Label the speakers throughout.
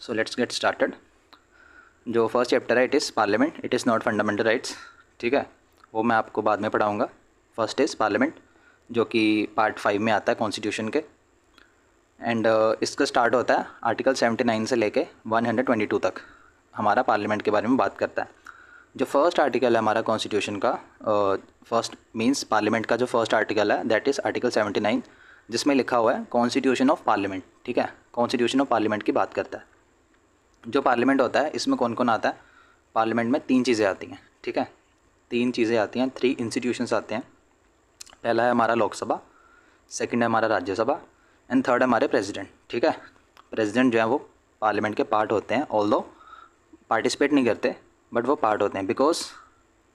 Speaker 1: So let's get started. जो first chapter है it is parliament, it is not fundamental rights. ठीक है, वो मैं आपको बाद में पढ़ाऊँगा। फर्स्ट इज़ पार्लियामेंट जो कि पार्ट 5 में आता है कॉन्स्टिट्यूशन के। एंड इसका स्टार्ट होता है आर्टिकल 79 से लेके 122 तक हमारा पार्लियामेंट के बारे में बात करता है। जो फर्स्ट आर्टिकल है हमारा कॉन्स्टिट्यूशन का, फर्स्ट मींस पार्लियामेंट का जो फर्स्ट आर्टिकल है दैट इज़ आर्टिकल 79, जिसमें लिखा हुआ है कॉन्स्टिट्यूशन ऑफ पार्लियामेंट। ठीक है, कॉन्स्टिट्यूशन ऑफ पार्लियामेंट की बात करता है। जो पार्लियामेंट होता है इसमें कौन कौन आता है? पार्लियामेंट में 3 चीज़ें आती हैं। ठीक है, 3 चीज़ें आती हैं, 3 इंस्टीट्यूशंस आते हैं। पहला है हमारा लोकसभा, सेकंड है हमारा राज्यसभा एंड थर्ड है हमारे प्रेसिडेंट। ठीक है, प्रेसिडेंट जो है वो पार्लियामेंट के पार्ट होते हैं, ऑल्दो पार्टिसिपेट नहीं करते बट वो पार्ट होते हैं। बिकॉज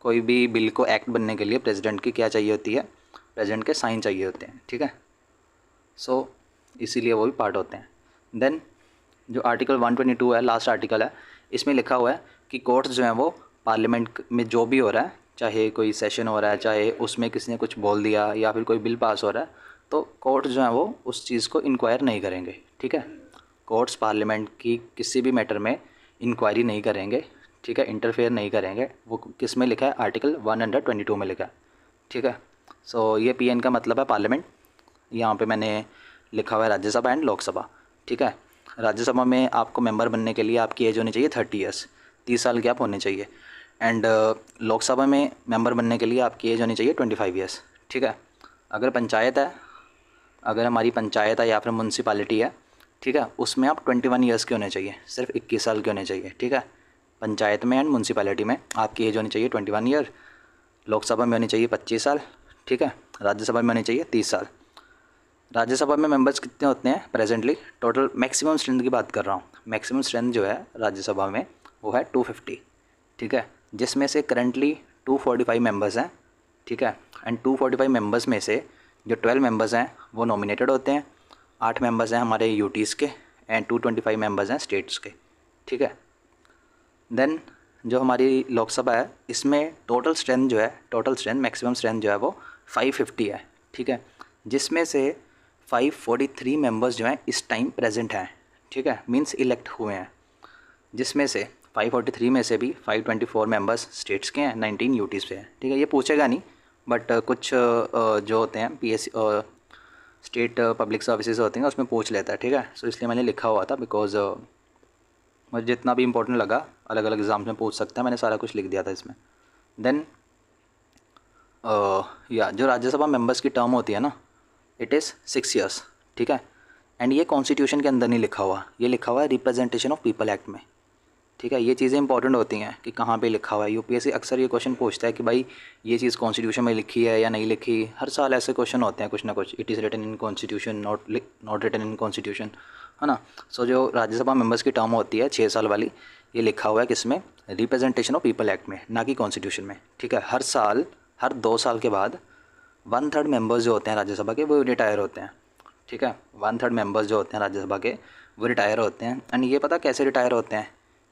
Speaker 1: कोई भी बिल को एक्ट बनने के लिए प्रेसिडेंट की क्या चाहिए होती है? प्रेसिडेंट के साइन चाहिए होते हैं। ठीक है, सो इसीलिए वो भी पार्ट होते हैं। देन जो आर्टिकल 122 है, लास्ट आर्टिकल है, इसमें लिखा हुआ है कि कोर्ट्स जो हैं वो पार्लियामेंट में जो भी हो रहा है, चाहे कोई सेशन हो रहा है, चाहे उसमें किसी ने कुछ बोल दिया या फिर कोई बिल पास हो रहा है, तो कोर्ट्स जो हैं वो उस चीज़ को इंक्वायर नहीं करेंगे। ठीक है, कोर्ट्स पार्लियामेंट की किसी भी मैटर में इंक्वायरी नहीं करेंगे। ठीक है, इंटरफेयर नहीं करेंगे। वो किस में लिखा है? आर्टिकल 122 में लिखा है। ठीक है, सो ये PN का मतलब है पार्लियामेंट। यहाँ पे मैंने लिखा हुआ है राज्यसभा एंड लोकसभा। ठीक है, राज्यसभा में आपको मेंबर बनने के लिए आपकी एज होनी चाहिए 30 ईयर्स, 30 साल के आप होने चाहिए। एंड लोकसभा में मेंबर बनने के लिए आपकी एज होनी चाहिए 25 ईयर्स। ठीक है, अगर पंचायत है, अगर हमारी पंचायत है या फिर म्यूनसिपालिटी है, ठीक है, उसमें आप 21 ईयर्स के होने चाहिए, सिर्फ 21 साल के होने चाहिए। ठीक है, पंचायत में एंड म्यूनसिपालिटी में आपकी एज होनी चाहिए 21 ईयर, लोकसभा में होनी चाहिए 25 साल। ठीक है, राज्यसभा में होनी चाहिए 30 साल। राज्यसभा में मेंबर्स कितने होते हैं प्रेजेंटली? टोटल मैक्सिमम स्ट्रेंथ की बात कर रहा हूँ। मैक्सिमम स्ट्रेंथ जो है राज्यसभा में वो है 250। ठीक है, जिसमें से करंटली 245 मेंबर्स हैं। ठीक है, एंड 245 मेंबर्स में से जो 12 मेंबर्स हैं वो नॉमिनेटेड होते हैं, 8 मेंबर्स हैं हमारे यूटीज़ के एंड 225 मेंबर्स हैं स्टेट्स के। ठीक है, देन जो हमारी लोकसभा है इसमें टोटल स्ट्रेंथ जो है, टोटल स्ट्रेंथ मैक्सिमम स्ट्रेंथ जो है वो 550 है। ठीक है, जिसमें से 543 मेंबर्स जो हैं इस टाइम प्रेजेंट हैं। ठीक है, मींस इलेक्ट हुए हैं, जिसमें से 543 में से भी 524 मेंबर्स स्टेट्स के हैं, 19 यूटीज़ पे हैं। ठीक है, ये पूछेगा नहीं बट कुछ जो होते हैं PSC स्टेट पब्लिक सर्विसेज होती हैं उसमें पूछ लेता है। ठीक है, सो इसलिए मैंने लिखा हुआ था बिकॉज मुझे जितना भी इम्पोर्टेंट लगा, अलग अलग एग्ज़ाम्स में पूछ सकता है, मैंने सारा कुछ लिख दिया था इसमें। देन या जो राज्यसभा मेंबर्स की टर्म होती है ना, इट इज़ 6 ईयर्स। ठीक है, एंड ये कॉन्स्टिट्यूशन के अंदर नहीं लिखा हुआ, ये लिखा हुआ है रिप्रेजेंटेशन ऑफ पीपल एक्ट में। ठीक है, ये चीज़ें इंपॉर्टेंट होती हैं कि कहाँ पे लिखा हुआ है। UPSC अक्सर ये क्वेश्चन पूछता है कि भाई ये चीज़ कॉन्स्टिट्यूशन में लिखी है या नहीं लिखी। हर साल ऐसे क्वेश्चन होते हैं कुछ ना कुछ, it is written in constitution, not written in constitution, है ना। सो जो राज्यसभा मेंबर्स की टर्म होती है 6 साल वाली, ये लिखा हुआ है किसमें? रिप्रेजेंटेशन ऑफ पीपल एक्ट में, ना कि कॉन्स्टिट्यूशन में। ठीक है, हर साल, हर 2 साल के बाद 1/3 मेंबर्स जो होते हैं राज्यसभा के वो रिटायर होते हैं। ठीक है, 1/3 मेंबर्स जो होते हैं राज्यसभा के वो रिटायर होते हैं। एंड ये पता कैसे रिटायर होते हैं?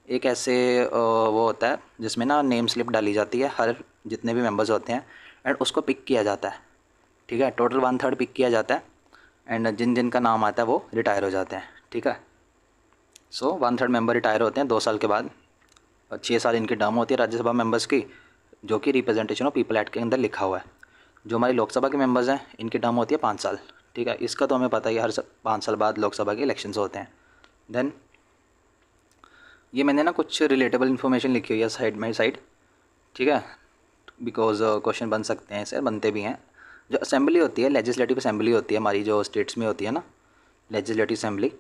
Speaker 1: एक ऐसे वो होता है जिसमें ना नेम स्लिप डाली जाती है हर जितने भी मेंबर्स होते हैं एंड उसको पिक किया जाता है। ठीक है, टोटल 1/3 पिक किया जाता है एंड जिन जिन का नाम आता है वो रिटायर हो जाते हैं। ठीक है, सो 1/3 मेंबर रिटायर होते हैं 2 साल के बाद, और 6 साल इनकी टर्म होती है राज्यसभा मेंबर्स की, जो कि रिप्रेजेंटेशन ऑफ पीपल एक्ट के अंदर लिखा हुआ है। जो हमारी लोकसभा के मेंबर्स हैं इनकी टर्म होती है 5 साल। ठीक है, इसका तो हमें पता ही है, हर 5 साल बाद लोकसभा के इलेक्शंस होते हैं। देन ये मैंने ना कुछ रिलेटेबल इन्फॉर्मेशन लिखी हुई है साइड बाई साइड। ठीक है, बिकॉज क्वेश्चन बन सकते हैं, ऐसे बनते भी हैं। जो असेंबली होती है, लेजिस्लेटिव असेंबली होती है हमारी, जो स्टेट्स में होती है ना लेजिस्लेटिव असेंबली,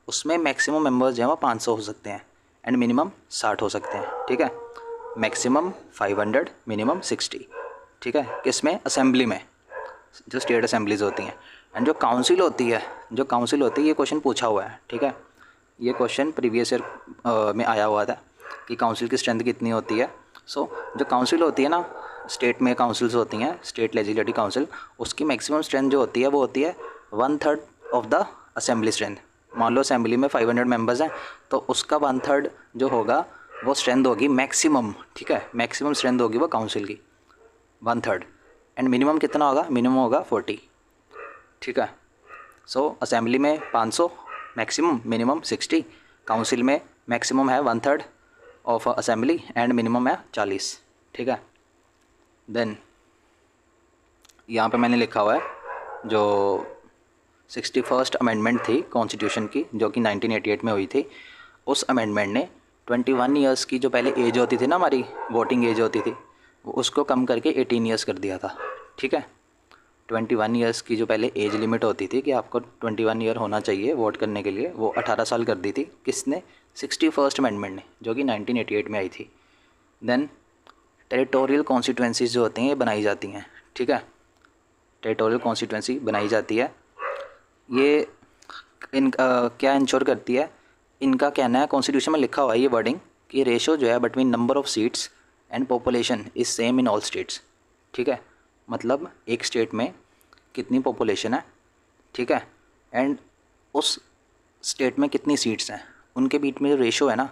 Speaker 1: उसमें मैक्सिमम मेंबर्स जो है वो 500 हो सकते हैं एंड मिनिमम 60 हो सकते हैं। ठीक है, मैक्सिमम 500, मिनिमम 60। ठीक है, किसमें? असेंबली में, जो स्टेट असेंबलीज होती हैं। एंड जो काउंसिल होती है, जो काउंसिल होती है, ये क्वेश्चन पूछा हुआ है। ठीक है, ये क्वेश्चन प्रीवियस ईयर में आया हुआ था कि काउंसिल की स्ट्रेंथ कितनी होती है। सो जो काउंसिल होती है ना, स्टेट में काउंसिल्स होती हैं, स्टेट लेजिस्लेटिव काउंसिल, उसकी मैक्सिमम स्ट्रेंथ जो होती है वो होती है 1/3 ऑफ द असेंबली स्ट्रेंथ। मान लो असेंबली में 500 मेंबर्स हैं तो उसका 1/3 जो होगा वो स्ट्रेंथ होगी मैक्सिमम। ठीक है, मैक्सिमम स्ट्रेंथ होगी वो काउंसिल की 1/3। एंड मिनिमम कितना होगा? मिनिमम होगा 40। ठीक है, सो असेंबली में 500 मैक्सिमम, मिनिमम 60 काउंसिल में मैक्सिमम है 1/3 ऑफ असेंबली एंड मिनिमम है 40, ठीक है। देन यहाँ पे मैंने लिखा हुआ है जो 61st अमेंडमेंट थी कॉन्स्टिट्यूशन की, जो कि 1988 में हुई थी। उस अमेंडमेंट ने 21 ईयर्स की जो पहले एज होती थी ना, हमारी वोटिंग एज होती थी, वो उसको कम करके 18 ईयर्स कर दिया था, ठीक है। 21 ईयर्स की जो पहले एज लिमिट होती थी कि आपको 21 ईयर होना चाहिए वोट करने के लिए, वो 18 साल कर दी थी। किसने? 61st अमेंडमेंट ने, जो कि 1988 में आई थी। देन टेरिटोरियल कॉन्स्टिट्यूंसीज जो होती हैं ये बनाई जाती हैं, ठीक है। टेरिटोरियल कॉन्स्टिट्यूंसी बनाई जाती है, ये क्या इंश्योर करती है, इनका कहना है, कॉन्स्टिट्यूशन में लिखा हुआ है ये वर्डिंग कि रेशो जो है between number of seats and population is same in all states, ठीक है। मतलब एक स्टेट में कितनी पॉपुलेशन है, ठीक है, एंड उस स्टेट में कितनी सीट्स हैं, उनके बीच में जो रेशो है ना,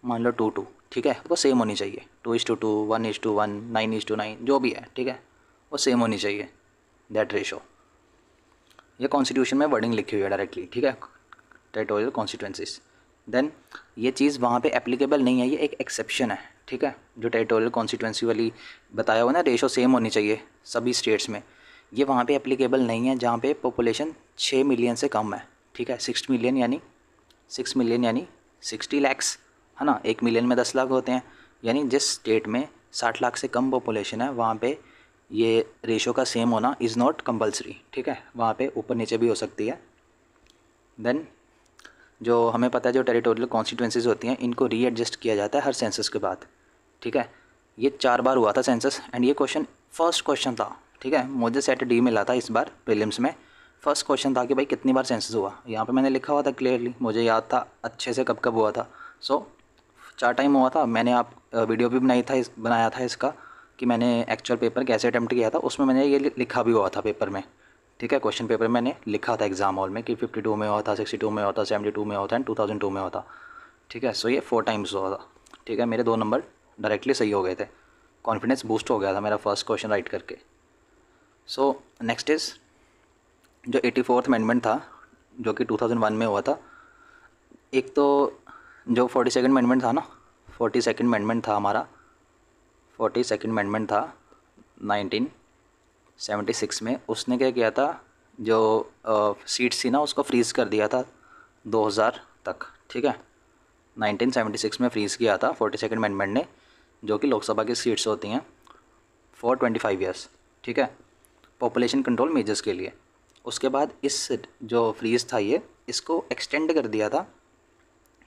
Speaker 1: मान लो 2:2, ठीक है, वो सेम होनी चाहिए। 2:2, 1:1, 9:9, जो भी है, ठीक है, वो सेम होनी चाहिए दैट रेशो। ये कॉन्स्टिट्यूशन में वर्डिंग लिखी हुई है डायरेक्टली, ठीक है, टेरिटोरियल कॉन्स्टिट्यूंसीज। देन ये चीज़ वहाँ पे एप्लीकेबल नहीं है, ये एक एक्सेप्शन है, ठीक है। जो टेरिटोरियल कॉन्स्टिट्यूंसी वाली बताया हुआ ना, रेशो सेम होनी चाहिए सभी स्टेट्स में, ये वहाँ पे एप्लीकेबल नहीं है जहाँ पे पॉपुलेशन 6 मिलियन से कम है, ठीक है। 6 मिलियन यानी 60 लैक्स, है ना। 1 मिलियन में 10 लाख होते हैं, यानी जिस स्टेट में 60 लाख से कम पॉपुलेशन है वहाँ पे ये रेशो का सेम होना इज़ नॉट कंपलसरी, ठीक है। वहाँ पे ऊपर नीचे भी हो सकती है। देन जो हमें पता है जो टेरिटोरियल कॉन्स्टिट्यूंसीज होती हैं इनको रीएडजस्ट किया जाता है हर सेंसस के बाद, ठीक है। ये 4 बार हुआ था सेंसस, एंड ये क्वेश्चन फर्स्ट क्वेश्चन था, ठीक है। मुझे सेट डी मिला था इस बार प्रीलिम्स में। फर्स्ट क्वेश्चन था कि भाई कितनी बार सेंसस हुआ, यहाँ पे मैंने लिखा हुआ था क्लियरली, मुझे याद था अच्छे से कब कब हुआ था। सो 4 टाइम हुआ था। मैंने वीडियो भी बनाया था इसका कि मैंने एक्चुअल पेपर कैसे अटैम्प्ट किया था, उसमें मैंने ये लिखा भी हुआ था पेपर में, ठीक है। क्वेश्चन पेपर मैंने लिखा था एग्जाम हॉल में कि 52 में हुआ था, 62 में हुआ था, 72 में हुआ था एंड 2002 में हुआ था, ठीक है। सो ये 4 टाइम्स हुआ था, ठीक है। मेरे 2 नंबर डायरेक्टली सही हो गए थे, कॉन्फिडेंस बूस्ट हो गया था मेरा फर्स्ट क्वेश्चन राइट करके। सो नेक्स्ट इज़ जो 84th अमेंडमेंट था, जो कि 2001 में हुआ था। एक तो जो 42nd अमेंडमेंट था ना, 42nd अमेंडमेंट था हमारा, 42nd अमेंडमेंट था 1976 में। उसने क्या किया था, जो सीट्स थी ना उसको फ्रीज़ कर दिया था 2000 तक, ठीक है। 1976 में फ्रीज़ किया था 42nd अमेंडमेंट ने, जो कि लोकसभा की सीट्स होती हैं फॉर 25 ईयर्स, ठीक है, पॉपुलेशन कंट्रोल मेजर्स के लिए। उसके बाद इस जो फ्रीज़ था ये इसको एक्सटेंड कर दिया था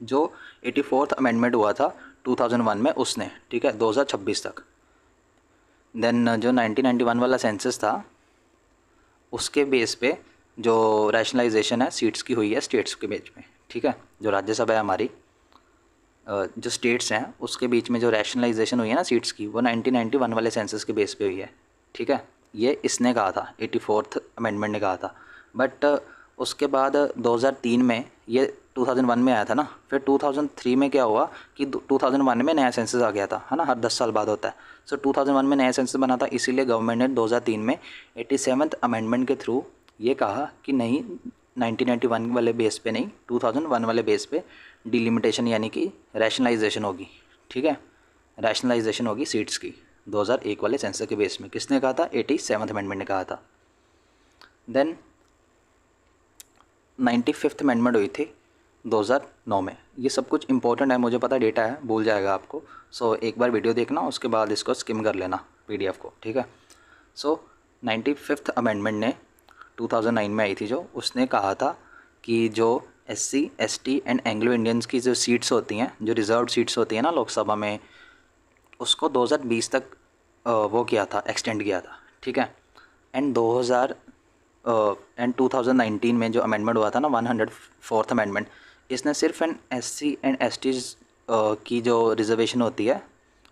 Speaker 1: जो 84th अमेंडमेंट हुआ था 2001 में उसने, ठीक है, 2026 तक। देन जो 1991 वाला सेंसस था उसके बेस पे जो रैशनलाइजेशन है सीट्स की हुई है स्टेट्स के बीच में, ठीक है। जो राज्यसभा है हमारी, जो स्टेट्स हैं उसके बीच में जो रैशनलाइजेशन हुई है ना सीट्स की, वो 1991 वाले सेंसस के बेस पे हुई है, ठीक है। ये इसने कहा था, 84th अमेंडमेंट ने कहा था। बट उसके बाद 2003 में, ये 2001 में आया था ना, फिर 2003 में क्या हुआ कि 2001 में नया सेंसस आ गया था, है ना, हर 10 साल बाद होता है। सो 2001 में नया सेंसस बना था, इसीलिए गवर्नमेंट ने 2003 में 87th अमेंडमेंट के थ्रू ये कहा कि नहीं, 1991 वाले बेस पे नहीं, 2001 वाले बेस पे डिलिमिटेशन यानी कि रैशनलाइजेशन होगी, ठीक है। रैशनलाइजेशन होगी सीट्स की 2001 वाले सेंसस के बेस में। किसने कहा था? 87th अमेंडमेंट ने कहा था। देन 95th अमेंडमेंट हुई थी 2009 में। ये सब कुछ इंपॉर्टेंट है, मुझे पता डेटा है, भूल जाएगा आपको। सो एक बार वीडियो देखना, उसके बाद इसको स्किम कर लेना PDF को, ठीक है। सो 95th अमेंडमेंट ने 2009 में आई थी, जो उसने कहा था कि जो SC, ST and Anglo Indians की जो सीट्स होती हैं, जो रिजर्व सीट्स होती हैं ना लोकसभा में, उसको 2020 तक वो किया था, एक्सटेंड किया था, ठीक है। एंड 2019 में जो अमेंडमेंट हुआ था ना, 104th अमेंडमेंट, इसने सिर्फ एन SC एंड ST की जो रिजर्वेशन होती है,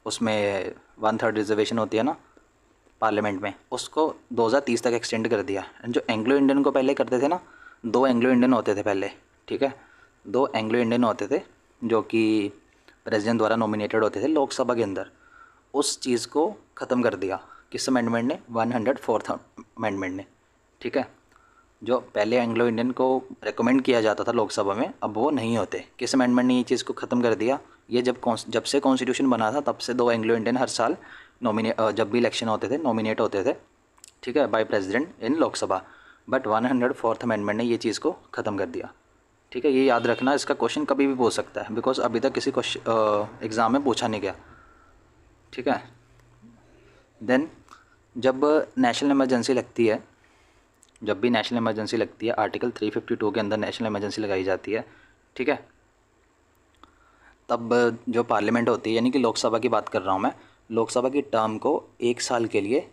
Speaker 1: उसमें 1/3 रिजर्वेशन होती है ना पार्लियामेंट में, उसको 2030 तक एक्सटेंड कर दिया। जो एंग्लो इंडियन को पहले करते थे ना, 2 एंग्लो इंडियन होते थे पहले, ठीक है, 2 एंग्लो इंडियन होते थे जो कि प्रेसिडेंट द्वारा नॉमिनेटेड होते थे लोकसभा के अंदर। उस चीज़ को ख़त्म कर दिया किस अमेंडमेंट ने? 104th अमेंडमेंट ने, ठीक है। जो पहले एंग्लो इंडियन को रेकमेंड किया जाता था लोकसभा में, अब वो नहीं होते। किस अमेंडमेंट ने ये चीज़ को ख़त्म कर दिया? ये जब से कॉन्स्टिट्यूशन बना था तब से 2 एंग्लो इंडियन हर साल जब भी इलेक्शन होते थे नॉमिनेट होते थे, ठीक है, by president in Lok Sabha. But 104th amendment ने ये चीज़ को ख़त्म कर दिया, ठीक है। ये याद रखना, इसका क्वेश्चन कभी भी पूछ सकता है, बिकॉज अभी तक किसी क्वेश्चन एग्ज़ाम में पूछा नहीं गया, ठीक है। देन जब नेशनल इमरजेंसी लगती है, जब भी नेशनल इमरजेंसी लगती है, आर्टिकल 352 के अंदर नेशनल इमरजेंसी लगाई जाती है, ठीक है, तब जो पार्लियामेंट होती है, यानी कि लोकसभा की बात कर रहा हूँ मैं, लोकसभा की टर्म को 1 साल के लिए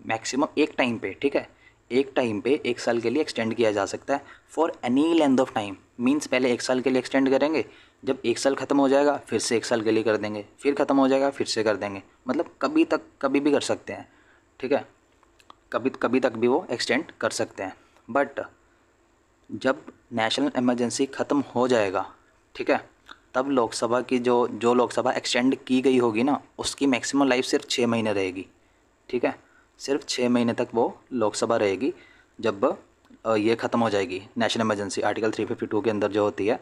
Speaker 1: मैक्सिमम एक टाइम पे, ठीक है, एक टाइम पे 1 साल के लिए एक्सटेंड किया जा सकता है for any length of time. Means पहले 1 साल के लिए एक्सटेंड करेंगे, जब 1 साल ख़त्म हो जाएगा फिर से 1 साल के लिए कर देंगे, फिर ख़त्म हो जाएगा फिर से कर देंगे, मतलब कभी भी कर सकते हैं, ठीक है, कभी तक भी वो एक्सटेंड कर सकते हैं। बट जब नेशनल इमरजेंसी ख़त्म हो जाएगा, ठीक है, तब लोकसभा की जो लोकसभा एक्सटेंड की गई होगी ना, उसकी मैक्सिमम लाइफ सिर्फ 6 महीने रहेगी, ठीक है, सिर्फ 6 महीने तक वो लोकसभा रहेगी। जब ये ख़त्म हो जाएगी नेशनल इमरजेंसी आर्टिकल 352 के अंदर जो होती है,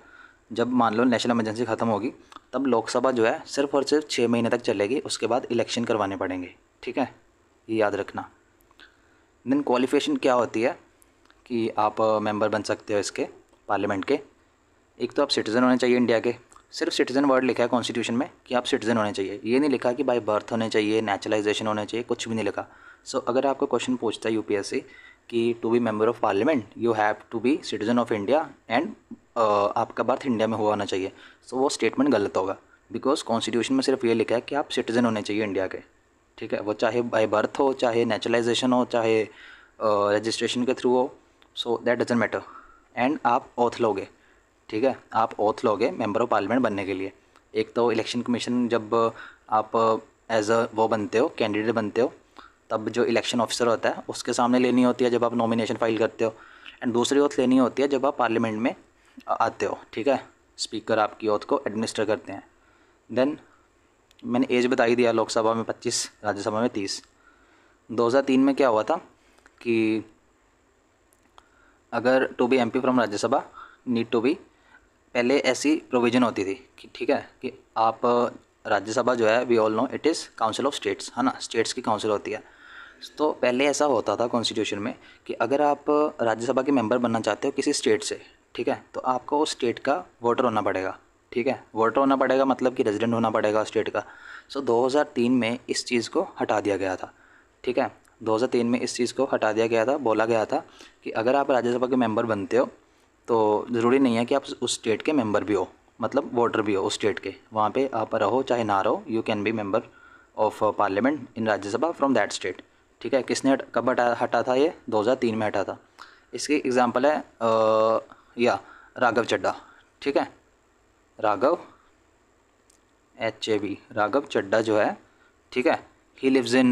Speaker 1: जब मान लो नेशनल इमरजेंसी ख़त्म होगी, तब लोकसभा जो है सिर्फ और सिर्फ 6 महीने तक चलेगी, उसके बाद इलेक्शन करवाने पड़ेंगे, ठीक है, ये याद रखना। देन क्वालिफिकेशन क्या होती है कि आप मेंबर बन सकते हो इसके पार्लियामेंट के। एक तो आप सिटीज़न होने चाहिए इंडिया के, सिर्फ सिटीज़न वर्ड लिखा है कॉन्स्टिट्यूशन में कि आप सिटीज़न होने चाहिए, ये नहीं लिखा कि बाय बर्थ होने चाहिए, नेचुरलाइजेशन होने चाहिए, कुछ भी नहीं लिखा। सो अगर आपको क्वेश्चन पूछता है यूपीएससी कि to be member of parliament you have to be citizen of India and आपका बर्थ इंडिया में हुआ होना चाहिए, सो वो स्टेटमेंट गलत होगा, बिकॉज कॉन्स्टिट्यूशन में सिर्फ ये लिखा है कि आप सिटीज़न होने चाहिए इंडिया के, ठीक है, वो चाहे बाय बर्थ हो, चाहे नेचुरलाइजेशन हो, चाहे रजिस्ट्रेशन के थ्रू हो, so that doesn't matter. And आप ओथ लोगे, ठीक है, आप ओथ लोगे मेंबर ऑफ पार्लियामेंट बनने के लिए। एक तो इलेक्शन कमीशन जब आप एज अ वो बनते हो, कैंडिडेट बनते हो, तब जो इलेक्शन ऑफिसर होता है उसके सामने लेनी होती है जब आप नॉमिनेशन फाइल करते हो, एंड दूसरी ओथ लेनी होती है जब आप पार्लियामेंट में आते हो, ठीक है, स्पीकर आपकी ओथ को एडमिनिस्टर करते हैं। देन मैंने एज बता ही दिया, लोकसभा में 25, राज्यसभा में 30। 2003 में क्या हुआ था कि अगर to be MP from Rajya Sabha need to be, पहले ऐसी प्रोविज़न होती थी कि ठीक है कि आप राज्यसभा जो है we all know it is council of states, है ना, स्टेट्स की काउंसिल होती है। तो पहले ऐसा होता था कॉन्स्टिट्यूशन में कि अगर आप राज्यसभा के मेंबर बनना चाहते हो किसी स्टेट से, ठीक है, तो आपको उस स्टेट का वोटर होना पड़ेगा, ठीक है, वोटर होना पड़ेगा मतलब कि रेजिडेंट होना पड़ेगा स्टेट का। सो 2003 में इस चीज़ को हटा दिया गया था, ठीक है, 2003 में इस चीज़ को हटा दिया गया था। बोला गया था कि अगर आप राज्यसभा के मेंबर बनते हो तो ज़रूरी नहीं है कि आप उस स्टेट के मेंबर भी हो, मतलब वोटर भी हो उस स्टेट के, वहाँ पे आप रहो चाहे ना रहो, you can B member of parliament in Rajya Sabha from that state, ठीक है। किसने कब हटा था? ये 2003 में हटा था। इसकी एग्जांपल है या राघव चड्ढा, ठीक है, राघव HAV, राघव चड्ढा जो है, ठीक है, he lives in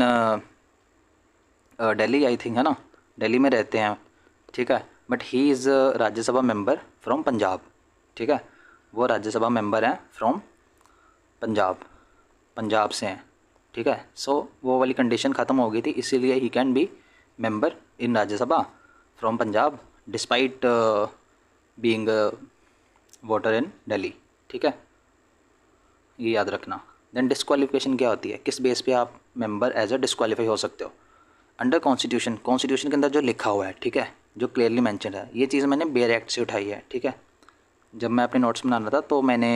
Speaker 1: Delhi I think, है ना, दिल्ली में रहते हैं, ठीक है, but he is Rajya Sabha member from Punjab, ठीक है, वो राज्यसभा मेंबर हैं फ्रॉम पंजाब, पंजाब से हैं, ठीक है। सो वो वाली कंडीशन ख़त्म हो गई थी, इसीलिए he can be member in Rajya Sabha from Punjab despite being voter इन दिल्ली, ठीक है, ये याद रखना। देन डिस्क्वालिफिकेशन क्या होती है, किस बेस पे आप मेंबर एज अ डिस्क्वालीफाई हो सकते हो? अंडर कॉन्स्टिट्यूशन, कॉन्स्टिट्यूशन के अंदर जो लिखा हुआ है, ठीक है, जो क्लियरली मेंशन है, ये चीज़ मैंने बेयर एक्ट से उठाई है, ठीक है। जब मैं अपने नोट्स बना रहा था तो मैंने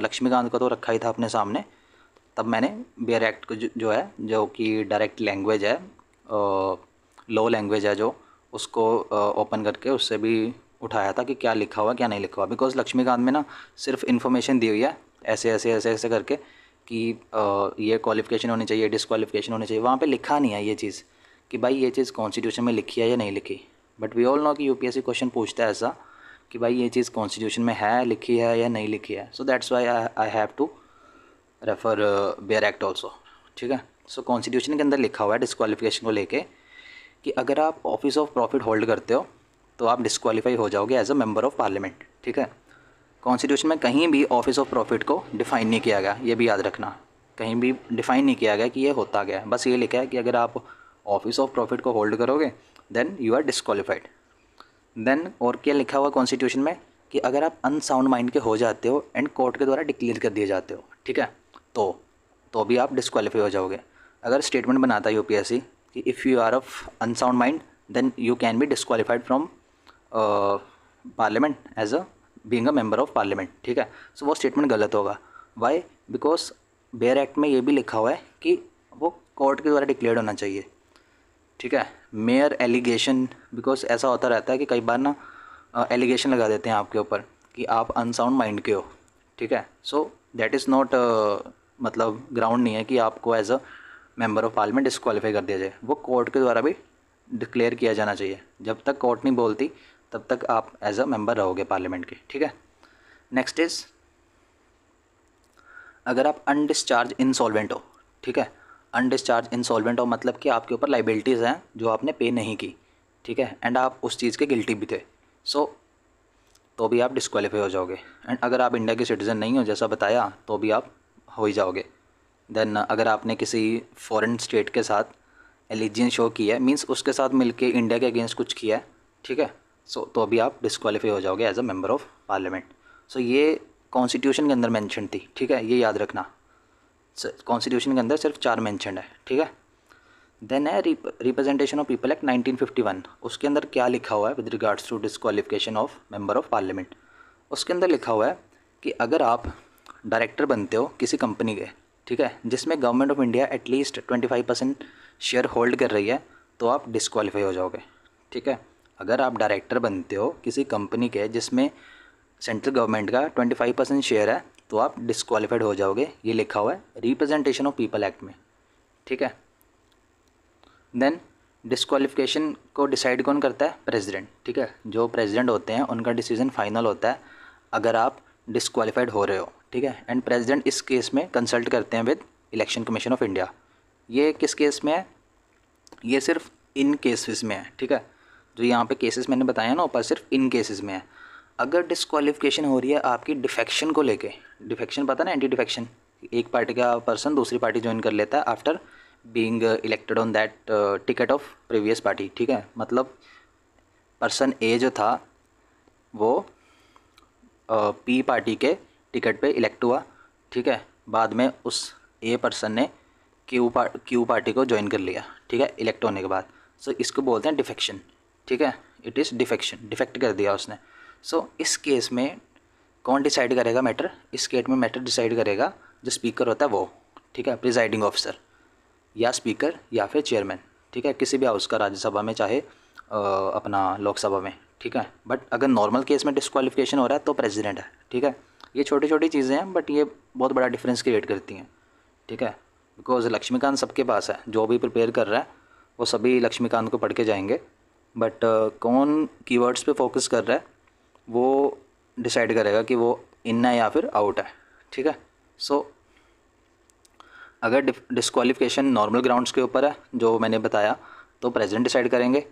Speaker 1: लक्ष्मीकांत को तो रखा ही था अपने सामने, तब मैंने बेयर एक्ट को जो है, जो कि डायरेक्ट लैंग्वेज है, लॉ लैंग्वेज है, जो उसको ओपन करके उससे भी उठाया था कि क्या लिखा हुआ क्या नहीं लिखा हुआ। बिकॉज लक्ष्मीकांत में ना सिर्फ इन्फॉर्मेशन दी हुई है ऐसे ऐसे ऐसे ऐसे करके कि ये क्वालिफिकेशन होनी चाहिए, डिस्क्वालिफिकेशन होनी चाहिए, वहाँ पे लिखा नहीं है ये चीज़ कि भाई ये चीज़ कॉन्स्टिट्यूशन में लिखी है या नहीं लिखी। बट वी ऑल नो कि यूपीएससी क्वेश्चन पूछता है ऐसा कि भाई ये चीज़ कॉन्स्टिट्यूशन में है, लिखी है या नहीं लिखी है। So that's why I have to refer bare act also, ठीक है। सो कॉन्स्टिट्यूशन के अंदर लिखा हुआ है डिस्क्वालिफिकेशन को लेके कि अगर आप ऑफिस ऑफ प्रॉफिट होल्ड करते हो तो आप डिस्क्वालीफाई हो जाओगे as a member of parliament, ठीक है। कॉन्स्टिट्यूशन में कहीं भी ऑफिस ऑफ प्रॉफिट को डिफ़ाइन नहीं किया गया, ये भी याद रखना, कहीं भी डिफ़ाइन नहीं किया गया कि ये होता क्या है। बस ये लिखा है कि अगर आप ऑफिस ऑफ प्रॉफिट को होल्ड करोगे then you are disqualified. Then और क्या लिखा हुआ कॉन्स्टिट्यूशन में कि अगर आप अनसाउंड माइंड के हो जाते हो एंड कोर्ट के द्वारा डिक्लेयर कर दिए जाते हो, ठीक है, तो भी आप डिस्क्वालीफाई हो जाओगे। अगर स्टेटमेंट बनाता है यूपीएससी कि if you are of unsound mind then you can be disqualified from parliament as a being a member of parliament, ठीक है। सो वो स्टेटमेंट गलत होगा। वाई? बिकॉज बेयर एक्ट में ये भी लिखा हुआ है कि वो कोर्ट के द्वारा डिक्लेयर्ड होना चाहिए, ठीक है। मेयर एलिगेशन, बिकॉज ऐसा होता रहता है कि कई बार ना एलिगेशन लगा देते हैं आपके ऊपर कि आप अनसाउंड माइंड के हो, ठीक है। सो दैट इज़ नॉट मतलब ग्राउंड नहीं है कि आपको as a member of parliament disqualify कर दिया जाए। वो कोर्ट के द्वारा भी डिक्लेयर किया जाना चाहिए। जब तक कोर्ट नहीं बोलती तब तक आप एज अ मेंबर रहोगे पार्लियामेंट के, ठीक है। नेक्स्ट इज़ अगर आप अनडिस्चार्ज इंसॉल्वेंट हो, ठीक है। अनडिस्चार्ज इंसॉल्वेंट हो मतलब कि आपके ऊपर लाइबिलिटीज़ हैं जो आपने पे नहीं की, ठीक है, एंड आप उस चीज़ के गिल्टी भी थे, सो तो भी आप डिस्क्वालीफाई हो जाओगे। एंड अगर आप इंडिया के सिटीज़न नहीं हो जैसा बताया तो भी आप हो ही जाओगे। देन अगर आपने किसी फॉरेन स्टेट के साथ एलिजियंस शो की है, मींस उसके साथ मिलके इंडिया के अगेंस्ट कुछ किया है, ठीक है, सो तो भी आप डिस्क्वालीफाई हो जाओगे as a member of parliament. So ये कॉन्स्टिट्यूशन के अंदर मेंशन थी, ठीक है, ये याद रखना। कॉन्स्टिट्यूशन के अंदर सिर्फ 4 मेंशन है, ठीक है। देन है रिप्रेजेंटेशन ऑफ पीपल एक्ट 1951। उसके अंदर क्या लिखा हुआ है with regards to disqualification of member of parliament? उसके अंदर लिखा हुआ है कि अगर आप डायरेक्टर बनते हो किसी कंपनी के, ठीक है, जिसमें government of India at least 25% share hold कर रही है, तो आप डिस्क्वालीफाई हो जाओगे, ठीक है। अगर आप डायरेक्टर बनते हो किसी कंपनी के जिसमें सेंट्रल गवर्नमेंट का 25% शेयर है, तो आप डिस्क्वालीफाइड हो जाओगे। ये लिखा हुआ है रिप्रेजेंटेशन ऑफ पीपल एक्ट में, ठीक है। देन डिस्क्वालिफिकेशन को डिसाइड कौन करता है? प्रेसिडेंट, ठीक है। जो प्रेसिडेंट होते हैं उनका डिसीजन फाइनल होता है अगर आप डिस्क्वालीफाइड हो रहे हो, ठीक है। एंड प्रेसिडेंट इस केस में कंसल्ट करते हैं with election commission of India. ये किस केस में है? ये सिर्फ इन केसेस में है, ठीक है। जो यहाँ पे केसेस मैंने बताया ना ऊपर, सिर्फ इन केसेस में है। अगर डिस्क्वालिफिकेशन हो रही है आपकी डिफेक्शन को लेके, डिफेक्शन पता ना, एंटी डिफेक्शन, एक पार्टी का पर्सन दूसरी पार्टी ज्वाइन कर लेता है after being elected on that ticket of previous party, ठीक है। मतलब पर्सन ए जो था वो पी पार्टी के टिकट पे इलेक्ट हुआ, ठीक है। बाद में उस ए पर्सन ने क्यू पार्टी को ज्वाइन कर लिया, ठीक है, इलेक्ट होने के बाद। सो इसको बोलते हैं डिफेक्शन, ठीक है। इट इज़ डिफेक्शन, डिफेक्ट कर दिया उसने। सो इस केस में कौन डिसाइड करेगा मैटर? इस केस में मैटर डिसाइड करेगा जो स्पीकर होता है वो, ठीक है, प्रिजाइडिंग ऑफिसर या स्पीकर या फिर चेयरमैन, ठीक है, किसी भी हाउस का, राज्यसभा में चाहे अपना लोकसभा में, ठीक है। बट अगर नॉर्मल केस में डिस्क्वालिफिकेशन हो रहा है तो प्रेसिडेंट है, ठीक है। ये छोटी छोटी चीज़ें हैं बट ये बहुत बड़ा डिफरेंस क्रिएट करती हैं, ठीक है। बिकॉज लक्ष्मीकांत सबके पास है, जो भी प्रिपेयर कर रहा है वो सभी लक्ष्मीकांत को पढ़ के जाएंगे, बट कौन कीवर्ड्स पे फोकस कर रहा है वो डिसाइड करेगा कि वो इन है या फिर आउट है, ठीक है। सो अगर डिस्क्वालिफिकेशन नॉर्मल ग्राउंड्स के ऊपर है जो मैंने बताया तो प्रेसिडेंट डिसाइड करेंगे।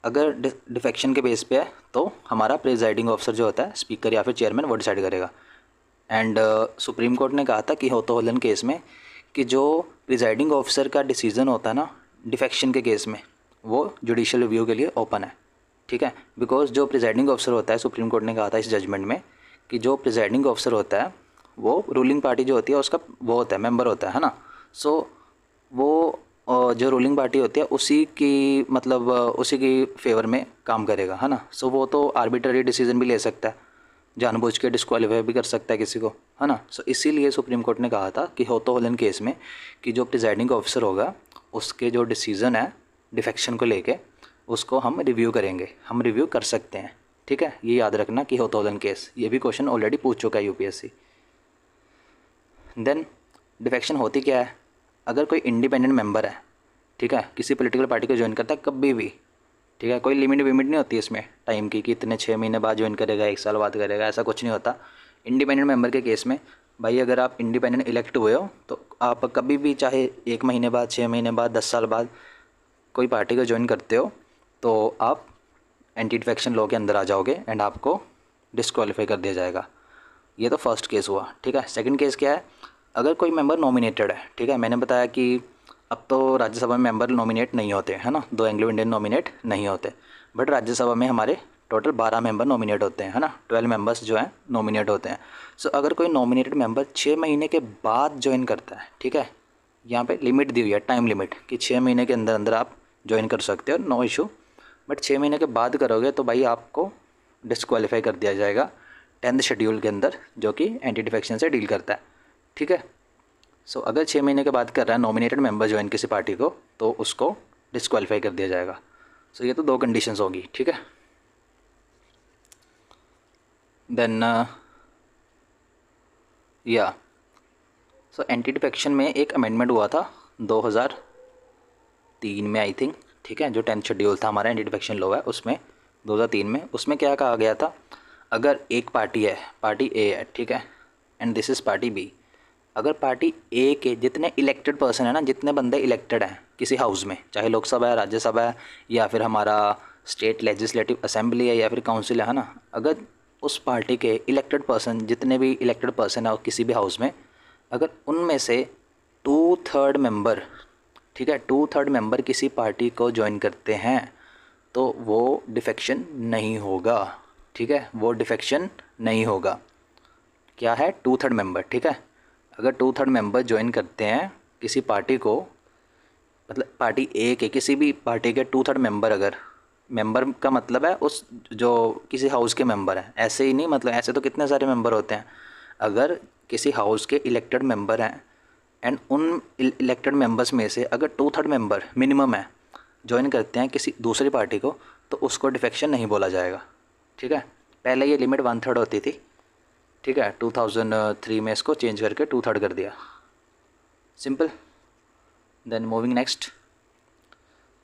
Speaker 1: अगर डिफेक्शन के बेस पे है तो हमारा प्रिजाइडिंग ऑफिसर जो होता है स्पीकर या फिर चेयरमैन वो डिसाइड करेगा। एंड सुप्रीम कोर्ट ने कहा था कि होलन केस में कि जो प्रिजाइडिंग ऑफिसर का डिसीज़न होता है ना डिफेक्शन के केस में, वो जुडिशियल रिव्यू के लिए ओपन है, ठीक है। बिकॉज जो प्रिजाइडिंग ऑफिसर होता है, सुप्रीम कोर्ट ने कहा था इस जजमेंट में कि जो प्रिजाइडिंग ऑफिसर होता है वो रूलिंग पार्टी जो होती है उसका वो होता है, मेंबर होता है ना। सो वो जो रूलिंग पार्टी होती है उसी की मतलब उसी की फेवर में काम करेगा, है ना। सो वो तो आर्बिट्ररी डिसीजन भी ले सकता है, जानबूझ के डिस्क्वालीफाई भी कर सकता है किसी को, है ना। सो इसीलिए सुप्रीम कोर्ट ने कहा था कि होलन केस में कि जो प्रिजाइडिंग ऑफिसर होगा उसके जो डिसीज़न है डिफेक्शन को लेके उसको हम रिव्यू करेंगे, हम रिव्यू कर सकते हैं, ठीक है। ये याद रखना कि होलन केस, ये भी क्वेश्चन ऑलरेडी पूछ चुका है यूपीएससी। देन डिफेक्शन होती क्या है? अगर कोई इंडिपेंडेंट मेंबर है, ठीक है, किसी पॉलिटिकल पार्टी को ज्वाइन करता है कभी भी, ठीक है, कोई लिमिट विमिट नहीं होती इसमें टाइम की कि इतने 6 महीने बाद ज्वाइन करेगा, 1 साल बाद करेगा, ऐसा कुछ नहीं होता। इंडिपेंडेंट मेंबर के केस में भाई अगर आप इंडिपेंडेंट इलेक्ट हुए हो तो आप कभी भी चाहे 1 महीने बाद, 6 महीने बाद, 10 साल बाद कोई पार्टी को ज्वाइन करते हो तो आप एंटी डिफेक्शन लॉ के अंदर आ जाओगे एंड आपको डिस्क्वालीफाई कर दिया जाएगा। ये तो फर्स्ट केस हुआ, ठीक है। सेकंड केस क्या है? अगर कोई मेंबर नॉमिनेटेड है, ठीक है, मैंने बताया कि अब तो राज्यसभा में मेंबर नॉमिनेट नहीं होते, है ना, 2 एंग्लो इंडियन नॉमिनेट नहीं होते। बट राज्यसभा में हमारे टोटल 12 मेंबर नॉमिनेट होते हैं, है ना, 12 मेंबर्स जो हैं नॉमिनेट होते हैं। सो अगर कोई नॉमिनेटेड मेंबर 6 महीने के बाद ज्वाइन करता है, ठीक है, यहाँ पे लिमिट दी हुई है, टाइम लिमिट, कि 6 महीने के अंदर अंदर आप ज्वाइन कर सकते हो, नो इशू। बट 6 महीने के बाद करोगे तो भाई आपको डिस्क्वालीफाई कर दिया जाएगा 10th शेड्यूल के अंदर, जो कि एंटी डिफेक्शन से डील करता है, ठीक है। सो अगर 6 महीने के बाद कर रहा है नॉमिनेटेड मेंबर ज्वाइन किसी पार्टी को, तो उसको डिस्क्वालीफाई कर दिया जाएगा। सो ये तो 2 कंडीशंस होगी, ठीक है। देन या सो एंटी डिफेक्शन में एक अमेंडमेंट हुआ था 2003 में आई थिंक, ठीक है, जो 10th शेड्यूल था हमारा एंटी डिफेक्शन लॉ है उसमें 2003 में, उसमें क्या कहा गया था, अगर एक पार्टी है, पार्टी ए है, ठीक है, and this is party B, अगर पार्टी ए के जितने इलेक्टेड पर्सन है ना, जितने बंदे इलेक्टेड हैं किसी हाउस में, चाहे लोकसभा है, राज्यसभा है, या फिर हमारा स्टेट लेजिस्लेटिव असेंबली है, या फिर काउंसिल है ना, अगर उस पार्टी के इलेक्टेड पर्सन, जितने भी इलेक्टेड पर्सन है किसी भी हाउस में, अगर उनमें से 2/3 मेंबर, ठीक है, 2/3 मेंबर किसी पार्टी को ज्वाइन करते हैं तो वो डिफेक्शन नहीं होगा, ठीक है, वो डिफेक्शन नहीं होगा। क्या है, 2/3 मेंबर, ठीक है, अगर 2/3 मेंबर ज्वाइन करते हैं किसी पार्टी को, मतलब पार्टी ए के किसी भी पार्टी के 2/3 मेंबर, अगर मेंबर का मतलब है उस जो किसी हाउस के मेंबर हैं, ऐसे ही नहीं, मतलब ऐसे तो कितने सारे मेंबर होते हैं, अगर किसी हाउस के इलेक्टेड मेंबर हैं एंड उन इलेक्टेड मेंबर्स में से अगर 2/3 मेंबर मिनिमम है ज्वाइन करते हैं किसी दूसरी पार्टी को, तो उसको डिफेक्शन नहीं बोला जाएगा, ठीक है। पहले ये लिमिट 1/3 होती थी, ठीक है, 2003 में इसको चेंज करके 2/3 कर दिया, simple. Then moving next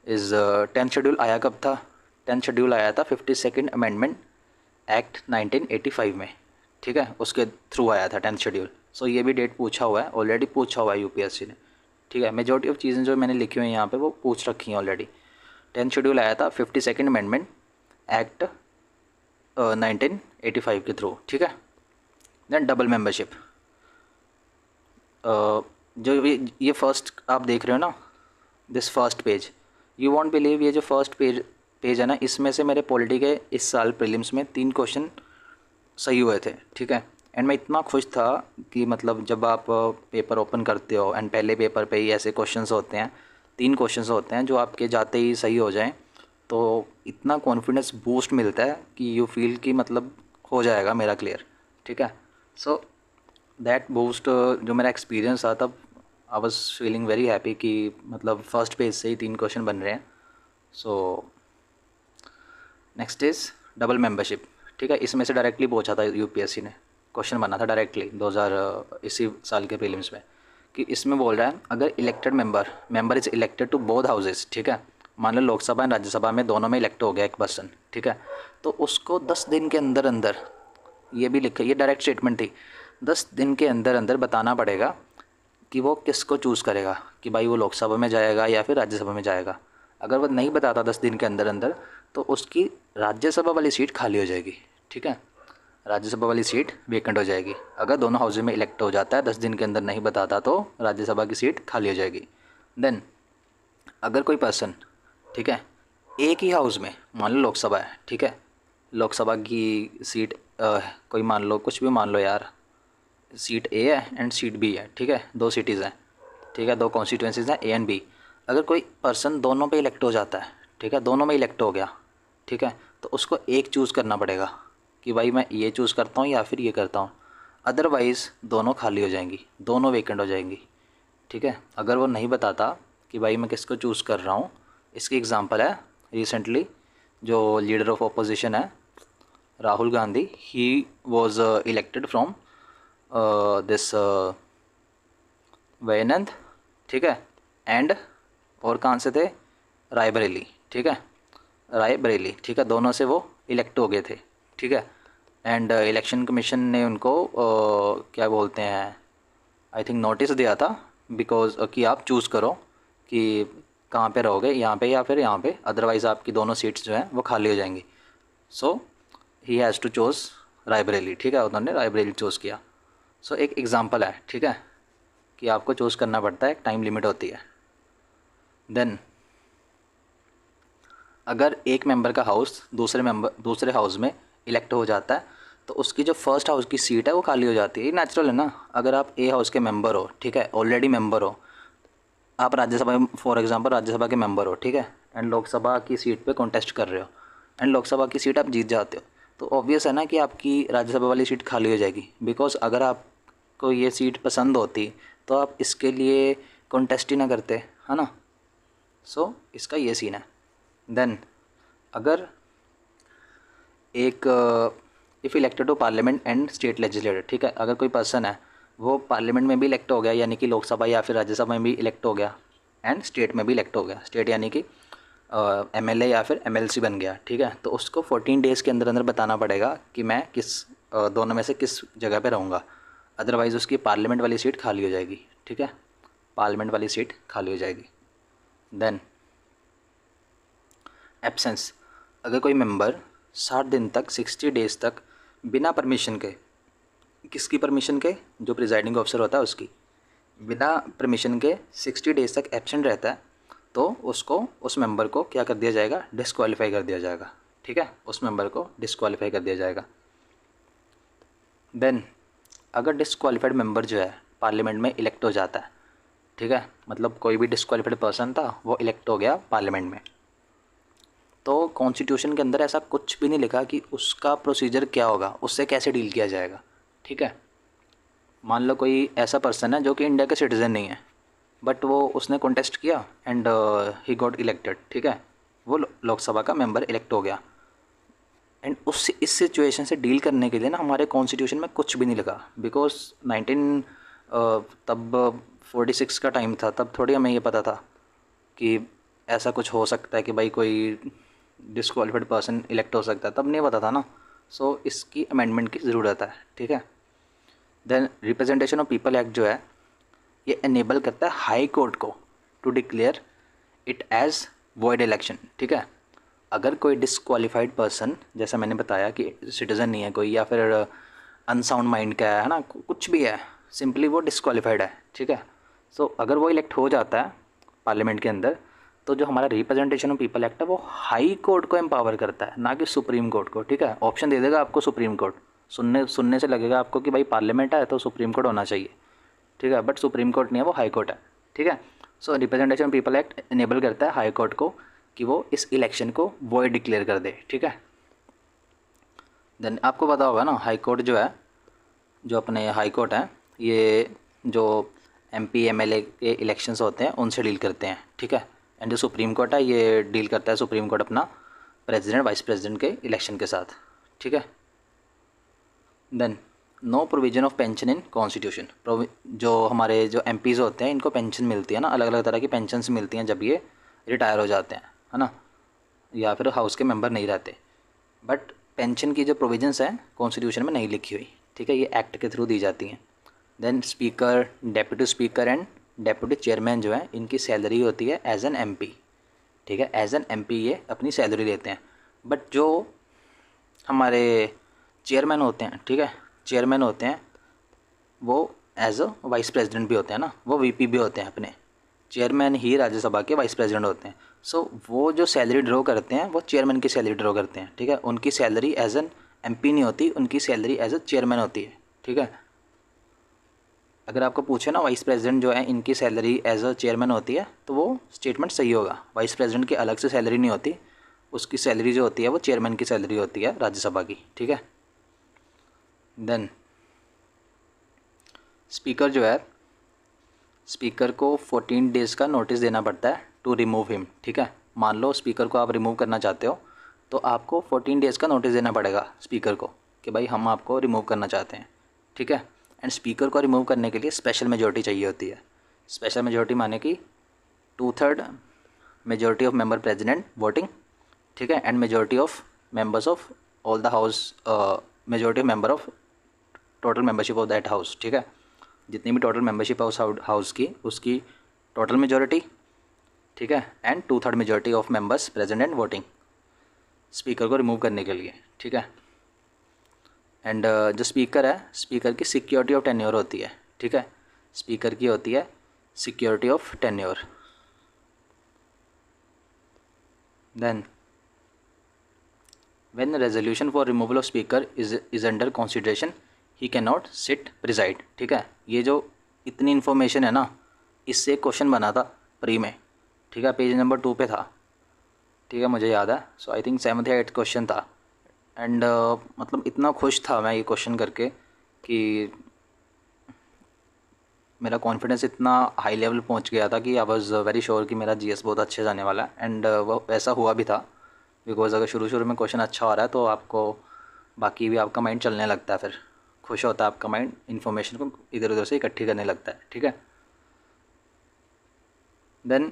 Speaker 1: is 10th schedule आया कब था, 10th शेड्यूल आया था 52nd अमेंडमेंट एक्ट 1985 में, ठीक है, उसके थ्रू आया था 10th शेड्यूल। सो ये भी डेट पूछा हुआ है, ऑलरेडी पूछा हुआ है यूपीएससी ने, ठीक है, मेजॉरिटी ऑफ चीज़ें जो मैंने लिखी हुई हैं यहाँ पे वो पूछ रखी हैं ऑलरेडी। 10th शेड्यूल आया था 52nd अमेंडमेंट एक्ट 1985 के थ्रू, ठीक है। देन डबल मेंबरशिप, जो ये फर्स्ट आप देख रहे हो ना, this first page, you won't believe, ये जो फर्स्ट पेज है ना, इसमें से मेरे पॉलिटी के इस साल प्रीलिम्स में 3 क्वेश्चन सही हुए थे, ठीक है। एंड मैं इतना खुश था कि मतलब जब आप पेपर ओपन करते हो एंड पहले पेपर पे ही ऐसे क्वेश्चंस होते हैं, 3 क्वेश्चंस होते हैं जो आपके जाते ही सही हो जाएं, तो इतना कॉन्फिडेंस बूस्ट मिलता है कि यू फील कि मतलब हो जाएगा मेरा क्लियर, ठीक है। सो दैट बूस्ट जो मेरा एक्सपीरियंस था तब, I was feeling very happy कि मतलब फर्स्ट पेज से ही 3 क्वेश्चन बन रहे हैं। So next is double membership, ठीक है, इसमें से डायरेक्टली पूछा था यूपीएससी ने, क्वेश्चन बना था डायरेक्टली 2000 इसी साल के प्रीलिम्स में, कि इसमें बोल रहा है अगर elected member is elected to both houses, ठीक है, मान लो लोकसभा एंड राज्यसभा में दोनों में इलेक्ट हो गया एक पर्सन, ठीक है, तो उसको 10 दिन के अंदर अंदर, ये भी लिखा, ये डायरेक्ट स्टेटमेंट थी, 10 दिन के अंदर अंदर बताना पड़ेगा कि वो किसको चूज़ करेगा, कि भाई वो लोकसभा में जाएगा या फिर राज्यसभा में जाएगा। अगर वो नहीं बताता 10 दिन के अंदर अंदर, तो उसकी राज्यसभा वाली सीट खाली हो जाएगी, ठीक है, राज्यसभा वाली सीट वेकेंट हो जाएगी। अगर दोनों हाउसेज में इलेक्ट हो जाता है, 10 दिन के अंदर नहीं बताता, तो राज्यसभा की सीट खाली हो जाएगी। देन अगर कोई पर्सन, ठीक है, एक ही हाउस में, मान लो लोकसभा है, ठीक है, लोकसभा की सीट कोई मान लो, कुछ भी मान लो यार, सीट ए है एंड सीट बी है, ठीक है, 2 सिटीज़ हैं, ठीक है, 2 कॉन्स्टिट्यूंसीज हैं ए एंड बी। अगर कोई पर्सन दोनों पे इलेक्ट हो जाता है, ठीक है, दोनों में इलेक्ट हो गया, ठीक है, तो उसको एक चूज़ करना पड़ेगा कि भाई मैं ये चूज़ करता हूँ या फिर ये करता हूँ, अदरवाइज़ दोनों खाली हो जाएंगी, दोनों वेकेंट हो जाएंगी, ठीक है। अगर वो नहीं बताता कि भाई मैं किसको चूज़ कर रहा हूँ, इसकी एग्ज़ाम्पल है रिसेंटली जो लीडर ऑफ अपोजिशन है Rahul Gandhi, he was elected from this Wayanad, ठीक है, एंड और कहाँ से थे, रायबरेली, ठीक है, रायबरेली, ठीक है, दोनों से वो इलेक्ट हो गए थे, ठीक है। एंड इलेक्शन कमीशन ने उनको क्या बोलते हैं, आई थिंक नोटिस दिया था, बिकॉज कि आप चूज़ करो कि कहाँ पे रहोगे, यहाँ पे या फिर यहाँ पे, अदरवाइज़ आपकी दोनों सीट्स जो हैं वो खाली हो जाएंगी। So he has to choose Raebareli, ठीक है, उन्होंने रायबरेली चूज़ किया। सो एक एग्ज़ाम्पल है, ठीक है, कि आपको चूज़ करना पड़ता है, एक टाइम लिमिट होती है। देन अगर एक मेंबर का हाउस दूसरे हाउस में इलेक्ट हो जाता है तो उसकी जो फर्स्ट हाउस की सीट है वो खाली हो जाती है। ये नेचुरल है ना। अगर आप ए हाउस के मेंबर हो, ठीक है, ऑलरेडी मेंबर हो, आप राज्यसभा में फॉर एग्जांपल राज्यसभा के मेंबर हो, ठीक है, एंड लोकसभा की सीट पे कॉन्टेस्ट कर रहे हो एंड लोकसभा की सीट आप जीत जाते हो, तो ऑब्वियस है ना कि आपकी राज्यसभा वाली सीट खाली हो जाएगी। बिकॉज अगर आपको ये सीट पसंद होती तो आप इसके लिए कॉन्टेस्ट ही ना करते, है ना। सो इसका ये सीन है। देन अगर एक if elected to parliament and state legislator, ठीक है, अगर कोई पर्सन है वो पार्लियामेंट में भी इलेक्ट हो गया यानी कि लोकसभा या फिर राज्यसभा में भी इलेक्ट हो गया एंड स्टेट में भी इलेक्ट हो गया, स्टेट यानी कि एमएलए या फिर एमएलसी बन गया, ठीक है, तो उसको 14 डेज़ के अंदर अंदर बताना पड़ेगा कि मैं दोनों में से किस जगह पे रहूँगा। अदरवाइज़ उसकी पार्लियामेंट वाली सीट खाली हो जाएगी, ठीक है, पार्लियामेंट वाली सीट खाली हो जाएगी। देन एब्सेंस, अगर कोई मेंबर 60 दिन तक 60 डेज़ तक बिना परमिशन के, किसकी परमिशन के, जो प्रिजाइडिंग ऑफिसर होता है उसकी, बिना परमिशन के 60 डेज़ तक एब्सेंट रहता है तो उसको, उस मेंबर को क्या कर दिया जाएगा, डिस्क्वालीफाई कर दिया जाएगा, ठीक है, उस मेंबर को डिस्क्वालीफाई कर दिया जाएगा। देन अगर डिस्क्वालीफाइड मेंबर जो है पार्लियामेंट में इलेक्ट हो जाता है, ठीक है, मतलब कोई भी डिस्क्वालीफाइड पर्सन था वो इलेक्ट हो गया पार्लियामेंट में, तो कॉन्स्टिट्यूशन के अंदर ऐसा कुछ भी नहीं लिखा कि उसका प्रोसीजर क्या होगा, उससे कैसे डील किया जाएगा, ठीक है। मान लो कोई ऐसा पर्सन है जो कि इंडिया का सिटीज़न नहीं है बट वो उसने कॉन्टेस्ट किया एंड ही गॉट इलेक्टेड, ठीक है, वो लोकसभा का मेंबर इलेक्ट हो गया एंड इस सिचुएशन से डील करने के लिए ना हमारे कॉन्स्टिट्यूशन में कुछ भी नहीं लिखा। बिकॉज 19 तब 46 का टाइम था, तब थोड़ी हमें ये पता था कि ऐसा कुछ हो सकता है कि भाई कोई डिस्क्वालिफाइड पर्सन इलेक्ट हो सकता है, तब नहीं पता था ना। सो इसकी अमेंडमेंट की ज़रूरत है, ठीक है। Then representation of people act जो है ये एनेबल करता है हाई कोर्ट को to declare it as void election, ठीक है। अगर कोई डिस्क्वालीफाइड पर्सन, जैसा मैंने बताया कि सिटीज़न नहीं है कोई या फिर अनसाउंड माइंड का है ना, कुछ भी है, सिंपली वो डिस्क्वालीफाइड है, ठीक है। सो अगर वो इलेक्ट हो जाता है पार्लियामेंट के अंदर तो जो हमारा रिप्रेजेंटेशन ऑफ पीपल एक्ट है वो हाई कोर्ट को एम्पावर करता है, ना कि सुप्रीम कोर्ट को, ठीक है। ऑप्शन दे देगा आपको सुप्रीम कोर्ट, सुनने से लगेगा आपको कि भाई पार्लियामेंट है तो सुप्रीम कोर्ट होना चाहिए, ठीक है, बट सुप्रीम कोर्ट नहीं है, वो हाई कोर्ट है, ठीक है। So representation of people act enable करता है हाई कोर्ट को कि वो इस इलेक्शन को वॉइड डिक्लेयर कर दे, ठीक है। देन आपको पता होगा ना हाई कोर्ट जो है, जो अपने हाई कोर्ट है, ये जो एमपी एमएलए के इलेक्शंस होते हैं उनसे डील करते हैं, ठीक है। एंड जो सुप्रीम कोर्ट है ये डील करता है, सुप्रीम कोर्ट अपना प्रेसिडेंट वाइस प्रेसिडेंट के इलेक्शन के साथ, ठीक है। Then no provision of pension in constitution, जो हमारे जो एमपीज़ होते हैं इनको पेंशन मिलती है ना, अलग अलग तरह की पेंशन्स मिलती हैं जब ये रिटायर हो जाते हैं, है ना, या फिर हाउस के मेंबर नहीं रहते, बट पेंशन की जो प्रोविजंस हैं कॉन्स्टिट्यूशन में नहीं लिखी हुई, ठीक है, ये एक्ट के थ्रू दी जाती हैं। Then speaker, deputy speaker and deputy chairman जो है इनकी सैलरी होती है एज एन एमपी, ठीक है, एज एन एमपी ये अपनी सैलरी लेते हैं। बट जो हमारे चेयरमैन होते हैं, ठीक है, चेयरमैन होते हैं वो एज अ वाइस प्रेसिडेंट भी होते हैं ना, वो वीपी भी होते हैं, अपने चेयरमैन ही राज्यसभा के वाइस प्रेसिडेंट होते हैं। सो वो जो सैलरी ड्रॉ करते हैं वो चेयरमैन की सैलरी ड्रॉ करते हैं, ठीक है, उनकी सैलरी एज एन एमपी नहीं होती, उनकी सैलरी एज अ चेयरमैन होती है, ठीक है। अगर आपको पूछे ना वाइस प्रेसिडेंट जो है इनकी सैलरी एज अ चेयरमैन होती है तो वो स्टेटमेंट सही होगा, वाइस प्रेसिडेंट की अलग से सैलरी नहीं होती, उसकी सैलरी जो होती है वो चेयरमैन की सैलरी होती है राज्यसभा की, ठीक है। देन स्पीकर जो है, स्पीकर को 14 डेज़ का नोटिस देना पड़ता है टू रिमूव हिम, ठीक है। मान लो स्पीकर को आप रिमूव करना चाहते हो तो आपको 14 डेज़ का नोटिस देना पड़ेगा स्पीकर को कि भाई हम आपको रिमूव करना चाहते हैं, ठीक है। एंड स्पीकर को रिमूव करने के लिए स्पेशल मेजोरिटी चाहिए होती है। स्पेशल मेजोरिटी माने कि 2/3 majority of member president voting, ठीक है, and majority of members of all the house, majority of member of total membership of that house, ठीक है, जितनी भी टोटल मेंबरशिप है उस हाउस की उसकी टोटल मेजोरिटी, ठीक है, and 2/3 majority of members present and voting speaker को रिमूव करने के लिए, ठीक है। एंड जो स्पीकर है, स्पीकर की सिक्योरिटी ऑफ टेन्योर होती है, ठीक है, स्पीकर की होती है security of tenure. Then when resolution for removal of speaker is under consideration he can not sit preside. ठीक है, ये जो इतनी इन्फॉर्मेशन है ना, इससे एक क्वेश्चन बना था प्री में। ठीक है, पेज नंबर 2 पे था। ठीक है, मुझे याद है। सो आई थिंक 7th या 8th क्वेश्चन था। एंड मतलब इतना खुश था मैं ये क्वेश्चन करके कि मेरा कॉन्फिडेंस इतना हाई लेवल पहुंच गया था कि आई वाज वेरी श्योर कि मेरा जीएस बहुत अच्छे जाने वाला है। एंड वो वैसा हुआ भी था, बिकॉज अगर शुरू शुरू में क्वेश्चन अच्छा हो रहा है तो आपको बाकी भी आपका माइंड चलने लगता है, फिर खुश होता है आपका माइंड, इन्फॉर्मेशन को इधर उधर से इकट्ठी करने लगता है। ठीक है, देन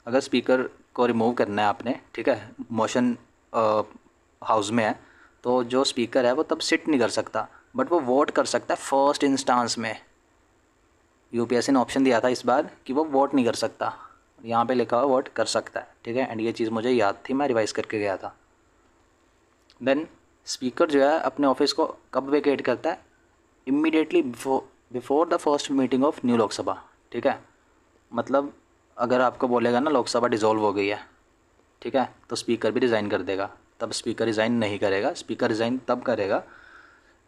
Speaker 1: अगर स्पीकर को रिमूव करना है आपने, ठीक है, मोशन हाउस में है, तो जो स्पीकर है वो तब सिट नहीं कर सकता, बट वो वोट कर सकता है फर्स्ट इंस्टांस में। यूपीएससी ने ऑप्शन दिया था इस बार कि वो वोट नहीं कर सकता, यहाँ पे लिखा हुआ वोट कर सकता है। ठीक है, एंड ये चीज़ मुझे याद थी, मैं रिवाइज़ करके गया था। देन स्पीकर जो है अपने ऑफिस को कब वेकेट करता है? Immediately before the first meeting of new Lok Sabha. ठीक है, मतलब अगर आपको बोलेगा ना लोकसभा डिज़ोल्व हो गई है, ठीक है, तो स्पीकर भी रिज़ाइन कर देगा। तब स्पीकर रिज़ाइन नहीं करेगा, स्पीकर रिज़ाइन तब करेगा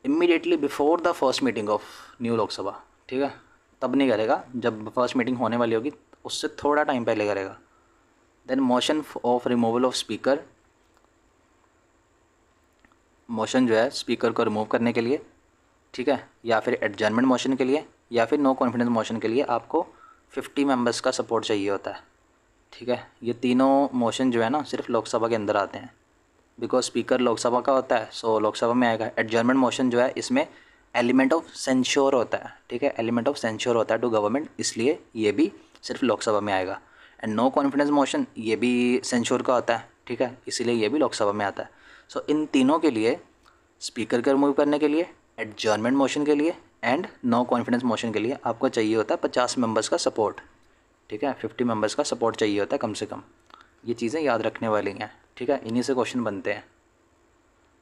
Speaker 1: immediately before the first meeting of new Lok Sabha. ठीक है, तब नहीं करेगा जब फर्स्ट मीटिंग होने वाली होगी, उससे थोड़ा टाइम पहले करेगा। Then motion of removal of speaker, motion जो है स्पीकर को रिमूव करने के लिए, ठीक है, या फिर एडजर्नमेंट मोशन के लिए, या फिर नो कॉन्फिडेंस मोशन के लिए आपको 50 मेंबर्स का सपोर्ट चाहिए होता है। ठीक है, ये तीनों मोशन जो है ना सिर्फ लोकसभा के अंदर आते हैं, बिकॉज स्पीकर लोकसभा का होता है, सो लोकसभा में आएगा। एडजर्नमेंट मोशन जो है इसमें एलिमेंट ऑफ सेंश्योर होता है। ठीक है, एलिमेंट ऑफ सेंश्योर होता है टू गवर्नमेंट, इसलिए ये भी सिर्फ लोकसभा में आएगा। एंड नो कॉन्फिडेंस मोशन ये भी सेंश्योर का होता है, ठीक है, इसीलिए ये भी लोकसभा में आता है। सो इन तीनों के लिए, स्पीकर को रिमूव करने के लिए, एडजर्नमेंट मोशन के लिए एंड नो कॉन्फिडेंस मोशन के लिए आपको चाहिए होता है 50 मेंबर्स का सपोर्ट। ठीक है, 50 मेंबर्स का सपोर्ट चाहिए होता है कम से कम। ये चीज़ें याद रखने वाली हैं। ठीक है, इन्हीं से क्वेश्चन बनते हैं।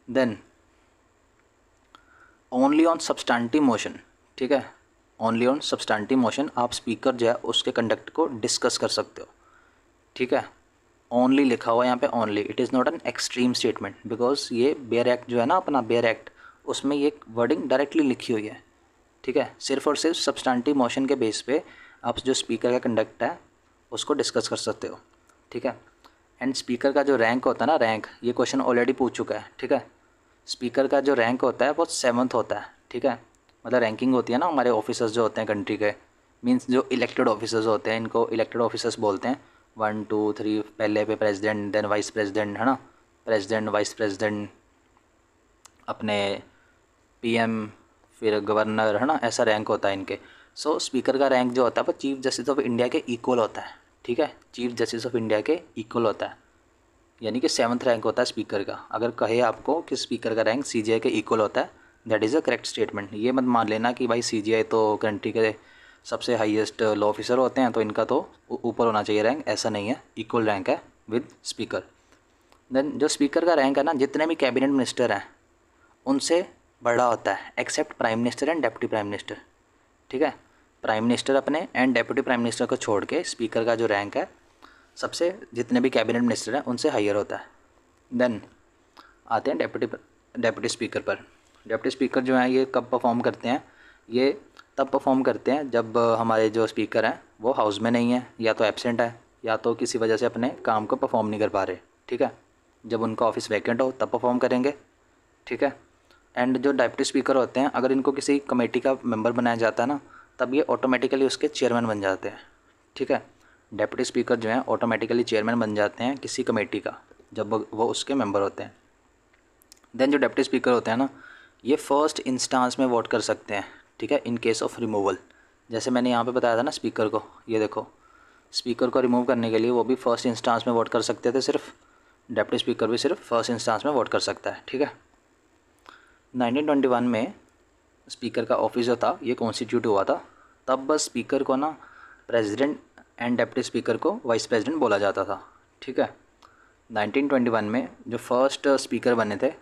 Speaker 1: Then only on substantive motion, ठीक है, ओनली ऑन सब्सटैंटिव मोशन आप स्पीकर जो है उसके कंडक्ट को डिस्कस कर सकते हो। ठीक है, ओनली लिखा हुआ है यहाँ पे, only, it is not an extreme statement, because ये बेयर एक्ट जो है ना अपना बेयर एक्ट, उसमें ये वर्डिंग डायरेक्टली लिखी हुई है। ठीक है, सिर्फ और सिर्फ सब्सटैंटिव मोशन के बेस पे आप जो स्पीकर का कंडक्ट है उसको डिस्कस कर सकते हो। ठीक है, एंड स्पीकर का जो रैंक होता है ना, रैंक, ये क्वेश्चन ऑलरेडी पूछ चुका है। ठीक है, स्पीकर का जो रैंक होता है वो 7th होता है। ठीक है, मतलब रैंकिंग होती है ना हमारे ऑफिसर्स जो होते हैं कंट्री के, मींस जो इलेक्टेड ऑफिसर्स होते हैं, इनको इलेक्टेड ऑफिसर्स बोलते हैं। 1 2 3 पहले पे प्रेसिडेंट, देन वाइस प्रेसिडेंट, है ना, प्रेसिडेंट, वाइस प्रेसिडेंट, अपने पीएम, फिर गवर्नर, है ना, ऐसा रैंक होता है इनके। सो स्पीकर का रैंक जो होता है वो चीफ जस्टिस ऑफ इंडिया के इक्वल होता है। ठीक है, चीफ जस्टिस ऑफ इंडिया के इक्वल होता है, यानी कि 7th रैंक होता है स्पीकर का। अगर कहे आपको कि स्पीकर का रैंक सीजीआई के इक्वल होता है, that is a correct statement. ये मत मान लेना कि भाई सीजीआई तो कंट्री के सबसे हाईएस्ट लॉ ऑफिसर होते हैं तो इनका तो ऊपर होना चाहिए रैंक, ऐसा नहीं है, इक्वल रैंक है विद स्पीकर। देन जो स्पीकर का रैंक है ना, जितने भी कैबिनेट मिनिस्टर हैं उनसे बड़ा होता है, except prime minister and deputy prime minister. ठीक है, प्राइम मिनिस्टर अपने एंड डेप्यूटी प्राइम मिनिस्टर को छोड़ के स्पीकर का जो रैंक है सबसे, जितने भी कैबिनेट मिनिस्टर हैं उनसे हायर होता है। देन आते हैं डेप्यूटी स्पीकर पर। डेप्यूटी स्पीकर जो हैं ये कब परफॉर्म करते हैं? ये तब परफॉर्म करते हैं जब हमारे जो स्पीकर हैं वो हाउस में नहीं है, या तो एब्सेंट है, या तो किसी वजह से अपने काम को परफॉर्म नहीं कर पा रहे। ठीक है, जब उनका ऑफिस वैकेंट हो तब परफॉर्म करेंगे। ठीक है, एंड जो डेप्यूटी स्पीकर होते हैं अगर इनको किसी कमेटी का मेंबर बनाया जाता है ना, तब ये ऑटोमेटिकली उसके चेयरमैन बन जाते हैं। ठीक है, डेप्यूटी स्पीकर जो हैं ऑटोमेटिकली चेयरमैन बन जाते हैं किसी कमेटी का, जब वो उसके मेंबर होते हैं। देन जो डेप्यूटी स्पीकर होते हैं ना, ये फर्स्ट इंस्टांस में वोट कर सकते हैं। ठीक है, इन केस ऑफ रिमूवल, जैसे मैंने यहाँ पे बताया था ना स्पीकर को, ये देखो, स्पीकर को रिमूव करने के लिए वो भी फर्स्ट इंस्टांस में वोट कर सकते थे सिर्फ, डेप्यूटी स्पीकर भी सिर्फ फर्स्ट इंस्टांस में वोट कर सकता है। ठीक है, 1921 में स्पीकर का ऑफिस जो था ये कॉन्स्टिट्यूट हुआ था, तब बस स्पीकर को ना प्रेसिडेंट एंड डेप्यूटी स्पीकर को वाइस प्रेसिडेंट बोला जाता था। ठीक है, 1921 में जो फर्स्ट स्पीकर बने थे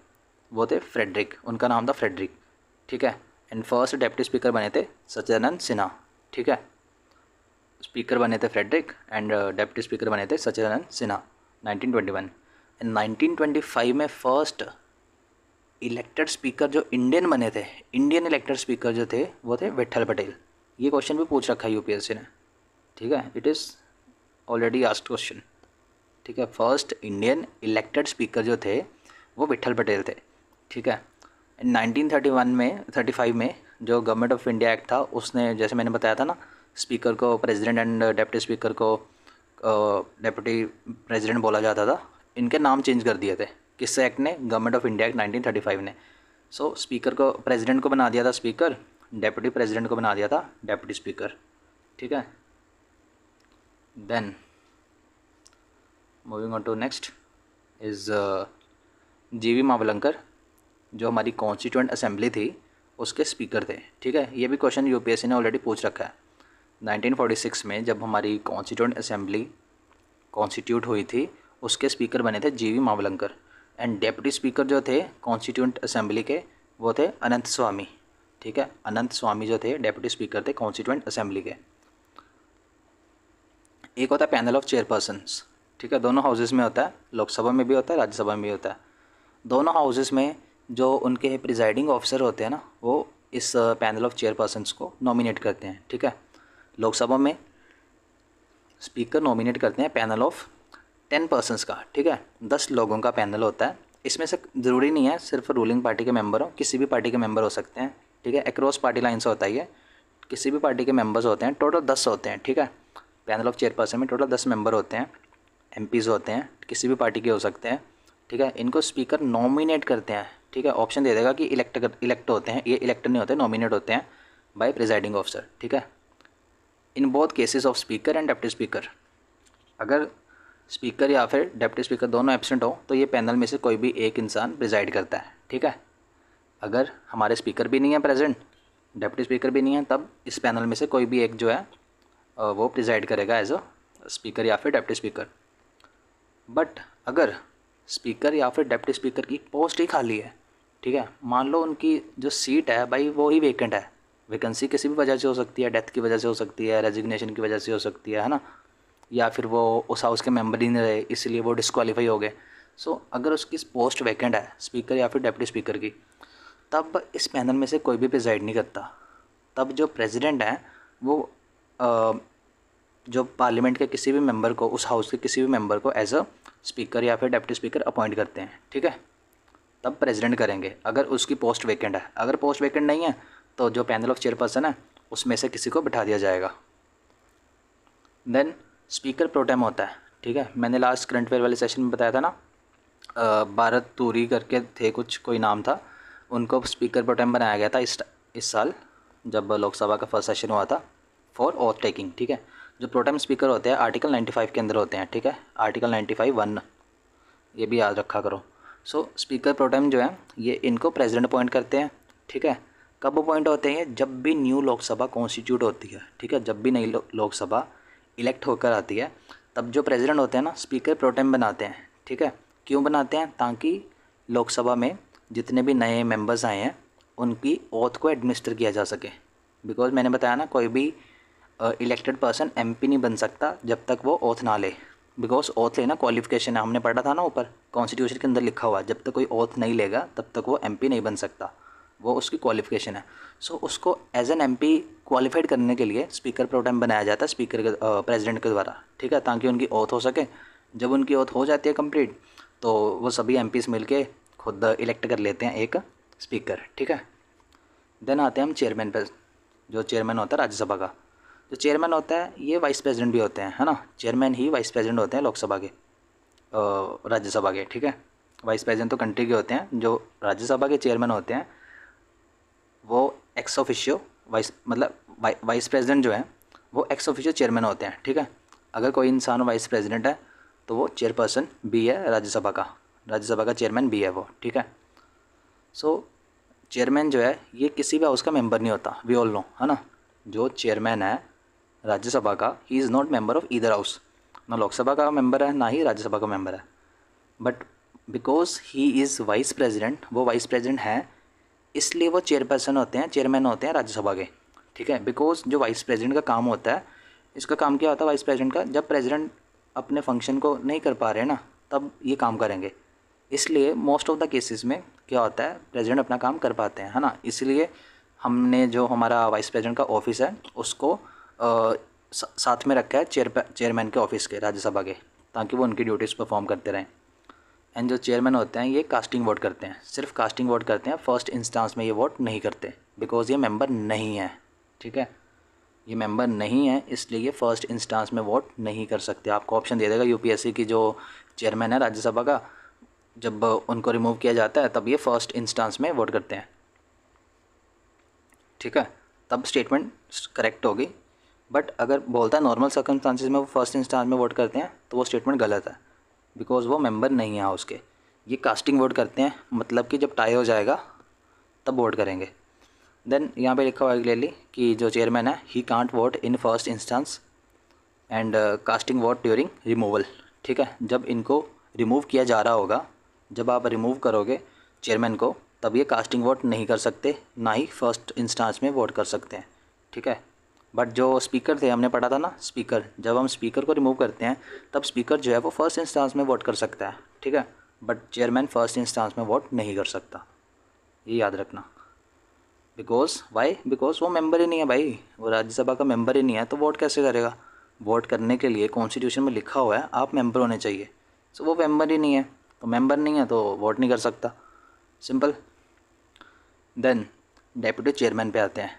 Speaker 1: वो थे फ्रेडरिक, उनका नाम था फ्रेडरिक। ठीक है, एंड फर्स्ट डेप्यूटी स्पीकर बने थे सच्चिदानंद सिन्हा। ठीक है, स्पीकर बने थे फ्रेडरिक एंड डेप्यूटी स्पीकर बने थे सच्चिदानंद सिन्हा, 1921। 1925 में फर्स्ट इलेक्टेड स्पीकर जो इंडियन बने थे, इंडियन इलेक्टेड स्पीकर जो थे वो थे विट्ठल पटेल। ये क्वेश्चन भी पूछ रखा है यूपीएससी ने, ठीक है, it is already asked question, ठीक है। फर्स्ट इंडियन इलेक्टेड स्पीकर जो थे वो विट्ठल पटेल थे, ठीक है। 1935 में जो गवर्नमेंट ऑफ इंडिया एक्ट था उसने, जैसे मैंने बताया था ना, स्पीकर को प्रेसिडेंट एंड डेप्टी स्पीकर को डेप्यूटी प्रेसिडेंट बोला जाता था, इनके नाम चेंज कर दिए थे। किस एक्ट ने? गवर्नमेंट ऑफ इंडिया एक्ट 1935 ने। सो स्पीकर को, प्रेसिडेंट को बना दिया था स्पीकर, डेप्यूटी प्रेसिडेंट को बना दिया था डेप्यूटी स्पीकर, ठीक है। Then moving on to next is GV Mavalankar, जो हमारी कॉन्स्टिट्यूएंट असेंबली थी उसके स्पीकर थे, ठीक है। ये भी क्वेश्चन यूपीएससी ने ऑलरेडी पूछ रखा है। 1946 में जब हमारी कॉन्स्टिट्यूएंट असेंबली कॉन्स्टिट्यूट हुई थी उसके स्पीकर बने थे जीवी मावलंकर, एंड डेप्यूटी स्पीकर जो थे कॉन्स्टिट्यूएंट असेंबली के वो थे अनंत स्वामी, ठीक है। अनंत स्वामी जो थे डेप्यूटी स्पीकर थे कॉन्स्टिट्यूएंट असेंबली के। एक होता है पैनल ऑफ चेयरपर्सन्स, ठीक है, दोनों हाउसेस में होता है, लोकसभा में भी होता है, राज्यसभा में भी होता है। दोनों हाउसेस में जो उनके प्रिजाइडिंग ऑफिसर होते हैं ना, वो इस पैनल ऑफ चेयरपर्सन्स को नॉमिनेट करते हैं, ठीक है। लोकसभा में स्पीकर नॉमिनेट करते हैं पैनल ऑफ 10 पर्सन्स का, ठीक है, 10 लोगों का पैनल होता है। इसमें से ज़रूरी नहीं है सिर्फ रूलिंग पार्टी के मेंबर हो, किसी भी पार्टी के मेंबर हो सकते हैं, ठीक है। अक्रॉस पार्टी लाइन से होता है ये, किसी भी पार्टी के मेंबर्स होते हैं, टोटल 10 होते हैं, ठीक है। पैनल ऑफ चेयरपर्सन में टोटल 10 मेंबर होते हैं, एमपीज़ होते हैं, किसी भी पार्टी के हो सकते हैं, ठीक है। इनको स्पीकर नॉमिनेट करते हैं, ठीक है। ऑप्शन दे देगा कि इलेक्ट होते हैं, ये इलेक्ट नहीं होते, नॉमिनेट होते हैं बाय प्रिजाइडिंग ऑफिसर, ठीक है। In both cases of speaker and deputy speaker, अगर स्पीकर या फिर डेप्टी स्पीकर दोनों एब्सेंट हो तो ये पैनल में से कोई भी एक इंसान प्रिजाइड करता है, ठीक है। अगर हमारे स्पीकर भी नहीं है प्रेजेंट, डेप्टी स्पीकर भी नहीं है, तब इस पैनल में से कोई भी एक जो है वो प्रिजाइड करेगा एज अ स्पीकर या फिर डेप्टी स्पीकर। बट अगर स्पीकर या फिर डेप्टी स्पीकर की पोस्ट ही खाली है, ठीक है, मान लो उनकी जो सीट है भाई वो ही वेकेंट है, वैकेंसी किसी भी वजह से हो सकती है, डेथ की वजह से हो सकती है, रेजिग्नेशन की वजह से हो सकती है ना, या फिर वो उस हाउस के मेंबर ही नहीं रहे इसलिए वो डिस्क्वालीफाई हो गए। सो अगर उसकी पोस्ट वैकेंट है स्पीकर या फिर डेप्टी स्पीकर की, तब इस पैनल में से कोई भी प्रिजाइड नहीं करता। तब जो प्रेसिडेंट है वो जो पार्लियामेंट के किसी भी मेंबर को, उस हाउस के किसी भी मेंबर को एज अ स्पीकर या फिर डेप्टी स्पीकर अपॉइंट करते हैं, ठीक है। तब प्रेसिडेंट करेंगे अगर उसकी पोस्ट वैकेंट है। अगर पोस्ट वैकेंट नहीं है तो जो पैनल ऑफ चेयरपर्सन है उसमें से किसी को बिठा दिया जाएगा। देन स्पीकर प्रोटेम होता है, ठीक है। मैंने लास्ट करंट अफेयर वाले सेशन में बताया था ना, भारत तूरी करके थे कुछ, कोई नाम था, उनको स्पीकर प्रोटेम बनाया गया था इस साल जब लोकसभा का फर्स्ट सेशन हुआ था फॉर ऑथ टेकिंग, ठीक है। जो प्रोटेम स्पीकर होते हैं आर्टिकल 95 के अंदर होते हैं, ठीक है, आर्टिकल 95(1), ये भी याद रखा करो। सो स्पीकर प्रोटेम जो है ये इनको प्रेसिडेंट अपॉइंट करते हैं, ठीक है। कब अपॉइंट होते हैं? जब भी न्यू लोकसभा कॉन्स्टिट्यूट होती है, ठीक है, जब भी नई लोकसभा इलेक्ट होकर आती है तब जो प्रेसिडेंट होते हैं ना स्पीकर प्रोटेम बनाते हैं, ठीक है। क्यों बनाते हैं? ताकि लोकसभा में जितने भी नए मेंबर्स आए हैं उनकी ओथ को एडमिनिस्टर किया जा सके। बिकॉज मैंने बताया ना, कोई भी इलेक्टेड पर्सन एमपी नहीं बन सकता जब तक वो ओथ ना ले। बिकॉज ओथ लेना क्वालिफिकेशन है, हमने पढ़ा था ना ऊपर कॉन्स्टिट्यूशन के अंदर लिखा हुआ, जब तक कोई ओथ नहीं लेगा तब तक वो एमपी नहीं बन सकता, वो उसकी क्वालिफिकेशन है। सो उसको एज एन एमपी क्वालिफाइड करने के लिए स्पीकर प्रोटेम बनाया जाता है स्पीकर के प्रेसिडेंट के द्वारा, ठीक है, ताकि उनकी ओथ हो सके। जब उनकी ओथ हो जाती है कंप्लीट तो वो सभी एमपीस मिलके खुद इलेक्ट कर लेते हैं एक स्पीकर, ठीक है। देन आते हैं हम चेयरमैन पर। जो चेयरमैन होता है राज्यसभा का, जो चेयरमैन होता है ये वाइस प्रेसिडेंट भी होते हैं, है ना। चेयरमैन ही वाइस प्रेसिडेंट होते हैं लोकसभा के, राज्यसभा के, ठीक है। वाइस प्रेसिडेंट तो कंट्री के होते हैं, जो राज्यसभा के चेयरमैन होते हैं वो एक्स ऑफिशियो वाइस प्रेसिडेंट जो है वो एक्स ऑफिशियो चेयरमैन होते हैं, ठीक है। अगर कोई इंसान वाइस प्रेसिडेंट है तो वो चेयरपर्सन भी है राज्यसभा का चेयरमैन भी है वो, ठीक है। सो चेयरमैन जो है ये किसी भी हाउस का मेंबर नहीं होता, वी ऑल नो, है ना। जो चेयरमैन है राज्यसभा का, he is not member of either house, ना लोकसभा का मेंबर है ना ही राज्यसभा का मेंबर है। But because he is vice president, वो वाइस प्रेसिडेंट है इसलिए वो चेयरपर्सन होते हैं, चेयरमैन होते हैं राज्यसभा के, ठीक है। बिकॉज जो वाइस प्रेसिडेंट का काम होता है, इसका काम क्या होता है वाइस प्रेसिडेंट का, जब प्रेसिडेंट अपने फंक्शन को नहीं कर पा रहे ना, तब ये काम करेंगे। इसलिए मोस्ट ऑफ द केसेस में क्या होता है, प्रेसिडेंट अपना काम कर पाते हैं, है ना। इसलिए हमने जो हमारा वाइस प्रेसिडेंट का ऑफिस है उसको साथ में रखा है चेयरमैन के ऑफिस के, राज्यसभा के, ताकि वो उनकी ड्यूटीज़ परफॉर्म करते रहें। एंड जो चेयरमैन होते हैं ये कास्टिंग वोट करते हैं, सिर्फ कास्टिंग वोट करते हैं, फर्स्ट इंस्टेंस में ये वोट नहीं करते, बिकॉज ये मेंबर नहीं है, ठीक है। ये मेंबर नहीं है इसलिए ये फर्स्ट इंस्टेंस में वोट नहीं कर सकते। आपको ऑप्शन दे देगा यूपीएससी की जो चेयरमैन है राज्यसभा का, जब उनको रिमूव किया जाता है तब ये फर्स्ट इंस्टेंस में वोट करते हैं, ठीक है, तब स्टेटमेंट करेक्ट होगी। बट अगर बोलता है नॉर्मल सर्कमस्टांसिस में वो फर्स्ट इंस्टेंस में वोट करते हैं तो वो स्टेटमेंट गलत है, बिकॉज वो मेंबर नहीं है हाउस के। ये कास्टिंग वोट करते हैं, मतलब कि जब टाई हो जाएगा तब वोट करेंगे। देन यहाँ पे लिखा हुआ है क्लियरली कि जो चेयरमैन है he can't vote in first instance and casting vote during removal, ठीक है। जब इनको रिमूव किया जा रहा होगा, जब आप रिमूव करोगे चेयरमैन को, तब ये कास्टिंग वोट नहीं कर सकते, ना ही फर्स्ट इंस्टेंस में वोट कर सकते हैं, ठीक है। बट जो स्पीकर थे, हमने पढ़ा था ना स्पीकर, जब हम स्पीकर को रिमूव करते हैं तब स्पीकर जो है वो फर्स्ट इंस्टेंस में वोट कर सकता है, ठीक है, बट चेयरमैन फर्स्ट इंस्टेंस में वोट नहीं कर सकता, ये याद रखना। बिकॉज वाई, बिकॉज वो मेंबर ही नहीं है भाई, वो राज्यसभा का मेंबर ही नहीं है, तो वोट कैसे करेगा। वोट करने के लिए कॉन्स्टिट्यूशन में लिखा हुआ है आप मेंबर होने चाहिए, सो वो मेंबर ही नहीं है, तो मेंबर नहीं है तो वोट नहीं कर सकता, सिंपल। देन डेप्यूटी चेयरमैन पे आते हैं।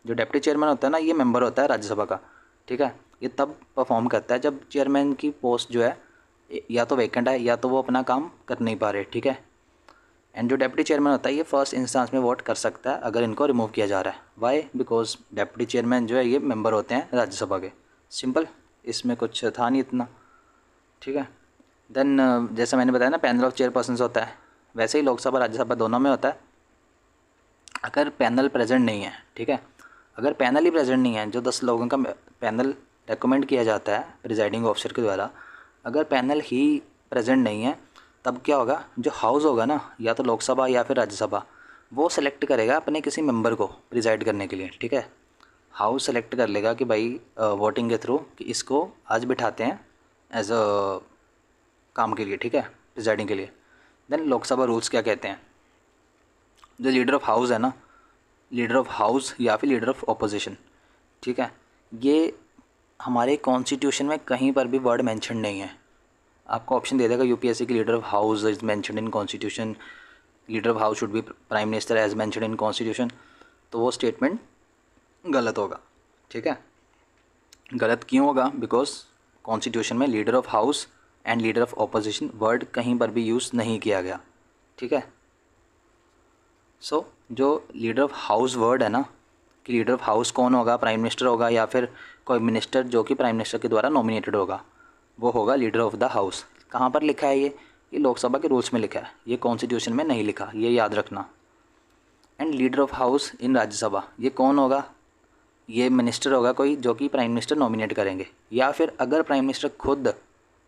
Speaker 1: जो डेप्यूटी चेयरमैन होता है ना, ये मेंबर होता है राज्यसभा का, ठीक है। ये तब परफॉर्म करता है जब चेयरमैन की पोस्ट जो है या तो वैकेंट है या तो वो अपना काम कर नहीं पा रहे, ठीक है। एंड जो डेप्यूटी चेयरमैन होता है ये फर्स्ट इंस्टेंस में वोट कर सकता है अगर इनको रिमूव किया जा रहा है। वाई, बिकॉज डेप्यूटी चेयरमैन जो है ये मेंबर होते हैं राज्यसभा के, सिंपल, इसमें कुछ था नहीं इतना, ठीक है। देन जैसा मैंने बताया ना पैनल ऑफ चेयरपर्सन्स होता है, वैसे ही लोकसभा राज्यसभा दोनों में होता है। अगर पैनल प्रेजेंट नहीं है, ठीक है, अगर पैनल ही प्रेजेंट नहीं है, जो 10 लोगों का पैनल रेकमेंड किया जाता है प्रिजाइडिंग ऑफिसर के द्वारा, अगर पैनल ही प्रेजेंट नहीं है तब क्या होगा, जो हाउस होगा ना, या तो लोकसभा या फिर राज्यसभा, वो सेलेक्ट करेगा अपने किसी मेंबर को प्रिजाइड करने के लिए, ठीक है। हाउस सेलेक्ट कर लेगा कि भाई वोटिंग के थ्रू कि इसको आज बिठाते हैं एज अ काम के लिए, ठीक है, प्रिजाइडिंग के लिए। देन लोकसभा रूल्स क्या कहते हैं, जो लीडर ऑफ हाउस है ना, लीडर ऑफ हाउस या फिर लीडर ऑफ ऑपोजिशन, ठीक है, ये हमारे कॉन्स्टिट्यूशन में कहीं पर भी वर्ड मेंशन नहीं है। आपको ऑप्शन दे देगा यूपीएससी की leader of house is mentioned in constitution, leader of house should be prime minister as mentioned in constitution, तो वो स्टेटमेंट गलत होगा, ठीक है। गलत क्यों होगा, बिकॉज कॉन्स्टिट्यूशन में leader of house and leader of opposition word कहीं पर भी यूज़ नहीं किया गया, ठीक है। सो जो लीडर ऑफ हाउस वर्ड है ना, कि लीडर ऑफ हाउस कौन होगा, प्राइम मिनिस्टर होगा या फिर कोई मिनिस्टर जो कि प्राइम मिनिस्टर के द्वारा नॉमिनेटेड होगा, वो होगा लीडर ऑफ द हाउस। कहाँ पर लिखा है ये लोकसभा के रूल्स में लिखा है, ये कॉन्स्टिट्यूशन में नहीं लिखा, ये याद रखना। And leader of house in Rajya Sabha, ये कौन होगा, ये मिनिस्टर होगा कोई जो कि प्राइम मिनिस्टर नॉमिनेट करेंगे, या फिर अगर प्राइम मिनिस्टर खुद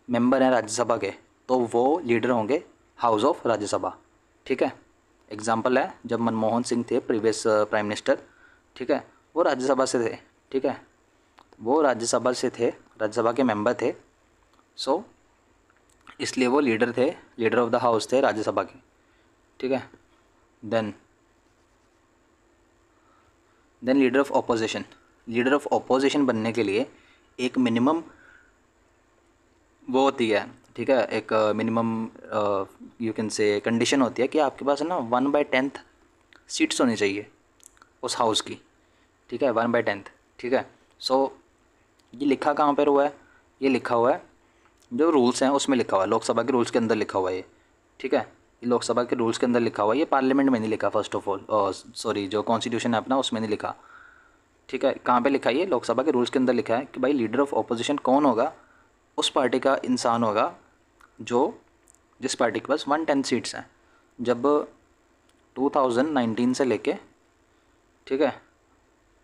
Speaker 1: मेंबर हैं राज्यसभा के तो वो लीडर होंगे हाउस ऑफ राज्यसभा, ठीक है। एग्जाम्पल है जब मनमोहन सिंह थे प्रीवियस प्राइम मिनिस्टर, ठीक है, वो राज्यसभा से थे, ठीक है, वो राज्यसभा से थे, राज्यसभा के मेंबर थे, सो इसलिए वो लीडर थे, लीडर ऑफ द हाउस थे राज्यसभा के, ठीक है। Then leader of opposition, leader of opposition बनने के लिए एक मिनिमम वो होती है, ठीक है, एक minimum you can say condition होती है कि आपके पास है ना 1/10 सीट्स होनी चाहिए उस हाउस की, ठीक है, 1/10, ठीक है। सो ये लिखा कहाँ पर हुआ है, ये लिखा हुआ है जो रूल्स हैं उसमें लिखा हुआ है, लोकसभा के रूल्स के अंदर लिखा हुआ है ये, ठीक है, ये लोकसभा के रूल्स के अंदर लिखा हुआ है, ये पार्लियामेंट में नहीं लिखा, फर्स्ट ऑफ ऑल सॉरी जो कॉन्स्टिट्यूशन है अपना उसमें नहीं लिखा, ठीक है। कहाँ पे लिखा है, ये लोकसभा के रूल्स के अंदर लिखा है कि भाई लीडर ऑफ ऑपोजिशन कौन होगा, उस पार्टी का इंसान होगा जो जिस पार्टी के पास 110 सीट्स हैं। जब 2019 से लेके, ठीक है,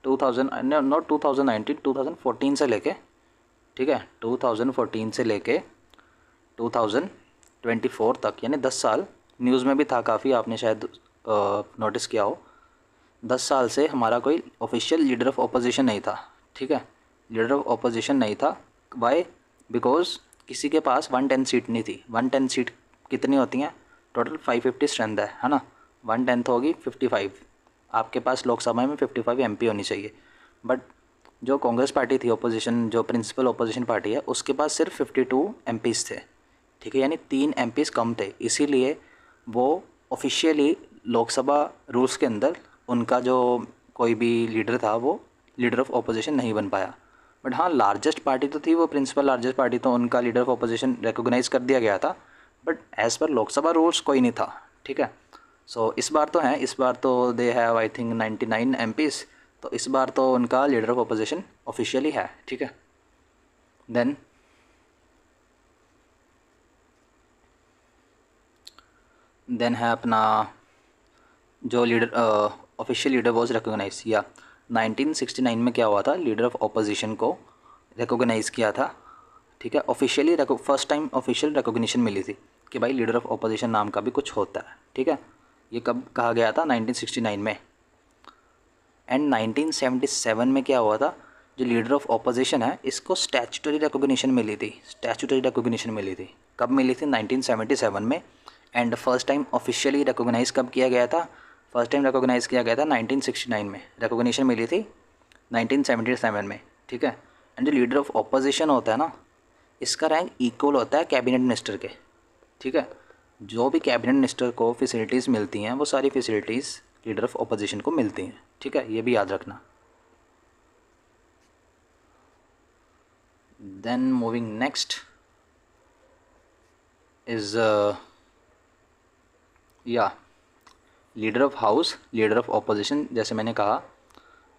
Speaker 1: 2014 से लेके, ठीक है, 2014 से लेके 2024 तक, यानी 10 साल, न्यूज़ में भी था काफ़ी, आपने शायद नोटिस किया हो, 10 साल से हमारा कोई ऑफिशियल लीडर ऑफ ऑपोजिशन नहीं था, ठीक है, लीडर ऑफ ऑपोजिशन नहीं था। वाई, बिकॉज किसी के पास 110 सीट नहीं थी। 110 सीट कितनी होती हैं? टोटल 550 स्ट्रेंथ है ना। 1/10 होगी 55। आपके पास लोकसभा में 55 MP होनी चाहिए। बट जो कांग्रेस पार्टी थी ओपोजिशन, जो प्रिंसिपल ओपोजिशन पार्टी है, उसके पास सिर्फ 52 MPs थे, ठीक है, यानी 3 MPs कम थे। इसीलिए वो ऑफिशियली लोकसभा रूल्स के अंदर उनका जो कोई भी लीडर था वो लीडर ऑफ ओपोजिशन नहीं बन पाया। बट हाँ, लार्जेस्ट पार्टी तो थी वो, प्रिंसिपल लार्जेस्ट पार्टी, तो उनका लीडर ऑफ ओपोजिशन रिकॉग्नाइज़ कर दिया गया था। But as per Lok Sabha rules कोई नहीं था, ठीक है। सो इस बार तो हैं, इस बार तो they have I think 99 MPs, तो इस बार तो उनका लीडर ऑफ ओपोजिशन ऑफिशियली है, ठीक है। देन है अपना जो leader official leader was recognise, या 1969 में क्या हुआ था, लीडर ऑफ ओपोजिशन को रिकॉग्नाइज़ किया था, ठीक है। Officially first time official recognition मिली थी कि भाई लीडर ऑफ ओपोजिशन नाम का भी कुछ होता है, ठीक है। ये कब कहा गया था? 1969 में। एंड 1977 में क्या हुआ था, जो लीडर ऑफ ओपोजिशन है इसको स्टैच्यूटरी रिकॉग्निशन मिली थी। स्टैच्यूटरी रिकॉग्निशन मिली थी, कब मिली थी? 1977 में। And first time officially recognise कब किया गया था? फर्स्ट टाइम रिकॉग्नाइज़ किया गया था 1969 में। रिकॉग्निशन मिली थी 1977 में, ठीक है। एंड जो लीडर ऑफ ओपोजिशन होता है ना, इसका रैंक इक्वल होता है कैबिनेट मिनिस्टर के, ठीक है। जो भी कैबिनेट मिनिस्टर को फैसिलिटीज़ मिलती हैं वो सारी फैसिलिटीज़ लीडर ऑफ ओपोजिशन को मिलती हैं, ठीक है, ये भी याद रखना। देन मूविंग नेक्स्ट इज़ या leader of house, leader of opposition, जैसे मैंने कहा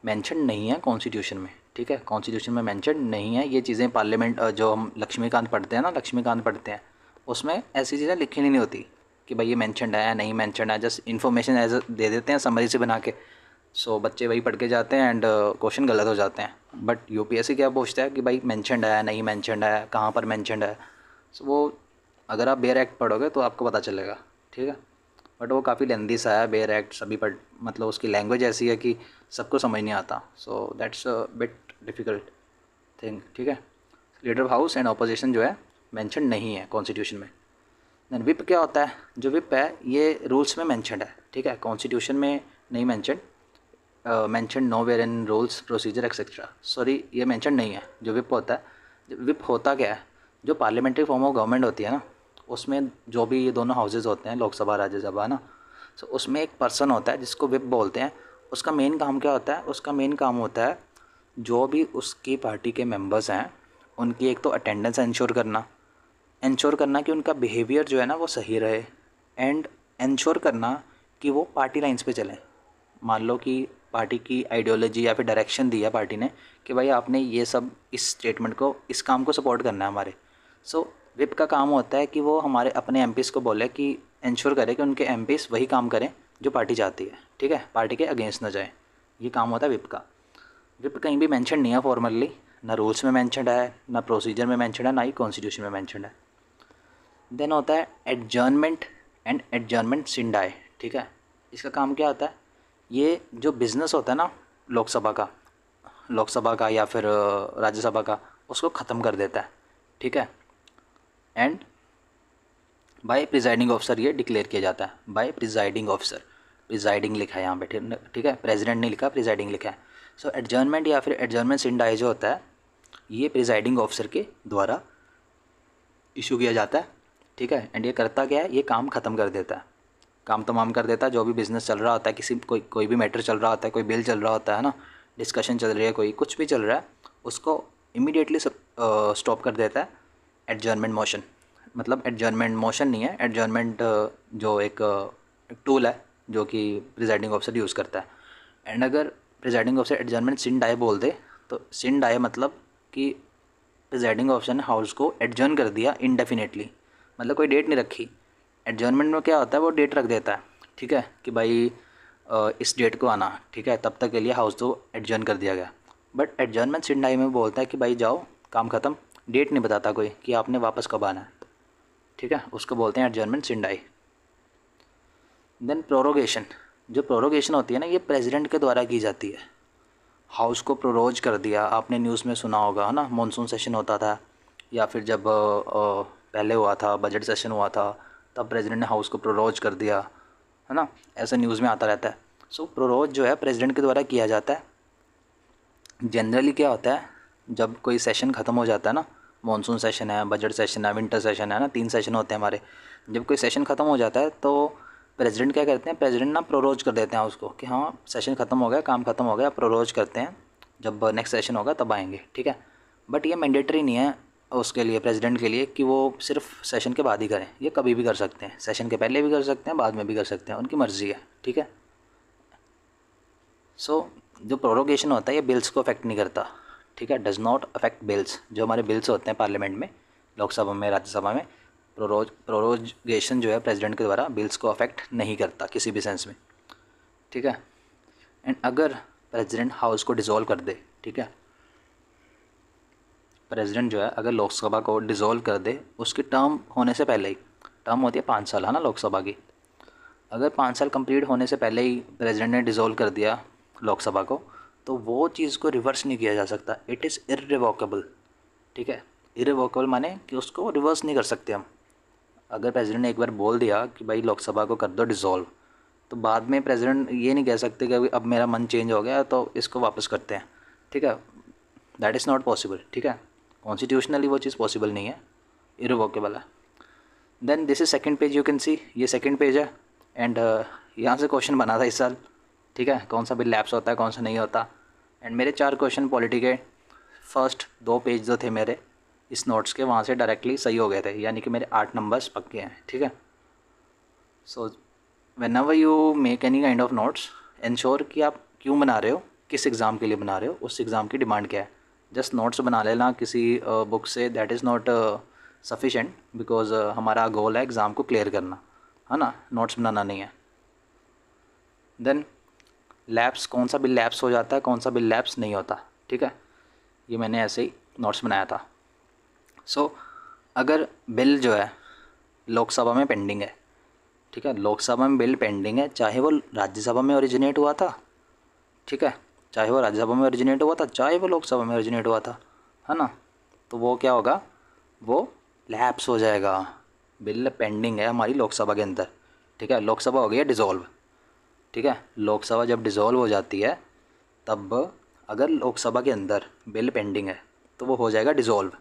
Speaker 1: मेंशन नहीं है कॉन्स्टिट्यूशन में, ठीक है, कॉन्स्टिट्यूशन में मेंशन नहीं है। ये चीज़ें पार्लियामेंट जो हम लक्ष्मीकांत पढ़ते हैं ना, लक्ष्मीकांत पढ़ते हैं, उसमें ऐसी चीज़ें लिखी नहीं होती कि भाई ये मेंशनड है या नहीं मेंशनड है, जस्ट इन्फॉर्मेशन एज दे देते हैं समरी से बना के। सो बच्चे वही पढ़ के जाते हैं एंड क्वेश्चन गलत हो जाते हैं। बट यूपीएससी क्या पूछता है कि भाई मेंशनड है नहीं मेंशनड है, कहाँ पर मेंशनड है। सो वो अगर आप बेयर एक्ट पढ़ोगे तो आपको पता चलेगा, ठीक है। बट वो काफ़ी लेंदी सा है बेयर एक्ट, सभी पढ़, मतलब उसकी लैंग्वेज ऐसी है कि सबको समझ नहीं आता। So that's a bit difficult thing, ठीक है। Leader of house and opposition जो है मेंशन नहीं है कॉन्स्टिट्यूशन में। देन विप क्या होता है? जो विप है ये रूल्स में मेंशनड है, ठीक है, कॉन्स्टिट्यूशन में नहीं mention, mention no where in rules procedure etcetera, sorry ये मेंशन नहीं है। जो विप होता है, विप होता क्या है, जो पार्लियामेंट्री फॉर्म ऑफ गवर्नमेंट होती है ना, उसमें जो भी ये दोनों हाउसेज होते हैं, लोकसभा राज्यसभा ना, सो उसमें एक पर्सन होता है जिसको विप बोलते हैं। उसका मेन काम क्या होता है? उसका मेन काम होता है जो भी उसकी पार्टी के मेंबर्स हैं उनकी एक तो अटेंडेंस इंश्योर करना कि उनका बिहेवियर जो है ना वो सही रहे, एंड इंश्योर करना कि वो पार्टी लाइंस पे चलें। मान लो कि पार्टी की आइडियोलॉजी या फिर डायरेक्शन दी है पार्टी ने कि भाई आपने ये सब, इस स्टेटमेंट को, इस काम को सपोर्ट करना है हमारे। सो विप का काम होता है कि वो हमारे अपने एमपीज़ को बोले कि इंश्योर करे कि उनके एमपीज़ वही काम करें जो पार्टी चाहती है, ठीक है, पार्टी के अगेंस्ट ना जाए। ये काम होता है विप का। विप कहीं भी मेंशन नहीं है फॉर्मली, ना रूल्स में मेंशनड है, ना प्रोसीजर में मेंशनड है, ना ही कॉन्स्टिट्यूशन में मेंशनड है। देन होता है एडजर्नमेंट एंड एडजर्नमेंट सिंडाई, ठीक है। इसका काम क्या होता है? ये जो बिज़नेस होता है ना लोकसभा का या फिर राज्यसभा का, उसको ख़त्म कर देता है, ठीक है। एंड बाय प्रिजाइडिंग ऑफिसर ये डिक्लेयर किया जाता है, बाय प्रिजाइडिंग ऑफिसर। प्रिजाइडिंग लिखा है यहाँ पे, ठीक है, प्रेसिडेंट नहीं लिखा, प्रिजाइडिंग लिखा है। सो एडजर्नमेंट या फिर एडजर्नमेंट सिंडाई जो होता है ये प्रिजाइडिंग ऑफिसर के द्वारा इशू किया जाता है, ठीक है। एंड ये करता क्या है? ये काम ख़त्म कर देता है, काम तमाम कर देता है। जो भी बिज़नेस चल रहा होता है, किसी कोई भी मैटर चल रहा होता है, कोई बिल चल रहा होता है ना, डिस्कशन चल रही है, कोई कुछ भी चल रहा है, उसको इमीडिएटली स्टॉप कर देता है एडजर्नमेंट मोशन। मतलब एडजर्नमेंट मोशन नहीं है, एडजर्नमेंट जो एक टूल है जो कि प्रिजाइडिंग ऑफिसर यूज़ करता है। एंड अगर प्रिजाइडिंग ऑफिसर एडजर्नमेंट सिन डाई बोल दे तो सिन डाई मतलब कि प्रिजाइडिंग ऑफिसर ने हाउस को एडजर्न कर दिया इनडेफिनेटली, मतलब कोई डेट नहीं रखी। एडजर्नमेंट में क्या होता है? वो डेट रख देता है, ठीक है, कि भाई इस डेट को आना, ठीक है, तब तक के लिए हाउस को एडजर्न कर दिया गया। बट एडजर्नमेंट सिन डाई में बोलता है कि भाई जाओ, काम ख़त्म, डेट नहीं बताता कोई कि आपने वापस कब आना है, ठीक है, उसको बोलते हैं एडजर्नमेंट सिन डाई। देन प्रोरोगेशन, जो प्रोरोगेशन होती है ना, ये प्रेसिडेंट के द्वारा की जाती है। हाउस को प्रोरोज कर दिया, आपने न्यूज़ में सुना होगा ना, मॉनसून सेशन होता था या फिर जब पहले हुआ था बजट सेशन हुआ था तब प्रेसिडेंट ने हाउस को प्रोरोज कर दिया, है ना, ऐसा न्यूज़ में आता रहता है। सो प्रोरोज जो है प्रेसिडेंट के द्वारा किया जाता है। जनरली क्या होता है, जब कोई सेशन ख़त्म हो जाता है ना, मॉनसून सेशन है, बजट सेशन है, विंटर सेशन है ना, 3 सेशन होते हैं हमारे। जब कोई सेशन ख़त्म हो जाता है तो प्रेसिडेंट क्या करते हैं, प्रेसिडेंट ना प्रोरोज कर देते हैं उसको कि हाँ सेशन ख़त्म हो गया, काम ख़त्म हो गया, प्रोरोज करते हैं, जब नेक्स्ट सेशन होगा तब आएंगे, ठीक है। बट ये मैंडेटरी नहीं है उसके लिए, प्रेसिडेंट के लिए, कि वो सिर्फ सेशन के बाद ही करें। ये कभी भी कर सकते हैं, सेशन के पहले भी कर सकते हैं, बाद में भी कर सकते हैं, उनकी मर्ज़ी है, ठीक है। सो जो प्रोरोगेशन होता है ये बिल्स को अफेक्ट नहीं करता, ठीक है, डज़ नॉट अफेक्ट बिल्स। जो हमारे बिल्स होते हैं पार्लियामेंट में, लोकसभा में, राज्यसभा में, प्रोरोगेशन जो है प्रेसिडेंट के द्वारा बिल्स को अफेक्ट नहीं करता किसी भी सेंस में, ठीक है। एंड अगर प्रेसिडेंट हाउस को डिसॉल्व कर दे, ठीक है, प्रेसिडेंट जो है अगर लोकसभा को डिसॉल्व कर दे उसकी टर्म होने से पहले ही, टर्म होती है 5 साल, है ना, लोकसभा की, अगर 5 साल कंप्लीट होने से पहले ही प्रेसिडेंट ने डिसॉल्व कर दिया लोकसभा को, तो वो चीज़ को रिवर्स नहीं किया जा सकता। इट इज़ इर्रिवोकेबल, ठीक है। इर्रिवोकेबल माने कि उसको रिवर्स नहीं कर सकते हम। अगर प्रेसिडेंट ने एक बार बोल दिया कि भाई लोकसभा को कर दो डिसॉल्व, तो बाद में प्रेसिडेंट ये नहीं कह सकते कि अब मेरा मन चेंज हो गया तो इसको वापस करते हैं, ठीक है। दैट इज़ नॉट पॉसिबल, ठीक है, कॉन्स्टिट्यूशनली वो चीज़ पॉसिबल नहीं है, इर्रिवोकेबल है। Then this is second page, you can see, ये सेकंड पेज है। एंड यहाँ से क्वेश्चन बना था इस साल, ठीक है, कौन सा बिल लैप्स होता है, कौन सा नहीं होता। एंड मेरे 4 क्वेश्चन पॉलिटी के फर्स्ट 2 पेज जो थे मेरे इस नोट्स के, वहाँ से डायरेक्टली सही हो गए थे, यानी कि मेरे 8 नंबर्स पक्के हैं, ठीक है। So whenever you make any kind of notes, ensure कि आप क्यों बना रहे हो, किस एग्ज़ाम के लिए बना रहे हो, उस एग्ज़ाम की डिमांड क्या है। जस्ट नोट्स बना लेना किसी बुक से, that is not sufficient, because हमारा गोल है एग्ज़ाम को क्लियर करना, है ना, नोट्स बनाना नहीं है। देन लैप्स, कौन सा बिल लैप्स हो जाता है, कौन सा बिल लैप्स नहीं होता, ठीक है, ये मैंने ऐसे ही नोट्स बनाया था। सो अगर बिल जो है लोकसभा में पेंडिंग है, ठीक है, लोकसभा में बिल पेंडिंग है, चाहे वो राज्यसभा में ओरिजिनेट हुआ था, ठीक है, चाहे वो राज्यसभा में ओरिजिनेट हुआ था, चाहे वो लोकसभा में ओरिजिनेट हुआ था, है ना, तो वो क्या होगा, वो लैप्स हो जाएगा। बिल पेंडिंग है हमारी लोकसभा के अंदर, ठीक है, लोकसभा हो गई है डिज़ोल्व, ठीक है, लोकसभा जब डिज़ोल्व हो जाती है तब अगर लोकसभा के अंदर बिल पेंडिंग है तो वो हो जाएगा डिज़ोल्व,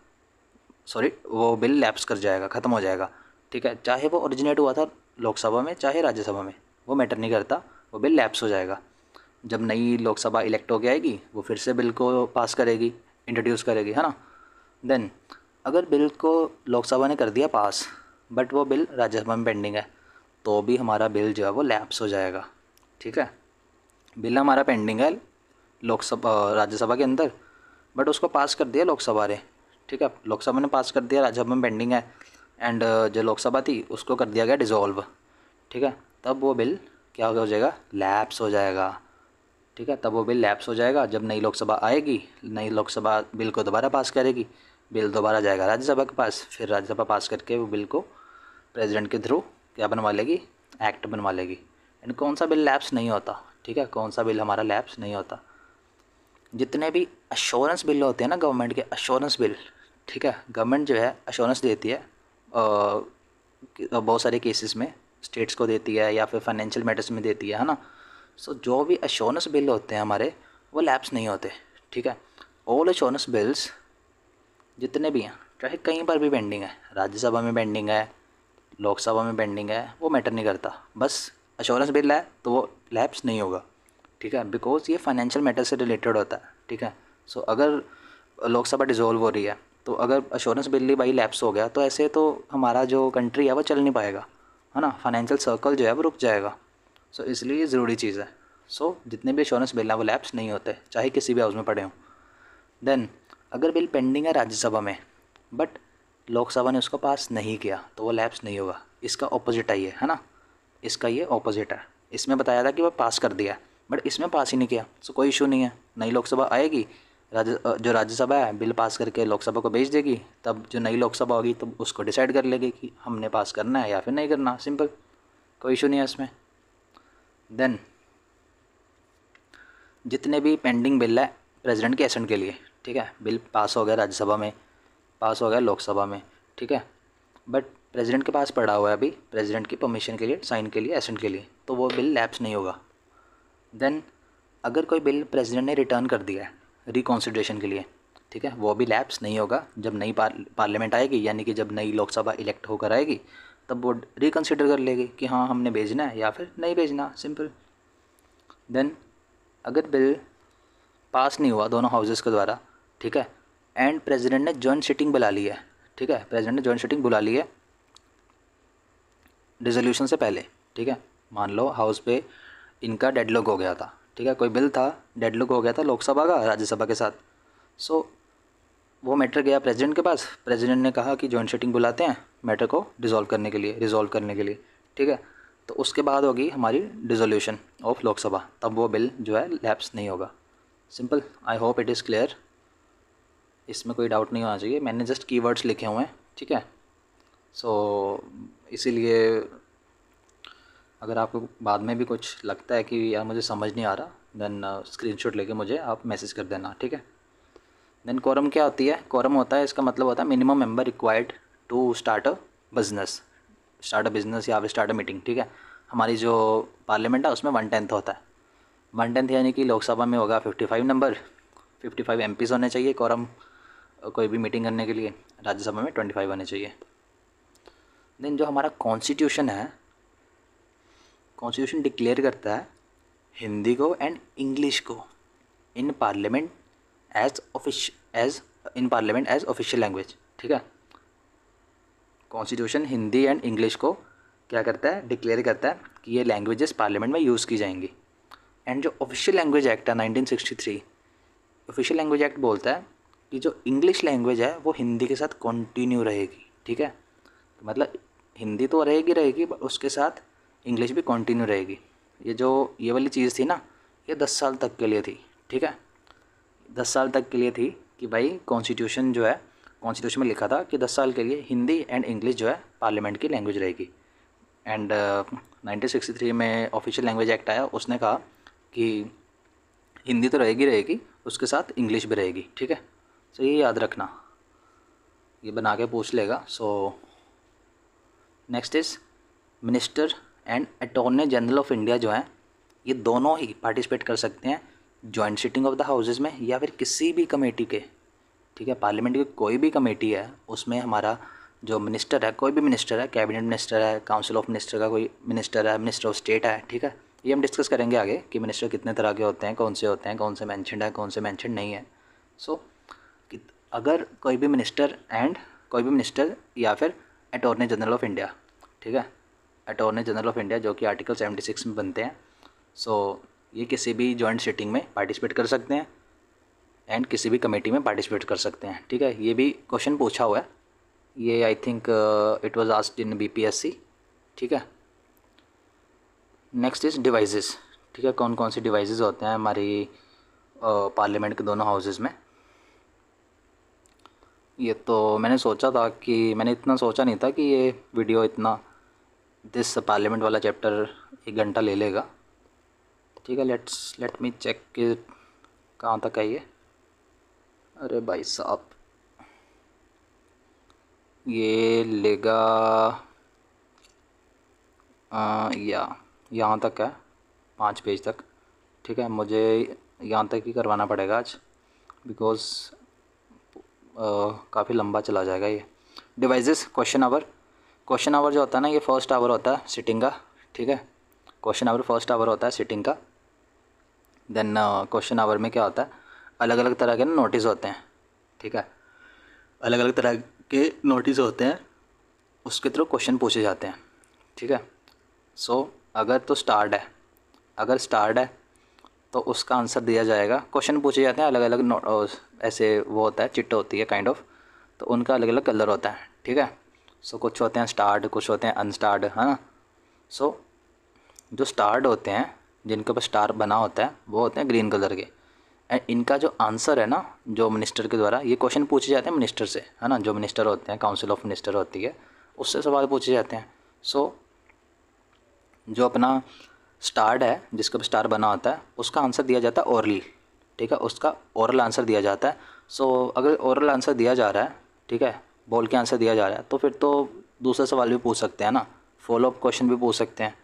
Speaker 1: सॉरी, वो बिल लैप्स कर जाएगा, ख़त्म हो जाएगा, ठीक है, चाहे वो ओरिजिनेट हुआ था लोकसभा में चाहे राज्यसभा में, वो मैटर नहीं करता, वो बिल लैप्स हो जाएगा। जब नई लोकसभा इलेक्ट होके आएगी वो फिर से बिल को पास करेगी, इंट्रोड्यूस करेगी, है ना। देन अगर बिल को लोकसभा ने कर दिया पास बट वो बिल राज्यसभा में पेंडिंग है, तो भी हमारा बिल जो है वो लैप्स हो जाएगा, ठीक है। बिल हमारा पेंडिंग है लोकसभा राज्यसभा के अंदर, बट उसको पास कर दिया लोकसभा ने, ठीक है, लोकसभा ने पास कर दिया, राज्यसभा में पेंडिंग है, एंड जो लोकसभा थी उसको कर दिया गया डिज़ोल्व, ठीक है, तब वो बिल क्या हो जाएगा, लैप्स हो जाएगा, ठीक है, तब वो बिल लैप्स हो जाएगा। जब नई लोकसभा आएगी, नई लोकसभा बिल को दोबारा पास करेगी, बिल दोबारा जाएगा राज्यसभा के पास, फिर राज्यसभा पास करके वो बिल को प्रेसिडेंट के थ्रू क्या बनवा लेगी, एक्ट बनवा लेगी। एंड कौन सा बिल लैप्स नहीं होता, ठीक है, कौन सा बिल हमारा लैप्स नहीं होता, जितने भी अश्योरेंस बिल होते हैं ना गवर्नमेंट के, अश्योरेंस बिल, ठीक है, गवर्नमेंट जो है अश्योरेंस देती है बहुत सारे केसेस में, स्टेट्स को देती है या फिर फाइनेंशियल मैटर्स में देती है ना। सो जो भी अश्योरेंस बिल होते हैं हमारे वो लैप्स नहीं होते, ठीक है। ऑल अश्योरेंस बिल्स जितने भी हैं, चाहे कहीं पर भी पेंडिंग है, राज्यसभा में पेंडिंग है, लोकसभा में पेंडिंग है, वो मैटर नहीं करता, बस अश्योरेंस बिल है तो वो लैप्स नहीं होगा, ठीक है, बिकॉज ये फाइनेंशियल मैटर से रिलेटेड होता है, ठीक है। सो अगर लोकसभा डिसॉल्व हो रही है तो अगर अश्योरेंस बिल ही भाई लैप्स हो गया तो ऐसे तो हमारा जो कंट्री है वो चल नहीं पाएगा, है ना, फाइनेंशियल सर्कल जो है वो रुक जाएगा। सो इसलिए ये ज़रूरी चीज़ है। सो जितने भी अश्योरेंस बिल हैं वो लैप्स नहीं होते, चाहे किसी भी हाउस में पड़े हों। देन अगर बिल पेंडिंग है राज्यसभा में बट लोकसभा ने उसको पास नहीं किया तो वो लैप्स नहीं होगा। इसका ऑपोजिट है ना, इसका ये ऑपोजिट है। इसमें बताया था कि वह पास कर दिया बट इसमें पास ही नहीं किया, सो कोई इशू नहीं है। नई लोकसभा आएगी, जो राज्यसभा है बिल पास करके लोकसभा को भेज देगी, तब जो नई लोकसभा होगी तब उसको डिसाइड कर लेगी कि हमने पास करना है या फिर नहीं करना, सिंपल, कोई इशू नहीं है इसमें। देन जितने भी पेंडिंग बिल है प्रेसिडेंट के एसेंट के लिए, ठीक है, बिल पास हो गया राज्यसभा में, पास हो गया लोकसभा में, ठीक है, बट प्रेसिडेंट के पास पड़ा हुआ है अभी प्रेसिडेंट की परमिशन के लिए, साइन के लिए, एसेंट के लिए, तो वो बिल लैप्स नहीं होगा। देन अगर कोई बिल प्रेसिडेंट ने रिटर्न कर दिया है रिकॉन्सिडरेशन के लिए, ठीक है, वो भी लैप्स नहीं होगा। जब नई पार्लियामेंट आएगी, यानी कि जब नई लोकसभा इलेक्ट होकर आएगी, तब वो रिकन्सिडर कर लेगी कि हाँ हमने भेजना है या फिर नहीं भेजना, सिंपल। देन अगर बिल पास नहीं हुआ दोनों हाउसेस के द्वारा, ठीक है, एंड प्रेसिडेंट ने जॉइंट सिटिंग बुला ली है, ठीक है, प्रेसिडेंट ने जॉइंट सिटिंग बुला ली है डिसोल्यूशन से पहले, ठीक है, मान लो हाउस पे इनका डेडलॉक हो गया था, ठीक है, कोई बिल था डेडलॉक हो गया था लोकसभा का राज्यसभा के साथ, सो वो मैटर गया प्रेसिडेंट के पास, प्रेसिडेंट ने कहा कि जॉइंट सिटिंग बुलाते हैं मैटर को रिजॉल्व करने के लिए, ठीक है, तो उसके बाद होगी हमारी डिसोल्यूशन ऑफ लोकसभा, तब वो बिल जो है लैप्स नहीं होगा, simple. I hope it is clear, इसमें कोई डाउट नहीं होना चाहिए, मैंने जस्ट कीवर्ड्स लिखे हुए हैं, ठीक है। सो इसीलिए अगर आपको बाद में भी कुछ लगता है कि यार मुझे समझ नहीं आ रहा, देन स्क्रीनशॉट लेके मुझे आप मैसेज कर देना, ठीक है। देन कोरम क्या होती है? कोरम होता है, इसका मतलब होता है minimum member required to start a business या फिर स्टार्ट अ मीटिंग, ठीक है। हमारी जो पार्लियामेंट है उसमें 1/10 होता है, 1/10 यानी कि लोकसभा में होगा 55 नंबर, 55 MPs होने चाहिए कोरम कोई भी मीटिंग करने के लिए, राज्यसभा में 25 होने चाहिए। देन जो हमारा कॉन्स्टिट्यूशन है, कॉन्स्टिट्यूशन डिक्लेयर करता है हिंदी को एंड इंग्लिश को in parliament as official language, ठीक है। कॉन्स्टिट्यूशन हिंदी एंड इंग्लिश को क्या करता है? डिक्लेयर करता है कि ये लैंग्वेजेस पार्लियामेंट में यूज़ की जाएंगी। एंड जो ऑफिशियल लैंग्वेज एक्ट है 1963, ऑफिशियल लैंग्वेज एक्ट बोलता है कि जो इंग्लिश लैंग्वेज है वो हिंदी के साथ कंटिन्यू रहेगी, ठीक है। तो मतलब हिंदी तो रहेगी बट उसके साथ इंग्लिश भी कंटिन्यू रहेगी। ये वाली चीज़ थी ना, ये 10 साल तक के लिए थी, ठीक है, 10 साल तक के लिए थी कि भाई कॉन्स्टिट्यूशन जो है, कॉन्स्टिट्यूशन में लिखा था कि 10 साल के लिए हिंदी एंड इंग्लिश जो है पार्लियामेंट की लैंग्वेज रहेगी। एंड 1963 में ऑफिशियल लैंग्वेज एक्ट आया, उसने कहा कि हिंदी तो रहेगी उसके साथ इंग्लिश भी रहेगी, ठीक है। सो ये याद रखना, ये बना के पूछ लेगा। So next is minister and attorney general of India जो हैं, ये दोनों ही पार्टिसिपेट कर सकते हैं joint sitting of the houses में या फिर किसी भी कमेटी के, ठीक है। पार्लियामेंट की कोई भी कमेटी है उसमें हमारा जो मिनिस्टर है, कोई भी मिनिस्टर है, कैबिनेट मिनिस्टर है, काउंसिल ऑफ मिनिस्टर का कोई मिनिस्टर है, मिनिस्टर ऑफ स्टेट है, ठीक है। ये हम डिस्कस करेंगे आगे कि मिनिस्टर कितने तरह के होते हैं, कौन से होते हैं, कौन से मैंशनड है, कौन से मैंशनड नहीं है। सो अगर कोई भी मिनिस्टर या फिर अटॉर्नी जनरल ऑफ इंडिया, ठीक है, अटॉर्नी जनरल ऑफ इंडिया जो कि आर्टिकल 76 में बनते हैं, सो ये किसी भी जॉइंट सिटिंग में पार्टिसिपेट कर सकते हैं एंड किसी भी कमेटी में पार्टिसिपेट कर सकते हैं, ठीक है। ये भी क्वेश्चन पूछा हुआ है, ये I think it was asked in BPSC, ठीक है। नेक्स्ट इज़ डिवाइसेस, ठीक है, कौन कौन से डिवाइसेस होते हैं हमारी पार्लियामेंट के दोनों हाउसेस में। ये तो मैंने इतना सोचा नहीं था कि ये वीडियो इतना दिस पार्लियामेंट वाला चैप्टर 1 घंटा ले लेगा, ठीक है। लेट मी चेक कि कहाँ तक है ये। अरे भाई साहब, ये लेगा यहाँ तक है, 5 पेज तक, ठीक है। मुझे यहाँ तक ही करवाना पड़ेगा आज, बिकॉज़ काफ़ी लंबा चला जाएगा ये। डिवाइसेस, क्वेश्चन आवर जो होता है ना, ये फर्स्ट आवर होता है सिटिंग का, ठीक है। क्वेश्चन आवर फर्स्ट आवर होता है सिटिंग का। देन क्वेश्चन आवर में क्या होता है, अलग अलग तरह के नोटिस होते हैं, ठीक है, अलग अलग तरह के नोटिस होते हैं, उसके थ्रू क्वेश्चन पूछे जाते हैं, ठीक है। सो अगर स्टार्ड है तो उसका आंसर दिया जाएगा। क्वेश्चन पूछे जाते हैं अलग अलग, ऐसे वो होता है, चिट होती है काइंड ऑफ, तो उनका अलग अलग कलर होता है, ठीक है। सो कुछ होते हैं स्टार्ड, कुछ होते हैं अनस्टार्ड, है ना। सो जो स्टार्ड होते हैं, जिनके ऊपर स्टार बना होता है, वो होते हैं ग्रीन कलर के। एंड इनका जो आंसर है ना, जो मिनिस्टर के द्वारा ये क्वेश्चन पूछे जाते हैं मिनिस्टर से, है ना, जो मिनिस्टर होते हैं, काउंसिल ऑफ मिनिस्टर होती है, उससे सवाल पूछे जाते हैं। सो जो अपना स्टार्ड है, जिसके ऊपर स्टार बना होता है, उसका आंसर दिया जाता है ओरली, ठीक है, उसका ओरल आंसर दिया जाता है। सो अगर ओरल आंसर दिया जा रहा है ठीक है, बोल के आंसर दिया जा रहा है, तो फिर तो दूसरा सवाल भी पूछ सकते हैं ना, फॉलो अप क्वेश्चन भी पूछ सकते हैं।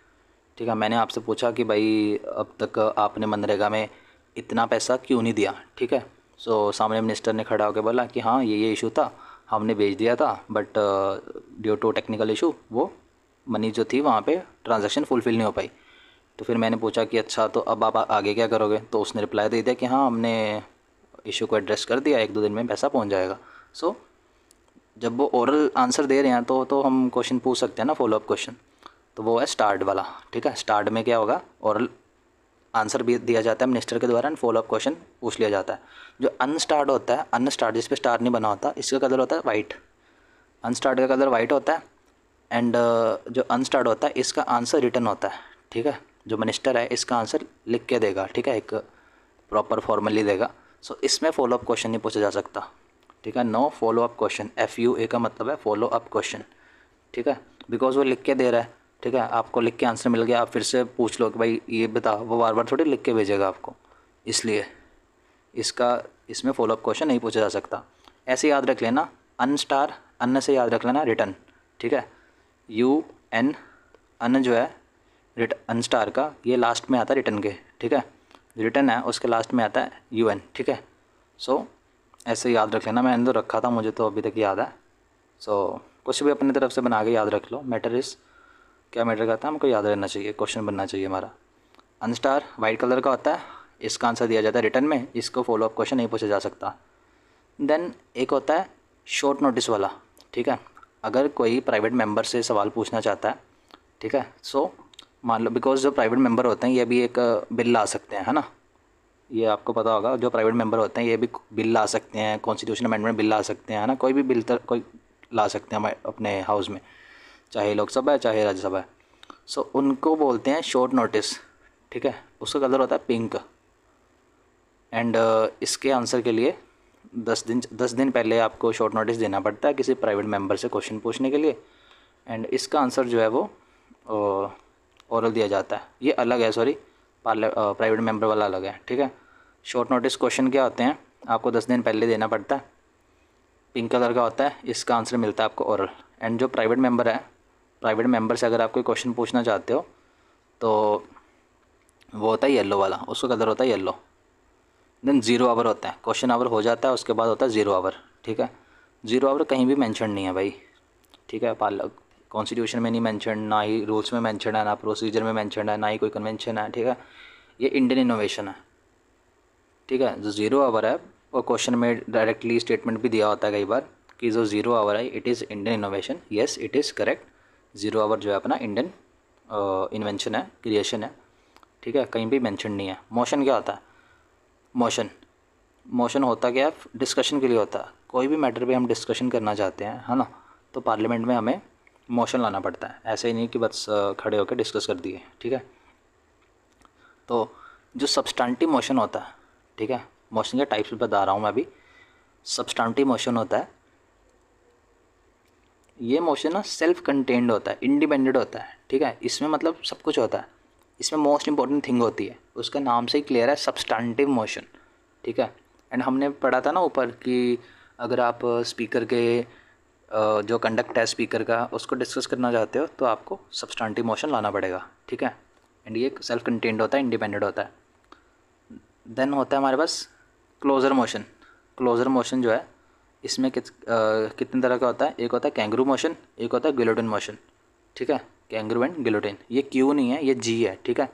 Speaker 1: ठीक है, मैंने आपसे पूछा कि भाई अब तक आपने मनरेगा में इतना पैसा क्यों नहीं दिया। ठीक है, सो सामने मिनिस्टर ने खड़ा होकर बोला कि हाँ ये इशू था, हमने भेज दिया था, but due to technical issue वो मनी जो थी वहाँ पे ट्रांजैक्शन फुलफ़िल नहीं हो पाई। तो फिर मैंने पूछा कि अच्छा तो अब आप आगे क्या करोगे, तो उसने रिप्लाई दे दिया कि हाँ हमने इशू को एड्रेस कर दिया, 1-2 दिन में पैसा पहुँच जाएगा। सो जब वो ओरल आंसर दे रहे हैं तो हम क्वेश्चन पूछ सकते हैं ना, फॉलो अप क्वेश्चन। तो वो है स्टार्ट वाला। ठीक है, स्टार्ट में क्या होगा, ओरल आंसर भी दिया जाता है मिनिस्टर के द्वारा एंड फॉलो अप क्वेश्चन पूछ लिया जाता है। जो अनस्टार्ट होता है, अनस्टार्ट जिस पे स्टार नहीं बना होता, इसका कलर होता है वाइट। अनस्टार्ट का कलर वाइट होता है एंड जो अनस्टार्ट होता है इसका आंसर रिटर्न होता है। ठीक है, जो मिनिस्टर है इसका आंसर लिख के देगा। ठीक है, एक प्रॉपर फॉर्मली देगा। सो इसमें फॉलो अप क्वेश्चन नहीं पूछा जा सकता। ठीक है, no follow up question, FUA का मतलब है फॉलो अप क्वेश्चन। ठीक है, बिकॉज वो लिख के दे रहा है। ठीक है, आपको लिख के आंसर मिल गया, आप फिर से पूछ लो कि भाई ये बता, वो बार बार थोड़ी लिख के भेजेगा आपको, इसलिए इसमें फॉलो अप क्वेश्चन नहीं पूछा जा सकता। ऐसे याद रख लेना, अन स्टार, अन से याद रख लेना रिटर्न। ठीक है, UN, अन जो है अन स्टार का, ये लास्ट में आता है रिटर्न के। ठीक है, रिटर्न है उसके लास्ट में आता है UN। ठीक है, सो ऐसे याद रख लेना, मैंने तो रखा था, मुझे तो अभी तक याद है। सो कुछ भी अपनी तरफ से बना के याद रख लो। मैटर इज़ क्या मैटर करता है, हमको याद रहना चाहिए, क्वेश्चन बनना चाहिए हमारा। अनस्टार वाइट कलर का होता है, इसका आंसर दिया जाता है रिटर्न में, इसको फॉलो अप क्वेश्चन नहीं पूछा जा सकता। देन एक होता है शॉर्ट नोटिस वाला। ठीक है, अगर कोई प्राइवेट मेंबर से सवाल पूछना चाहता है, ठीक है, सो मान लो, बिकॉज जो प्राइवेट मेंबर होते हैं ये भी एक बिल ला सकते हैं, है ना, ये आपको पता होगा, जो प्राइवेट मेंबर होते हैं ये भी बिल ला सकते हैं, कॉन्स्टिट्यूशन अमेंडमेंट बिल ला सकते हैं, है ना, कोई भी बिल कोई ला सकते हैं अपने हाउस में, चाहे लोकसभा है चाहे राज्यसभा है। सो उनको बोलते हैं शॉर्ट नोटिस। ठीक है, उसका कलर होता है पिंक एंड इसके आंसर के लिए 10 दिन पहले आपको शॉर्ट नोटिस देना पड़ता है किसी प्राइवेट मेंबर से क्वेश्चन पूछने के लिए, एंड इसका आंसर जो है वो ओरल दिया जाता है। ये अलग है, सॉरी, प्राइवेट मेंबर वाला अलग है। ठीक है, शॉर्ट नोटिस क्वेश्चन क्या होते हैं, आपको 10 दिन पहले देना पड़ता है, पिंक कलर का होता है, इसका आंसर मिलता है आपको ओरल। एंड जो प्राइवेट मेंबर है, प्राइवेट मेंबर से अगर आप कोई क्वेश्चन पूछना चाहते हो तो वो होता है येलो वाला, उसका कलर होता है येलो। देन 0 आवर होता है, क्वेश्चन आवर हो जाता है उसके बाद होता है 0 आवर। ठीक है, 0 आवर कहीं भी मेंशन नहीं है भाई। ठीक है, कॉन्स्टिट्यूशन में नहीं मेंशन, ना ही रूल्स में मेंशन है, ना प्रोसीजर में मेंशन है, ना ही कोई कन्वेंशन है। ठीक है, ये इंडियन इनोवेशन है। ठीक है, जो 0 आवर है और क्वेश्चन में डायरेक्टली स्टेटमेंट भी दिया होता है कई बार कि जो 0 आवर है it is Indian innovation. Yes, it is correct. 0 hour जो है अपना इंडियन इन्वेंशन है, क्रिएशन है। ठीक है, कहीं भी मेंशन नहीं है। मोशन क्या होता है, मोशन होता क्या है, डिस्कशन के लिए होता है। कोई भी मैटर पे हम डिस्कशन करना चाहते हैं, है ना, तो पार्लियामेंट में हमें मोशन लाना पड़ता है, ऐसे ही नहीं कि बस खड़े होकर डिस्कस कर दिए। ठीक है, तो जो सब्सटेंटिव मोशन होता है, ठीक है, मोशन के टाइप्स बता रहा हूँ मैं अभी। सब्सटेंटिव मोशन होता है, ये मोशन ना सेल्फ कंटेन्ड होता है, इंडिपेंडेंट होता है। ठीक है, इसमें मतलब सब कुछ होता है, इसमें मोस्ट इंपॉर्टेंट थिंग होती है, उसका नाम से ही क्लियर है, सब्सटेंटिव मोशन। ठीक है, एंड हमने पढ़ा था ना ऊपर कि अगर आप स्पीकर के जो कंडक्ट है स्पीकर का उसको डिस्कस करना चाहते हो तो आपको सब्सटेंटिव मोशन लाना पड़ेगा। ठीक है, एंड ये सेल्फ कंटेन्ड होता है, इंडिपेंडेंट होता है। देन होता है हमारे पास क्लोजर मोशन। क्लोजर मोशन जो है इसमें कितने तरह का होता है, एक होता है कैंगरू मोशन, एक होता है गिलोटिन मोशन। ठीक है, कैंगरू एंड गिलोटिन, ये क्यू नहीं है, ये जी है। ठीक है,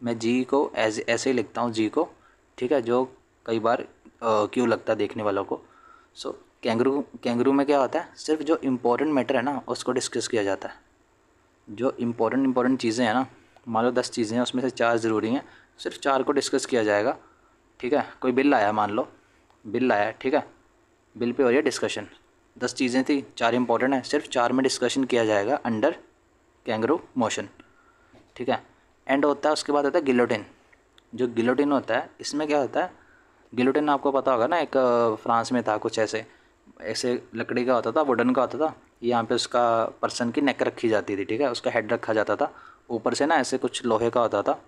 Speaker 1: मैं जी को ऐसे ही लिखता हूँ, जी को। ठीक है, जो कई बार क्यू लगता है देखने वालों को। सो कैंगरू में क्या होता है, सिर्फ जो इम्पोर्टेंट मैटर है ना उसको डिस्कस किया जाता है। जो इम्पोर्टेंट चीज़ें हैं ना, मान लो 10 चीज़ें हैं, उसमें से 4 ज़रूरी हैं, सिर्फ 4 को डिस्कस किया जाएगा। ठीक है, कोई बिल आया, मान लो बिल आया, ठीक है, बिल पे हो रही है डिस्कशन, 10 चीज़ें थी, 4 इंपॉर्टेंट है, सिर्फ 4 में डिस्कशन किया जाएगा अंडर कैंगरू मोशन। ठीक है, एंड होता है उसके बाद होता है गिलोटिन। जो गिलोटिन होता है इसमें क्या होता है, गिलोटिन आपको पता होगा ना, एक फ्रांस में था कुछ ऐसे लकड़ी का होता था, वुडन का होता था, यहाँ पे उसका पर्सन की नेक रखी जाती थी। ठीक है, उसका हेड रखा जाता था, ऊपर से ना ऐसे कुछ लोहे का होता था,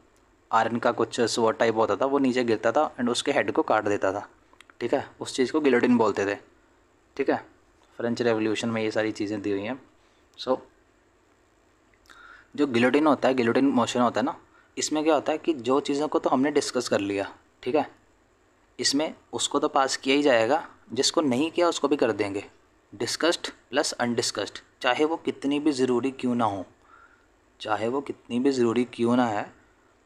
Speaker 1: आयरन का कुछ स्वॉर्ड टाइप होता था, वो नीचे गिरता था एंड उसके हेड को काट देता था। ठीक है, उस चीज़ को गिलोटिन बोलते थे। ठीक है, फ्रेंच रेवोल्यूशन में ये सारी चीज़ें दी हुई हैं। सो जो गिलोटिन होता है, गिलोटिन मोशन होता है ना, इसमें क्या होता है कि जो चीज़ों को तो हमने डिस्कस कर लिया, ठीक है, इसमें उसको तो पास किया ही जाएगा, जिसको नहीं किया उसको भी कर देंगे। डिस्कस्ड प्लस अनडिस्कस्ड, चाहे वो कितनी भी ज़रूरी क्यों ना हो, चाहे वो कितनी भी ज़रूरी क्यों ना है,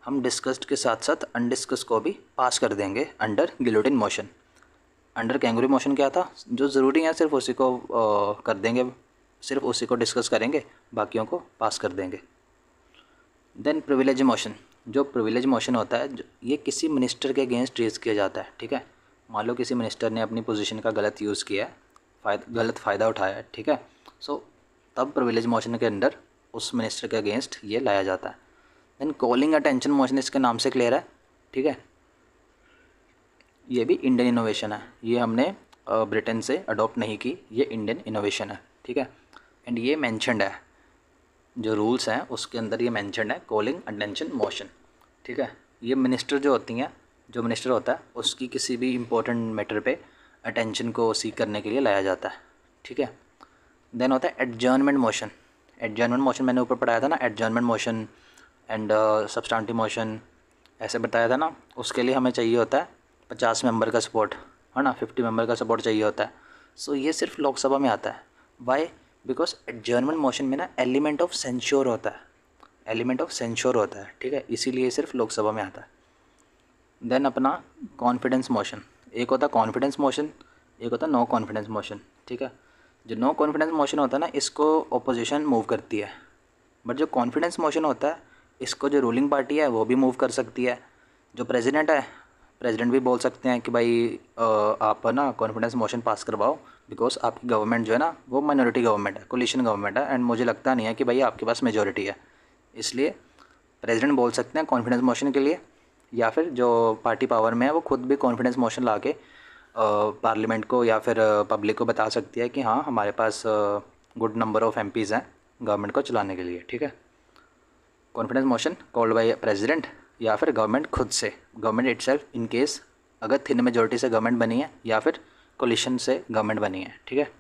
Speaker 1: हम डिस्कस्ड के साथ साथ अनडिस्कस को भी पास कर देंगे under guillotine motion. Under kangaroo motion क्या था, जो ज़रूरी है सिर्फ उसी को कर देंगे, सिर्फ उसी को डिस्कस करेंगे, बाकियों को पास कर देंगे। देन प्रिविलेज मोशन, जो प्रिविलेज मोशन होता है ये किसी मिनिस्टर के अगेंस्ट रेज किया जाता है, ठीक है। मान लो किसी मिनिस्टर ने अपनी पोजीशन का गलत यूज़ किया है, गलत फ़ायदा उठाया है, ठीक है, सो तब प्रिविलेज मोशन के अंडर उस मिनिस्टर के अगेंस्ट ये लाया जाता है। देन कॉलिंग अटेंशन मोशन, इसके नाम से क्लियर है, ठीक है, ये भी इंडियन इनोवेशन है, ये हमने ब्रिटेन से अडॉप्ट नहीं की, ये इंडियन इनोवेशन है, ठीक है। एंड ये मैंशनड है, जो रूल्स हैं उसके अंदर ये मैंशनड है, कॉलिंग अटेंशन मोशन, ठीक है। ये मिनिस्टर जो होती हैं, जो मिनिस्टर होता है उसकी किसी भी इम्पोर्टेंट मैटर पे अटेंशन को सीख करने के लिए लाया जाता है, ठीक है। देन होता है एडजर्नमेंट मोशन। एडजर्नमेंट मोशन मैंने ऊपर पढ़ाया था ना, adjournment motion and substantive motion ऐसे बताया था ना, उसके लिए हमें चाहिए होता है 50 मेंबर का सपोर्ट, है ना, 50 मेंबर का सपोर्ट चाहिए होता है। सो ये सिर्फ लोकसभा में आता है। वाई? बिकॉज एडजर्नमेंट मोशन में ना एलिमेंट ऑफ सेंश्योर होता है, एलिमेंट ऑफ सेंश्योर होता है, ठीक है, इसीलिए सिर्फ लोकसभा में आता है। देन अपना कॉन्फिडेंस मोशन, एक होता है कॉन्फिडेंस मोशन, एक होता है नो कॉन्फिडेंस मोशन, ठीक है। जो नो कॉन्फिडेंस मोशन होता है ना, इसको ओपोजिशन मूव करती है, बट जो कॉन्फिडेंस मोशन होता है इसको जो रूलिंग पार्टी है वो भी मूव कर सकती है। जो प्रेसिडेंट है, प्रेसिडेंट भी बोल सकते हैं कि भाई आप ना कॉन्फिडेंस मोशन पास करवाओ, बिकॉज आपकी गवर्नमेंट जो है ना वो माइनॉरिटी गवर्नमेंट है, कोलिशन गवर्नमेंट है, एंड मुझे लगता नहीं है कि भाई आपके पास मेजोरिटी है, इसलिए प्रेसिडेंट बोल सकते हैं कॉन्फिडेंस मोशन के लिए, या फिर जो पार्टी पावर में है वो खुद भी कॉन्फिडेंस मोशन ला के पार्लियामेंट को या फिर पब्लिक को बता सकती है कि हाँ हमारे पास गुड नंबर ऑफ एमपीज़ हैं गवर्नमेंट को चलाने के लिए, ठीक है। Confidence motion called by president या फिर गवर्नमेंट खुद से, गवर्नमेंट इटसेल्फ इन केस अगर थिन मेजोरिटी से गवर्नमेंट बनी है या फिर कोलिशन से गवर्नमेंट बनी है, ठीक है।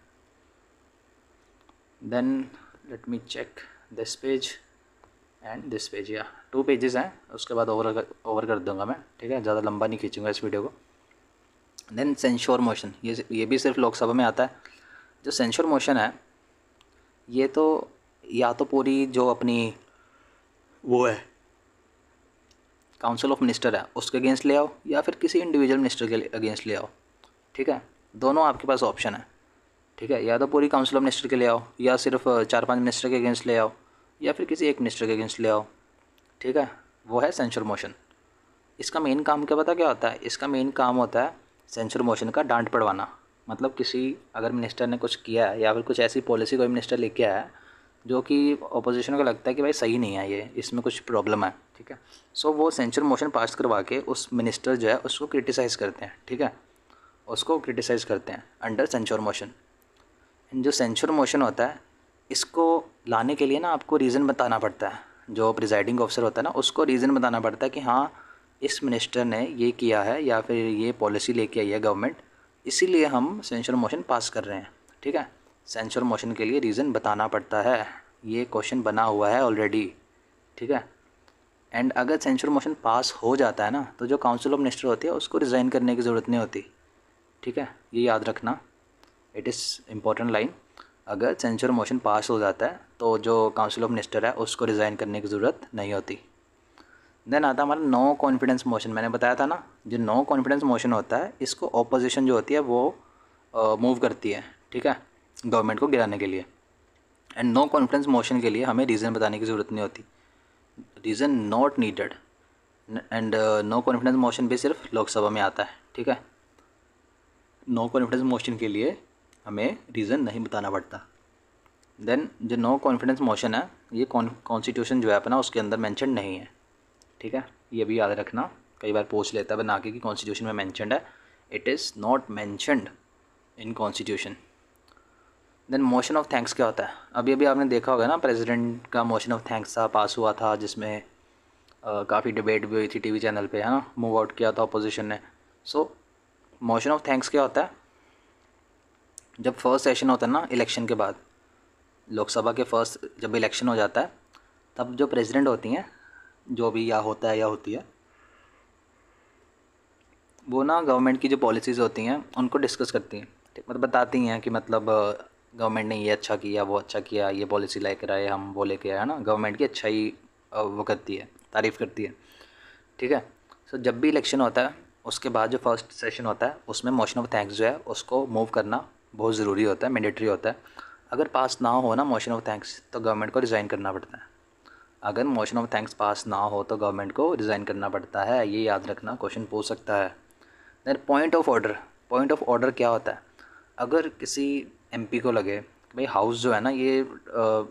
Speaker 1: Then let me check this page and this page, या 2 पेजेस हैं, उसके बाद ओवर कर दूंगा मैं, ठीक है, ज़्यादा लंबा नहीं खींचूंगा इस वीडियो को। देन सेंश्योर मोशन, ये भी सिर्फ लोकसभा में आता है। जो सेंश्योर मोशन है ये तो या तो पूरी जो अपनी वो है काउंसिल ऑफ मिनिस्टर है उसके अगेंस्ट ले आओ, या फिर किसी इंडिविजुअल मिनिस्टर के अगेंस्ट ले आओ, ठीक है, दोनों आपके पास ऑप्शन है, ठीक है। या तो पूरी काउंसिल ऑफ मिनिस्टर के ले आओ, या सिर्फ 4-5 मिनिस्टर के अगेंस्ट ले आओ, या फिर किसी एक मिनिस्टर के अगेंस्ट ले आओ, ठीक है, वो है सेंश्योर मोशन। इसका मेन काम क्या पता क्या होता है? इसका मेन काम होता है सेंश्योर मोशन का डांट पड़वाना, मतलब किसी अगर मिनिस्टर ने कुछ किया है या फिर कुछ ऐसी पॉलिसी कोई मिनिस्टर लेके आया है जो कि अपोजिशन को लगता है कि भाई सही नहीं है, ये इसमें कुछ प्रॉब्लम है, ठीक है, सो वो सेंश्योर मोशन पास करवा के उस मिनिस्टर जो है उसको क्रिटिसाइज़ करते हैं, ठीक है, उसको क्रिटिसाइज़ करते हैं अंडर सेंश्योर मोशन। जो सेंश्योर मोशन होता है इसको लाने के लिए ना आपको रीज़न बताना पड़ता है, जो प्रिजाइडिंग ऑफिसर होता है ना उसको रीज़न बताना पड़ता है कि हाँ इस मिनिस्टर ने ये किया है या फिर ये पॉलिसी लेके आई है गवर्नमेंट, इसीलिए हम सेंश्योर मोशन पास कर रहे हैं, ठीक है। सेंश्योर मोशन के लिए रीज़न बताना पड़ता है, ये क्वेश्चन बना हुआ है ऑलरेडी, ठीक है। एंड अगर सेंश्योर मोशन पास हो जाता है ना तो जो काउंसिल ऑफ मिनिस्टर होती है उसको रिज़ाइन करने की ज़रूरत नहीं होती, ठीक है, ये याद रखना, इट इज़ इम्पॉर्टेंट लाइन। अगर सेंश्योर मोशन पास हो जाता है तो जो काउंसिल ऑफ मिनिस्टर है उसको रिज़ाइन करने की ज़रूरत नहीं होती। देन आता हमारा नो कॉन्फिडेंस मोशन, मैंने बताया था ना, जो नो कॉन्फिडेंस मोशन होता है इसको ऑपोजिशन जो होती है वो मूव करती है, ठीक है, गवर्नमेंट को गिराने के लिए। एंड नो कॉन्फिडेंस मोशन के लिए हमें रीज़न बताने की ज़रूरत नहीं होती, reason not needed. And no confidence motion भी सिर्फ लोकसभा में आता है, ठीक है, नो कॉन्फिडेंस मोशन के लिए हमें रीज़न नहीं बताना पड़ता। देन जो नो कॉन्फिडेंस मोशन है ये कॉन्स्टिट्यूशन जो है अपना उसके अंदर मेंशन नहीं है, ठीक है, ये भी याद रखना, कई बार पूछ लेता है बना के कि कॉन्स्टिट्यूशन में मेंशनड है, it is not mentioned in constitution. Then motion of thanks क्या होता है? अभी अभी आपने देखा होगा ना प्रेसिडेंट का मोशन ऑफ थैंक्स था, पास हुआ था, जिसमें काफ़ी डिबेट भी हुई थी टीवी चैनल पे, है ना, मूव आउट किया था अपोजिशन ने। सो मोशन ऑफ थैंक्स क्या होता है? जब फर्स्ट सेशन होता है ना इलेक्शन के बाद, लोकसभा के फर्स्ट जब इलेक्शन हो जाता है, तब जो प्रेसिडेंट होती हैं, जो भी या होता है या होती है, वो ना गवर्नमेंट की जो पॉलिसीज़ होती हैं उनको डिस्कस करती हैं, मतलब बताती हैं कि मतलब गवर्नमेंट ने ये अच्छा किया, वो अच्छा किया, ये पॉलिसी लेकर आए, हम वो लेके आए, है ना। गवर्नमेंट की अच्छाई वो करती है, तारीफ़ करती है, ठीक है। सो जब भी इलेक्शन होता है उसके बाद जो फर्स्ट सेशन होता है उसमें मोशन ऑफ थैंक्स जो है उसको मूव करना बहुत ज़रूरी होता है, मैंडेटरी होता है। अगर पास ना हो ना मोशन ऑफ थैंक्स तो गवर्नमेंट को रिज़ाइन करना पड़ता है। अगर मोशन ऑफ थैंक्स पास ना हो तो गवर्नमेंट को रिज़ाइन करना पड़ता है, ये याद रखना, क्वेश्चन पूछ सकता है। Then point of order, point of order क्या होता है? अगर किसी एमपी को लगे कि भाई हाउस जो है ना ये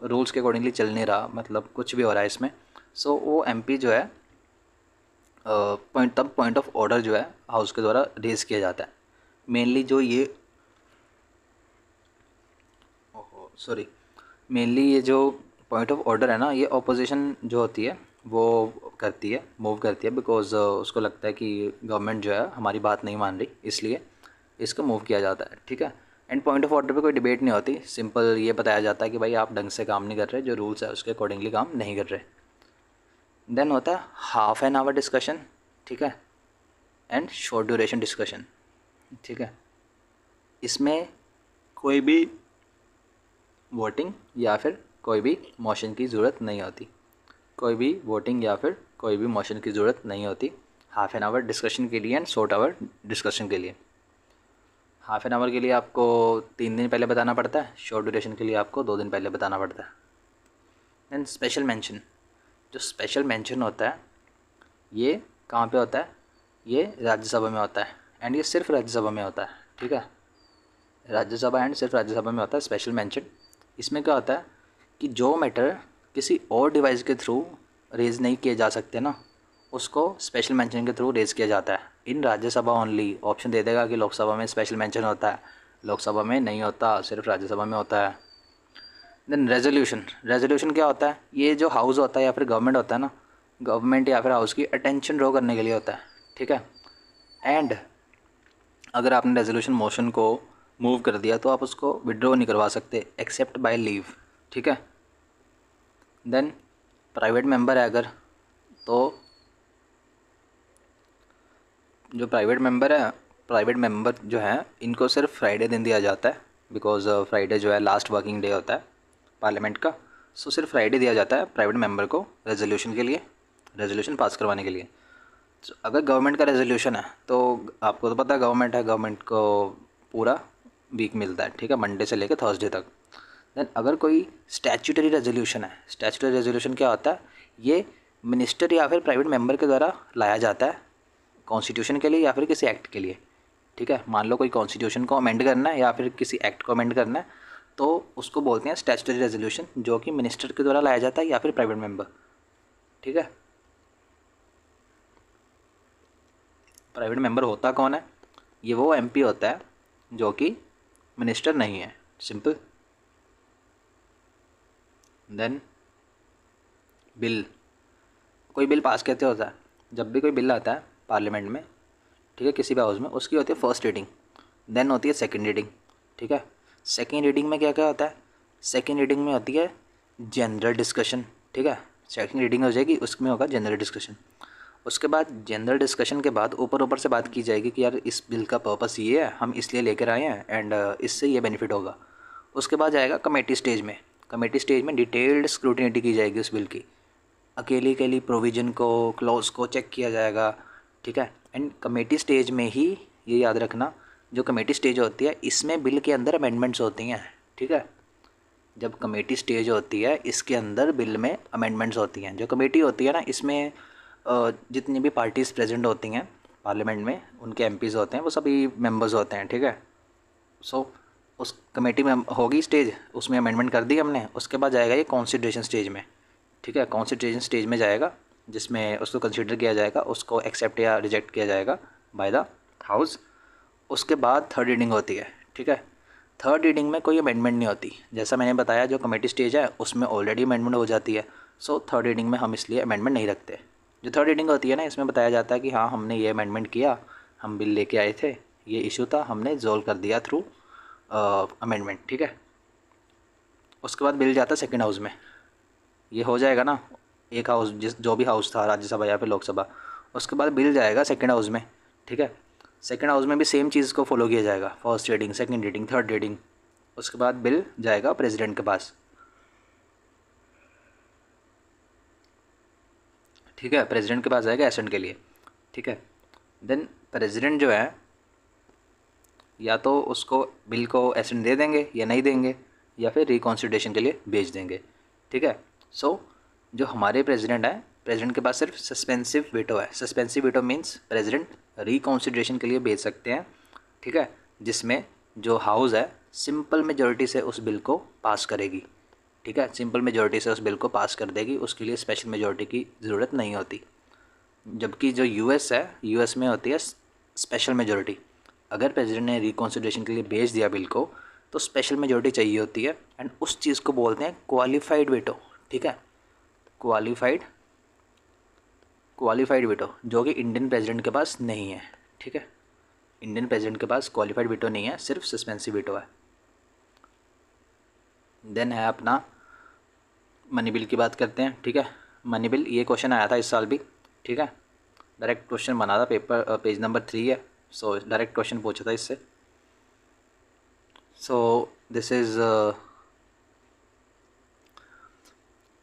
Speaker 1: रूल्स के अकॉर्डिंगली चल नहीं रहा, मतलब कुछ भी हो रहा है इसमें, सो वो एमपी जो है पॉइंट ऑफ ऑर्डर जो है हाउस के द्वारा रेज किया जाता है। मेनली जो ये मेनली ये जो पॉइंट ऑफ ऑर्डर है ना, ये ऑपोजिशन जो होती है वो करती है, मूव करती है, बिकॉज उसको लगता है कि गवर्नमेंट जो है हमारी बात नहीं मान रही, इसलिए इसको मूव किया जाता है, ठीक है। एंड पॉइंट ऑफ ऑर्डर पे कोई डिबेट नहीं होती, सिंपल ये बताया जाता है कि भाई आप ढंग से काम नहीं कर रहे, जो रूल्स है उसके अकॉर्डिंगली काम नहीं कर रहे। देन होता है हाफ एन आवर डिस्कशन, ठीक है, एंड शॉर्ट ड्यूरेशन डिस्कशन, ठीक है। इसमें कोई भी वोटिंग या फिर कोई भी मोशन की ज़रूरत नहीं होती, कोई भी वोटिंग या फिर कोई भी मोशन की ज़रूरत नहीं होती हाफ एन आवर डिस्कशन के लिए एंड शॉर्ट आवर डिस्कशन के लिए। हाफ एन आवर के लिए आपको 3 दिन पहले बताना पड़ता है, शॉर्ट ड्यूरेशन के लिए आपको 2 दिन पहले बताना पड़ता है। देन स्पेशल मेंशन, जो स्पेशल मेंशन होता है ये कहाँ पे होता है? ये राज्यसभा में होता है, एंड ये सिर्फ राज्यसभा में होता है, ठीक है। राज्यसभा एंड सिर्फ राज्यसभा में होता है स्पेशल मेंशन। इसमें क्या होता है कि जो मैटर किसी और डिवाइस के थ्रू रेज नहीं किए जा सकते ना, उसको स्पेशल मेंशन के थ्रू रेज किया जाता है। इन राज्यसभा ओनली, ऑप्शन दे देगा कि लोकसभा में स्पेशल मेंशन होता है, लोकसभा में नहीं होता, सिर्फ राज्यसभा में होता है। देन रेजोल्यूशन, रेजोल्यूशन क्या होता है? ये जो हाउस होता है या फिर गवर्नमेंट होता है ना, गवर्नमेंट या फिर हाउस की अटेंशन ड्रॉ करने के लिए होता है, ठीक है। एंड अगर आपने रेजोल्यूशन मोशन को मूव कर दिया तो आप उसको विड्रॉ नहीं करवा सकते एक्सेप्ट बाय लीव, ठीक है। देन प्राइवेट मेंबर है अगर, तो जो प्राइवेट मेंबर जो है इनको सिर्फ फ्राइडे दिन दिया जाता है, बिकॉज फ्राइडे जो है लास्ट वर्किंग डे होता है पार्लियामेंट का। सो सिर्फ फ्राइडे दिया जाता है प्राइवेट मेंबर को रेजोल्यूशन के लिए, रेजोल्यूशन पास करवाने के लिए। तो अगर गवर्नमेंट का रेजोल्यूशन है तो आपको तो पता है गवर्नमेंट है, गवर्नमेंट को पूरा वीक मिलता है, ठीक है, मंडे से लेकर थर्सडे तक। देन अगर कोई स्टैच्यूटरी रेजोल्यूशन है, स्टैच्यूटरी रेजोल्यूशन क्या होता है? ये मिनिस्टर या फिर प्राइवेट मेंबर के द्वारा लाया जाता है कॉन्स्टिट्यूशन के लिए या फिर किसी एक्ट के लिए, ठीक है। मान लो कोई कॉन्स्टिट्यूशन को अमेंड करना है या फिर किसी एक्ट को अमेंड करना है, तो उसको बोलते हैं स्टैच्यूटरी रेजोल्यूशन, जो कि मिनिस्टर के द्वारा लाया जाता है या फिर प्राइवेट मेंबर, ठीक है। प्राइवेट मेंबर होता कौन है? ये वो एमपी होता है जो कि मिनिस्टर नहीं है, सिंपल। देन बिल, कोई बिल पास कैसे होता है? जब भी कोई बिल आता है पार्लियामेंट में, ठीक है, किसी भी हाउस में, उसकी होती है फर्स्ट रीडिंग, देन होती है सेकंड रीडिंग, ठीक है। सेकंड रीडिंग में क्या क्या होता है? सेकंड रीडिंग में होती है जनरल डिस्कशन, ठीक है। सेकंड रीडिंग हो जाएगी, उसमें होगा जनरल डिस्कशन। उसके बाद जनरल डिस्कशन के बाद ऊपर ऊपर से बात की जाएगी कि यार इस बिल का पर्पस ये है, हम इसलिए लेकर आए हैं एंड इससे ये बेनिफिट होगा। उसके बाद जाएगा कमेटी स्टेज में, कमेटी स्टेज में डिटेल्ड स्क्रूटिनिटी की जाएगी उस बिल की, अकेली अकेली प्रोविज़न को, क्लॉज को चेक किया जाएगा, ठीक है। एंड कमेटी स्टेज में ही ये याद रखना, जो कमेटी स्टेज होती है इसमें बिल के अंदर अमेंडमेंट्स होती हैं, ठीक है। जब कमेटी स्टेज होती है इसके अंदर बिल में अमेंडमेंट्स होती हैं। जो कमेटी होती है ना, इसमें जितनी भी पार्टीज़ प्रेजेंट होती हैं पार्लियामेंट में, उनके एमपीज़ होते हैं, वो सभी मेंबर्स होते हैं, ठीक है। सो उस कमेटी में होगी स्टेज, उसमें अमेंडमेंट कर दी हमने, उसके बाद जाएगा ये कॉन्सिडरेशन स्टेज में, ठीक है। कॉन्सिडरेशन स्टेज में जाएगा जिसमें उसको कंसीडर किया जाएगा, उसको एक्सेप्ट या रिजेक्ट किया जाएगा बाय द हाउस। उसके बाद थर्ड रीडिंग होती है, ठीक है। थर्ड रीडिंग में कोई अमेंडमेंट नहीं होती, जैसा मैंने बताया जो कमेटी स्टेज है उसमें ऑलरेडी अमेंडमेंट हो जाती है। सो थर्ड रीडिंग में हम इसलिए अमेंडमेंट नहीं रखते। जो थर्ड रीडिंग होती है ना, इसमें बताया जाता है कि हाँ हमने ये अमेंडमेंट किया, हम बिल लेके आए थे, ये इशू था, हमने रिजॉल्व कर दिया थ्रू अमेंडमेंट, ठीक है। उसके बाद बिल जाता है सेकेंड हाउस में, ये हो जाएगा ना, एक हाउस जो भी हाउस था राज्यसभा या फिर लोकसभा, उसके बाद बिल जाएगा सेकेंड हाउस में, ठीक है। सेकेंड हाउस में भी सेम चीज़ को फॉलो किया जाएगा, first reading, second reading, third reading. उसके बाद बिल जाएगा प्रेसिडेंट के पास, ठीक है, प्रेसिडेंट के पास जाएगा एसेंट के लिए, ठीक है। देन प्रेसिडेंट जो है या तो उसको बिल को एसेंट दे देंगे या नहीं देंगे, या फिर रिकॉन्सिडरेशन के लिए भेज देंगे, ठीक है। सो जो हमारे प्रेसिडेंट है, प्रेसिडेंट के पास सिर्फ सस्पेंसिव वीटो है। सस्पेंसिव वीटो मीन्स प्रेसिडेंट रिकॉन्सिडरेशन के लिए भेज सकते हैं, ठीक है, जिसमें जो हाउस है सिंपल मेजॉरिटी से उस बिल को पास करेगी, ठीक है, सिंपल मेजॉरिटी से उस बिल को पास कर देगी, उसके लिए स्पेशल मेजॉरिटी की ज़रूरत नहीं होती। जबकि जो यूएस है, यूएस में होती है स्पेशल मेजॉरिटी। अगर प्रेसिडेंट ने रिकॉन्सिडरेशन के लिए भेज दिया बिल को तो स्पेशल मेजॉरिटी चाहिए होती है, एंड उस चीज़ को बोलते हैं क्वालिफाइड वीटो, ठीक है, क्वालिफाइड वीटो, जो कि इंडियन प्रेसिडेंट के पास नहीं है, ठीक है। इंडियन प्रेसिडेंट के पास क्वालिफाइड वीटो नहीं है, सिर्फ सस्पेंसिव वीटो है। देन है अपना मनी बिल की बात करते हैं, ठीक है। मनी बिल, ये क्वेश्चन आया था इस साल भी, ठीक है, डायरेक्ट क्वेश्चन बना था, पेपर पेज नंबर 3 है, सो डायरेक्ट क्वेश्चन पूछा था इससे। सो दिस इज़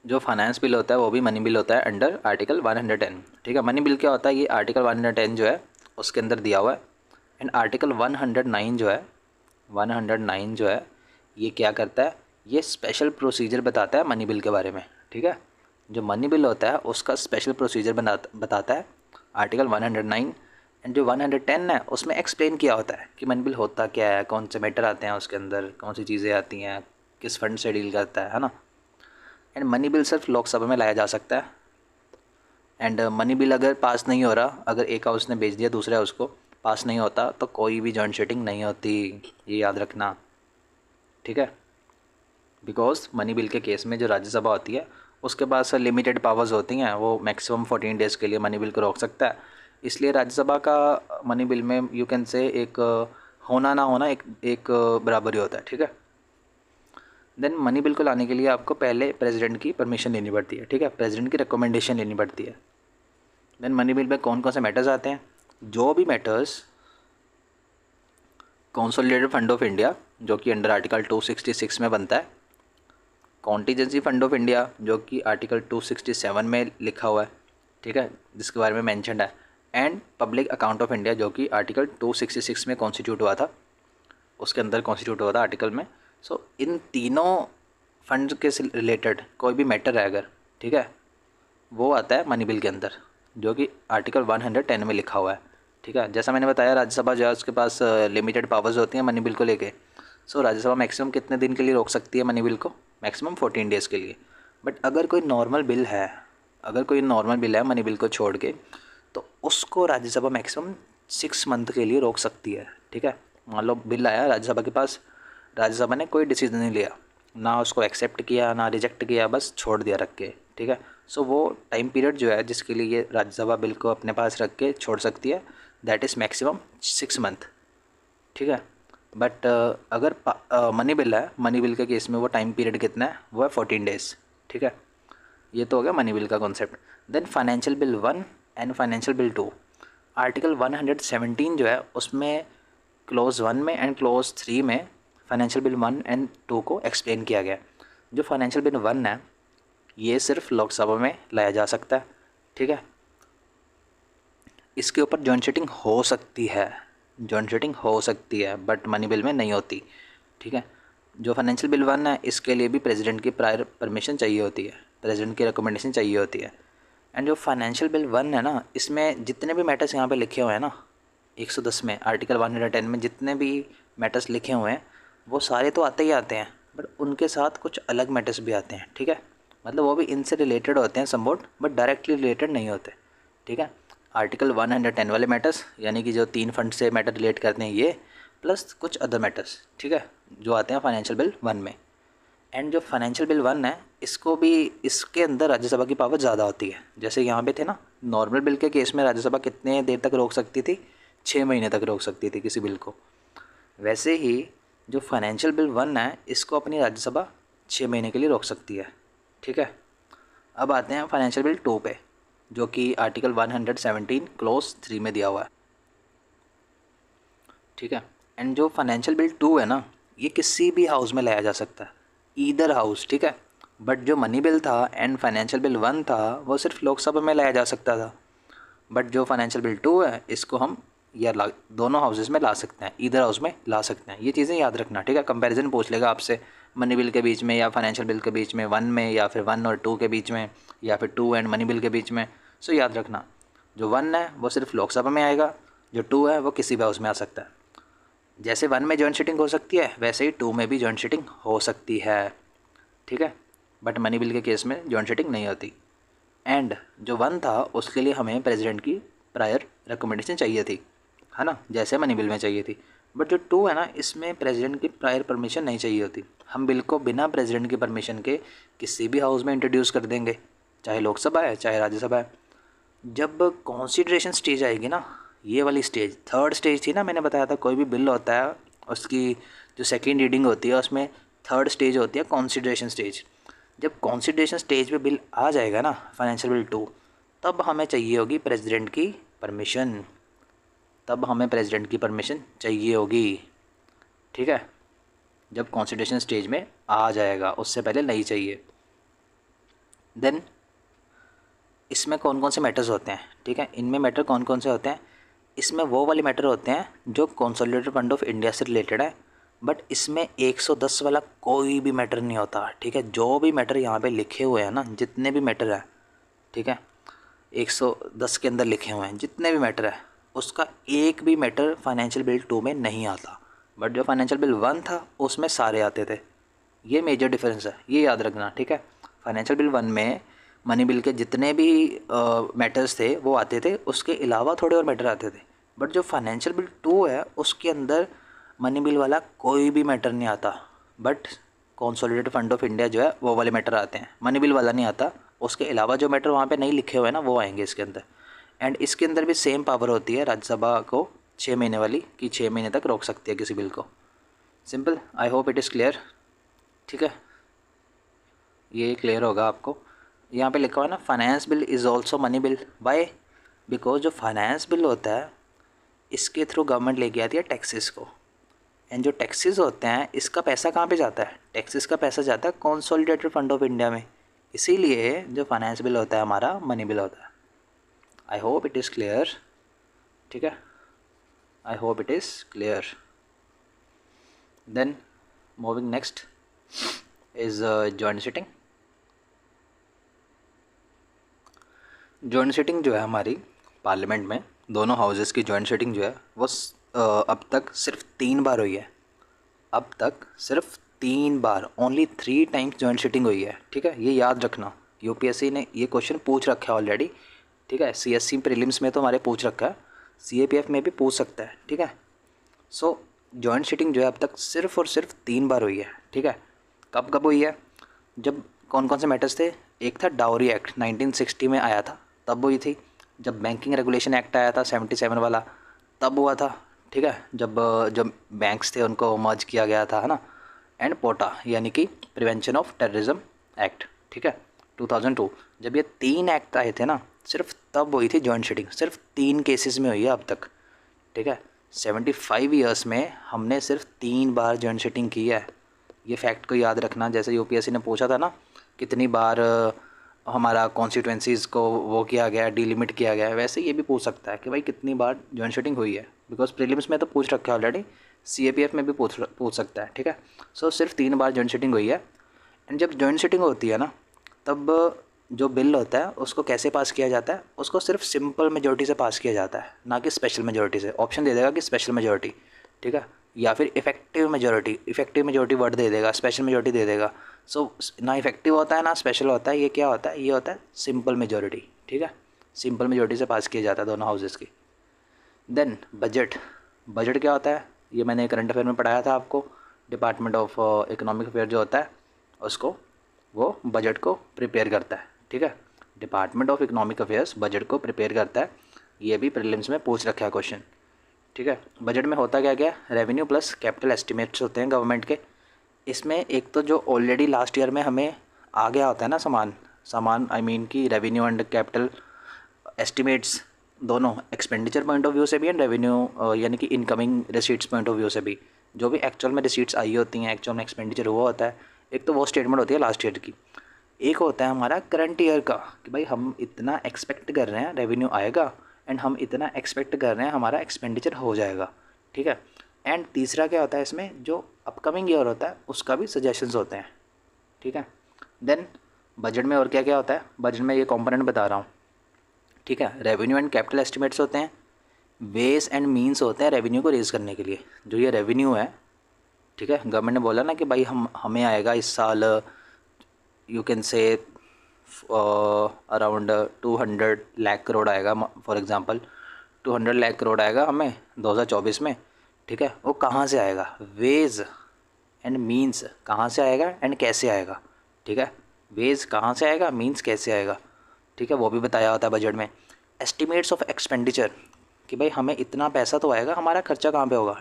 Speaker 1: जो फाइनेंस बिल होता है वो भी मनी बिल होता है अंडर आर्टिकल 110, ठीक है। मनी बिल क्या होता है, ये आर्टिकल 110 जो है उसके अंदर दिया हुआ है, एंड आर्टिकल 109 जो है, 109 जो है ये क्या करता है, ये स्पेशल प्रोसीजर बताता है मनी बिल के बारे में, ठीक है। जो मनी बिल होता है उसका स्पेशल प्रोसीजर बताता है आर्टिकल 109, एंड जो 110 है उसमें एक्सप्लेन किया होता है कि मनी बिल होता क्या है, कौन से मैटर आते हैं उसके अंदर, कौन सी चीज़ें आती हैं, किस फंड से डील करता है ना। एंड मनी बिल सिर्फ लोकसभा में लाया जा सकता है, एंड मनी बिल अगर पास नहीं हो रहा, अगर एक हाउस ने भेज दिया दूसरे हाउस को, पास नहीं होता तो कोई भी जॉइंट सिटिंग नहीं होती, ये याद रखना, ठीक है। बिकॉज मनी बिल के केस में जो राज्यसभा होती है उसके पास लिमिटेड पावर्स होती हैं, वो मैक्सिमम 14 डेज़ के लिए मनी बिल को रोक सकता है, इसलिए राज्यसभा का मनी बिल में यू कैन से एक होना ना होना एक बराबर ही होता है, ठीक है। देन मनी बिल को लाने के लिए आपको पहले प्रेसिडेंट की परमिशन लेनी पड़ती है, ठीक है, प्रेसिडेंट की रिकमेंडेशन लेनी पड़ती है। देन मनी बिल में कौन कौन से मैटर्स आते हैं, जो भी matters consolidated fund of India जो कि अंडर आर्टिकल 266 में बनता है, कॉन्टीजेंसी फंड ऑफ इंडिया जो कि आर्टिकल 267 में लिखा हुआ है, ठीक है, जिसके बारे में मैंशनड है, and public account of India जो कि आर्टिकल 266 में कॉन्स्टिट्यूट हुआ था, उसके अंदर कॉन्स्टिट्यूट हुआ था आर्टिकल में। सो इन तीनों फंड के रिलेटेड कोई भी मैटर है अगर, ठीक है, वो आता है मनी बिल के अंदर, जो कि आर्टिकल 110 में लिखा हुआ है, ठीक है। जैसा मैंने बताया राज्यसभा जो है उसके पास लिमिटेड पावर्स होती हैं मनी बिल को लेके। सो राज्यसभा मैक्सिमम कितने दिन के लिए रोक सकती है मनी बिल को, मैक्सिमम 14 डेज़ के लिए। बट अगर कोई नॉर्मल बिल है मनी बिल को छोड़ के, तो उसको राज्यसभा मैक्सिमम 6 मंथ के लिए रोक सकती है, ठीक है। मान लो बिल आया राज्यसभा के पास, राज्यसभा ने कोई डिसीजन नहीं लिया, ना उसको एक्सेप्ट किया ना रिजेक्ट किया, बस छोड़ दिया रख के, ठीक है। सो वो टाइम पीरियड जो है जिसके लिए ये राज्यसभा बिल को अपने पास रख के छोड़ सकती है, दैट इज़ मैक्सिमम 6 मंथ, ठीक है। बट अगर मनी बिल है, मनी बिल के केस में वो टाइम पीरियड कितना है, वो है 14 डेज़, ठीक है। ये तो हो गया मनी बिल का concept. Then financial bill 1 and financial bill 2, article 117 जो है उसमें क्लोज 1 में एंड क्लोज 3 में फाइनेंशियल बिल 1 एंड 2 को एक्सप्लेन किया गया। जो फाइनेंशियल बिल 1 है ये सिर्फ लोकसभा में लाया जा सकता है, ठीक है। इसके ऊपर जॉइंट सिटिंग हो सकती है, बट मनी बिल में नहीं होती, ठीक है। जो फाइनेंशियल बिल 1 है इसके लिए भी प्रेसिडेंट की प्रायर परमिशन चाहिए होती है, प्रेसिडेंट की रिकमेंडेशन चाहिए होती है। एंड जो फाइनेंशियल बिल 1 है ना, इसमें जितने भी मैटर्स यहाँ पे लिखे हुए हैं ना, 110 में, आर्टिकल 110 में जितने भी मैटर्स लिखे हुए हैं वो सारे तो आते ही आते हैं, बट उनके साथ कुछ अलग मैटर्स भी आते हैं, ठीक है। मतलब वो भी इनसे रिलेटेड होते हैं समवॉट, बट डायरेक्टली रिलेटेड नहीं होते, ठीक है। आर्टिकल 110 वाले मैटर्स यानी कि जो 3 फंड से मैटर रिलेट करते हैं ये, प्लस कुछ अदर मैटर्स, ठीक है, जो आते हैं फाइनेंशियल बिल 1 में। एंड जो फाइनेंशियल बिल 1 है इसको भी, इसके अंदर राज्यसभा की पावर ज़्यादा होती है। जैसे यहाँ पे थे ना, नॉर्मल बिल के केस में राज्यसभा कितने देर तक रोक सकती थी, 6 महीने तक रोक सकती थी किसी बिल को। वैसे ही जो फाइनेंशियल बिल 1 है इसको अपनी राज्यसभा 6 महीने के लिए रोक सकती है, ठीक है। अब आते हैं फाइनेंशियल बिल 2 पे, जो कि आर्टिकल 117 क्लोज 3 में दिया हुआ है, ठीक है। एंड जो फाइनेंशियल बिल 2 है ना, ये किसी भी हाउस में लाया जा सकता है, ईदर हाउस, ठीक है। बट जो मनी बिल था एंड फाइनेंशियल बिल 1 था वो सिर्फ लोकसभा में लाया जा सकता था, बट जो फाइनेंशियल बिल 2 है इसको हम दोनों हाउसेस में ला सकते हैं, ईदर हाउस में ला सकते हैं। ये चीज़ें याद रखना, ठीक है। कंपैरिजन पूछ लेगा आपसे मनी बिल के बीच में या फाइनेंशियल बिल के बीच में, 1 में या फिर 1 और 2 के बीच में, या फिर 2 एंड मनी बिल के बीच में। सो याद रखना, जो 1 है वो सिर्फ लोकसभा में आएगा, जो 2 है वो किसी भी हाउस में आ सकता है। जैसे 1 में जॉइंट सिटिंग हो सकती है वैसे ही 2 में भी जॉइंट सिटिंग हो सकती है, ठीक है। बट मनी बिल के केस में जॉइंट सिटिंग नहीं होती। एंड जो 1 था उसके लिए हमें प्रेसिडेंट की प्रायर रिकमेंडेशन चाहिए थी, है ना, जैसे मनी बिल में चाहिए थी। बट जो 2 है ना, इसमें प्रेसिडेंट की प्रायर परमिशन नहीं चाहिए होती। हम बिल को बिना प्रेसिडेंट की परमिशन के किसी भी हाउस में इंट्रोड्यूस कर देंगे, चाहे लोकसभा है चाहे राज्यसभा है। जब कॉन्सिडरेशन स्टेज आएगी ना, ये वाली स्टेज, थर्ड स्टेज थी ना, मैंने बताया था कोई भी बिल होता है उसकी जो सेकेंड रीडिंग होती है उसमें थर्ड स्टेज होती है कॉन्सिडरेशन स्टेज। जब कॉन्सिडरेशन स्टेज पे बिल आ जाएगा ना, फाइनेंशियल बिल 2, तब हमें चाहिए होगी प्रेसिडेंट की परमिशन, तब हमें प्रेसिडेंट की परमिशन चाहिए होगी, ठीक है। जब कॉन्सिडरेशन स्टेज में आ जाएगा, उससे पहले नहीं चाहिए। देन इसमें कौन कौन से मैटर्स होते हैं, ठीक है। इनमें मैटर कौन कौन से होते हैं, इसमें वो वाले मैटर होते हैं जो कंसोलिडेटेड फंड ऑफ इंडिया से रिलेटेड है। बट इसमें 110 वाला कोई भी मैटर नहीं होता, ठीक है। जो भी मैटर यहाँ पे लिखे हुए हैं ना, जितने भी मैटर हैं, ठीक है, 110 के अंदर लिखे हुए हैं जितने भी मैटर है, उसका एक भी मैटर फाइनेंशियल बिल 2 में नहीं आता। बट जो फाइनेंशियल बिल 1 था उसमें सारे आते थे। ये मेजर डिफरेंस है, ये याद रखना, ठीक है। फाइनेंशियल बिल 1 में मनी बिल के जितने भी मैटर्स थे वो आते थे, उसके अलावा थोड़े और मैटर आते थे। बट जो फाइनेंशियल बिल 2 है उसके अंदर मनी बिल वाला कोई भी मैटर नहीं आता, but consolidated fund of India जो है वो वाले मैटर आते हैं, मनी बिल वाला नहीं आता। उसके अलावा जो मैटर वहाँ पे नहीं लिखे हुए हैं ना वो आएंगे इसके अंदर। एंड इसके अंदर भी सेम पावर होती है राज्यसभा को 6 महीने वाली, कि 6 महीने तक रोक सकती है किसी बिल को। Simple, I hope it is clear, ठीक है। ये क्लियर होगा आपको। यहाँ पे लिखा हुआ है ना, finance bill is also money bill. Why? Because जो फाइनेंस बिल होता है इसके थ्रू गवर्नमेंट लेके आती है टैक्सेस को, एंड जो टैक्सेस होते हैं इसका पैसा कहाँ पे जाता है, टैक्सेस का पैसा जाता है कंसोलिडेटेड फंड ऑफ इंडिया में। इसीलिए जो फाइनेंस बिल होता है हमारा मनी बिल होता है। I hope it is clear, ठीक है। I hope it is clear. Then moving next is joint sitting. Joint sitting जो है हमारी पार्लियामेंट में, दोनों हाउसेस की जॉइंट सिटिंग जो है वो अब तक सिर्फ 3 बार हुई है। अब तक सिर्फ 3 बार, ओनली 3 टाइम्स जॉइंट सिटिंग हुई है, ठीक है। ये याद रखना, यूपीएससी ने ये क्वेश्चन पूछ रखा है ऑलरेडी, ठीक है। सीएससी प्रीलिम्स में तो हमारे पूछ रखा है, सीएपीएफ में भी पूछ सकता है, ठीक है। सो जॉइंट सिटिंग जो है अब तक सिर्फ और सिर्फ 3 बार हुई है, ठीक है। कब कब हुई है? जब कौन कौन से मैटर्स थे? एक था डाउरी एक्ट 1960 में आया था, तब हुई थी। जब बैंकिंग रेगुलेशन एक्ट आया था 77 वाला, तब हुआ था, ठीक है। जब जब बैंक्स थे उनको मर्ज किया गया था, है ना। एंड पोटा यानी कि प्रिवेंशन ऑफ टेररिज्म एक्ट, ठीक है, 2002। जब ये 3 एक्ट आए थे ना, सिर्फ तब हुई थी जॉइंट सिटिंग, सिर्फ 3 केसेस में हुई है अब तक, ठीक है। 75 ईयर्स में हमने सिर्फ 3 बार जॉइंट सिटिंग की है। ये फैक्ट को याद रखना। जैसे यूपीएससी ने पूछा था ना कितनी बार हमारा कॉन्स्टिट्यूंसीज़ को वो किया गया, डिलिमिट किया गया है, वैसे ये भी पूछ सकता है कि भाई कितनी बार जॉइंट सिटिंग हुई है। बिकॉज प्रीलिम्स में तो पूछ रखा है ऑलरेडी, सीएपीएफ में भी पूछ सकता है, ठीक है। सो सिर्फ 3 बार जॉइंट सिटिंग हुई है। एंड जब जॉइंट सिटिंग होती है ना, तब जो बिल होता है उसको कैसे पास किया जाता है? उसको सिर्फ सिंपल मेजॉरिटी से पास किया जाता है, ना कि स्पेशल मेजॉरिटी से। ऑप्शन दे देगा कि स्पेशल मेजॉरिटी, ठीक है, या फिर इफेक्टिव मेजॉरिटी वर्ड दे देगा, स्पेशल मेजॉरिटी दे देगा। सो ना इफेक्टिव होता है ना स्पेशल होता है। ये क्या होता है? ये होता है सिंपल मेजॉरिटी, ठीक है। सिंपल मेजॉरिटी से पास किया जाता है दोनों हाउसेस की। देन बजट क्या होता है? ये मैंने करंट अफेयर में पढ़ाया था आपको। डिपार्टमेंट ऑफ इकोनॉमिक अफेयर जो होता है उसको, वो बजट को प्रिपेयर करता है, ठीक है। Department of economic affairs budget को प्रिपेयर करता है। ये भी प्रीलिम्स में पूछ रखा है क्वेश्चन, ठीक है। बजट में होता क्या क्या, रेवेन्यू प्लस कैपिटल एस्टिमेट्स होते हैं गवर्नमेंट के। इसमें एक तो जो ऑलरेडी लास्ट ईयर में हमें आ गया होता है ना सामान आई मीन कि रेवेन्यू एंड कैपिटल एस्टिमेट्स दोनों, एक्सपेंडिचर पॉइंट ऑफ व्यू से भी एंड रेवेन्यू यानी कि incoming receipts point of view से भी, जो भी एक्चुअल में रिसीट्स आई होती हैं, एक्चुअल में एक्सपेंडिचर हुआ होता है, एक तो वो स्टेटमेंट होती है लास्ट ईयर की। एक होता है हमारा करंट ईयर का कि भाई हम इतना एक्सपेक्ट कर रहे हैं रेवेन्यू आएगा एंड हम इतना एक्सपेक्ट कर रहे हैं हमारा एक्सपेंडिचर हो जाएगा, ठीक है। एंड तीसरा क्या होता है इसमें, जो अपकमिंग ईयर होता है उसका भी सजेशंस होते हैं, ठीक है। देन बजट में और क्या क्या होता है, बजट में ये कंपोनेंट बता रहा हूँ, ठीक है। रेवेन्यू एंड कैपिटल एस्टिमेट्स होते हैं, वेज एंड मीन्स होते हैं रेवेन्यू को रेज़ करने के लिए। जो ये रेवेन्यू है, ठीक है, गवर्नमेंट ने बोला ना कि भाई हमें आएगा इस साल you can say around 200 lakh crore आएगा, फॉर एग्जांपल 200 लाख करोड़ आएगा हमें 2024 में, ठीक है। वो कहाँ से आएगा, वेज एंड मीन्स कहाँ से आएगा एंड कैसे आएगा, ठीक है। वेज कहाँ से आएगा, मीन्स कैसे आएगा, ठीक है, वो भी बताया होता है बजट में। एस्टिमेट्स ऑफ एक्सपेंडिचर कि भाई हमें इतना पैसा तो आएगा, हमारा खर्चा कहाँ पे होगा,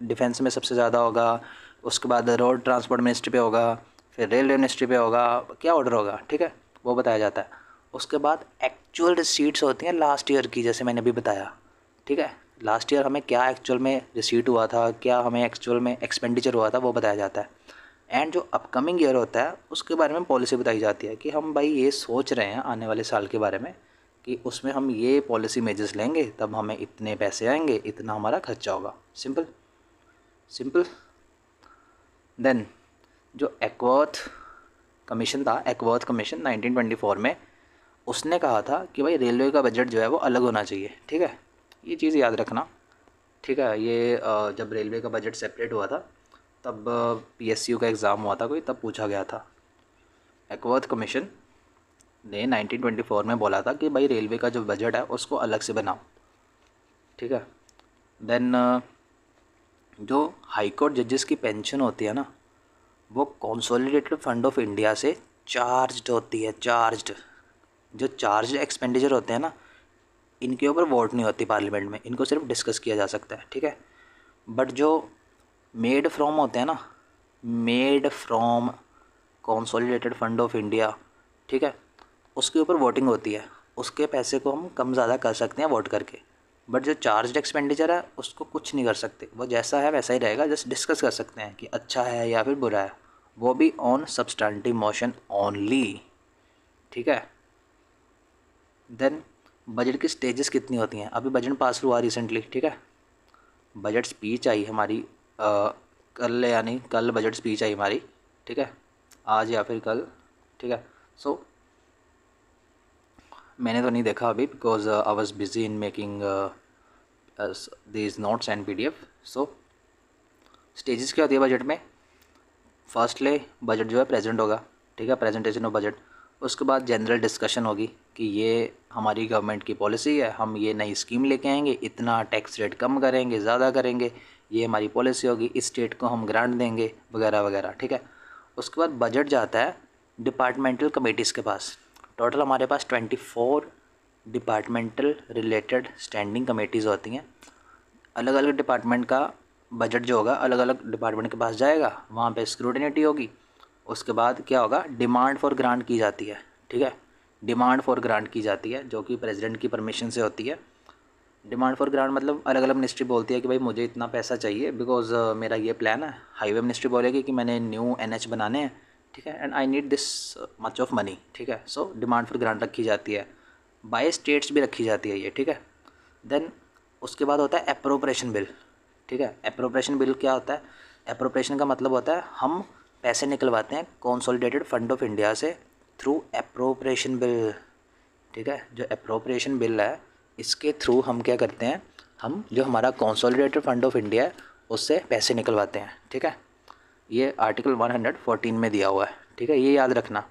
Speaker 1: डिफेंस में सबसे ज़्यादा होगा, उसके बाद रोड ट्रांसपोर्ट मिनिस्ट्री पे होगा, फिर रेलवे मिनिस्ट्री पे होगा, क्या ऑर्डर होगा, ठीक है, वो बताया जाता है। उसके बाद एक्चुअल रिसीट्स होती हैं लास्ट ईयर की, जैसे मैंने अभी बताया, ठीक है। लास्ट ईयर हमें क्या एक्चुअल में रिसीट हुआ था, क्या हमें एक्चुअल में एक्सपेंडिचर हुआ था, वो बताया जाता है। एंड जो अपकमिंग ईयर होता है उसके बारे में पॉलिसी बताई जाती है कि हम भाई ये सोच रहे हैं आने वाले साल के बारे में कि उसमें हम ये पॉलिसी मेजर्स लेंगे, तब हमें इतने पैसे आएंगे, इतना हमारा खर्चा होगा। Simple simple. देन जो एकवर्थ कमीशन था, एकवर्थ कमीशन 1924 में, उसने कहा था कि भाई रेलवे का बजट जो है वो अलग होना चाहिए, ठीक है। ये चीज़ याद रखना, ठीक है। ये जब रेलवे का बजट सेपरेट हुआ था तब PSU का एग्ज़ाम हुआ था कोई, तब पूछा गया था। एकवर्थ कमीशन ने 1924 में बोला था कि भाई रेलवे का जो बजट है उसको अलग से बनाओ, ठीक है। देन जो हाई कोर्ट जजेस की पेंशन होती है ना, वो कंसोलिडेटेड फंड ऑफ इंडिया से चार्ज्ड होती है, चार्ज्ड। जो चार्ज एक्सपेंडिचर होते हैं ना, इनके ऊपर वोट नहीं होती पार्लियामेंट में, इनको सिर्फ डिस्कस किया जा सकता है, ठीक है। बट जो मेड फ्रॉम होते हैं ना, made from consolidated fund of India, ठीक है, उसके ऊपर वोटिंग होती है, उसके पैसे को हम कम ज़्यादा कर सकते हैं वोट करके। बट जो चार्ज एक्सपेंडिचर है उसको कुछ नहीं कर सकते, वो जैसा है वैसा ही रहेगा, जस्ट डिस्कस कर सकते हैं कि अच्छा है या फिर बुरा है, वो भी ऑन सब्सटेंटिव मोशन ओनली, ठीक है। देन बजट की स्टेजेस कितनी होती हैं, अभी बजट पास हुआ रिसेंटली, ठीक है। बजट स्पीच आई हमारी कल, यानी कल बजट स्पीच आई हमारी, ठीक है, आज या फिर कल, ठीक है। सो मैंने तो नहीं देखा अभी because I was busy in making these notes and PDF। So stages क्या होती है बजट में, फर्स्टली बजट जो है प्रेजेंट होगा, ठीक है, प्रेजेंटेशन ऑफ बजट। उसके बाद जनरल डिस्कशन होगी कि ये हमारी गवर्नमेंट की पॉलिसी है, हम ये नई स्कीम लेके आएंगे, इतना टैक्स रेट कम करेंगे, ज़्यादा करेंगे, ये हमारी पॉलिसी होगी, इस स्टेट को हम ग्रांट देंगे वगैरह वगैरह, ठीक है। उसके बाद बजट जाता है डिपार्टमेंटल कमेटीज़ के पास। टोटल हमारे पास 24 डिपार्टमेंटल रिलेटेड स्टैंडिंग कमेटीज़ होती हैं। अलग अलग डिपार्टमेंट का बजट जो होगा अलग अलग डिपार्टमेंट के पास जाएगा, वहाँ पे स्क्रूटिनिटी होगी। उसके बाद क्या होगा, डिमांड फॉर ग्रांट की जाती है, ठीक है, डिमांड फॉर ग्रांट की जाती है जो कि प्रेसिडेंट की परमिशन से होती है। डिमांड फॉर ग्रांट मतलब अलग अलग मिनिस्ट्री बोलती है कि भाई मुझे इतना पैसा चाहिए बिकॉज मेरा ये प्लान है। हाईवे मिनिस्ट्री बोलेगी कि मैंने न्यू NH बनाने हैं, ठीक है, and I need this much of money, ठीक है। सो डिमांड फॉर ग्रांट रखी जाती है, बाय स्टेट्स भी रखी जाती है ये, ठीक है। देन उसके बाद होता है एप्रोप्रिएशन बिल, ठीक है। एप्रोप्रिएशन बिल क्या होता है, एप्रोप्रिएशन का मतलब होता है हम पैसे निकलवाते हैं कंसोलिडेटेड फंड ऑफ इंडिया से थ्रू एप्रोप्रिएशन बिल, ठीक है। जो एप्रोप्रिएशन बिल है इसके थ्रू हम क्या करते हैं, हम जो हमारा कंसोलिडेटेड फंड ऑफ इंडिया है उससे पैसे निकलवाते हैं, ठीक है। ये आर्टिकल 114 में दिया हुआ है, ठीक है, ये याद रखना।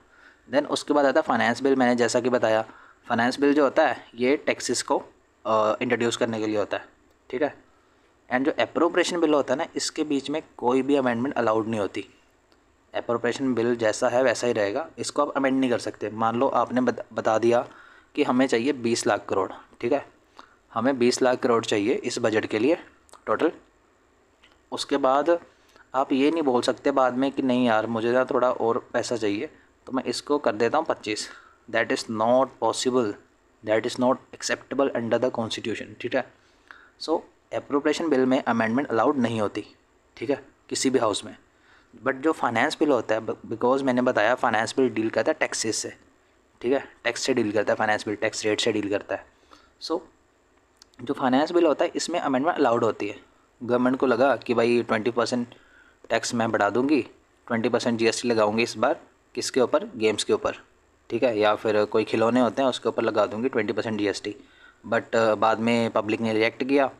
Speaker 1: देन उसके बाद आता है फाइनेंस बिल। मैंने जैसा कि बताया फाइनेंस बिल जो होता है ये टैक्सेस को इंट्रोड्यूस करने के लिए होता है, ठीक है। एंड जो एप्रोप्रिएशन बिल होता है ना, इसके बीच में कोई भी अमेंडमेंट अलाउड नहीं होती। एप्रोप्रिएशन बिल जैसा है वैसा ही रहेगा, इसको आप अमेंड नहीं कर सकते। मान लो आपने बता दिया कि हमें चाहिए 20 लाख करोड़, ठीक है, हमें 20 लाख करोड़ चाहिए इस बजट के लिए, टोटल। उसके बाद आप ये नहीं बोल सकते बाद में कि नहीं यार मुझे ना थोड़ा और पैसा चाहिए तो मैं इसको कर देता हूँ 25। That is not possible, that is not acceptable under the constitution, ठीक है। सो एप्रोप्रिएशन बिल में अमेंडमेंट अलाउड नहीं होती, ठीक है, किसी भी हाउस में। बट जो फाइनेंस बिल होता है, बिकॉज मैंने बताया फाइनेंस बिल डील करता है टैक्सेस से, ठीक है, टैक्स से डील करता है फाइनेंस बिल, टैक्स रेट से डील करता है। सो जो फाइनेंस बिल होता है इसमें अमेंडमेंट अलाउड होती है। गवर्नमेंट को लगा कि भाई 20% टैक्स मैं बढ़ा दूंगी, 20% GST लगाऊंगी इस बार, किसके ऊपर, गेम्स के ऊपर, ठीक है, या फिर कोई खिलौने होते हैं उसके ऊपर लगा दूंगी 20% GST। बट बाद में पब्लिक ने रिएक्ट किया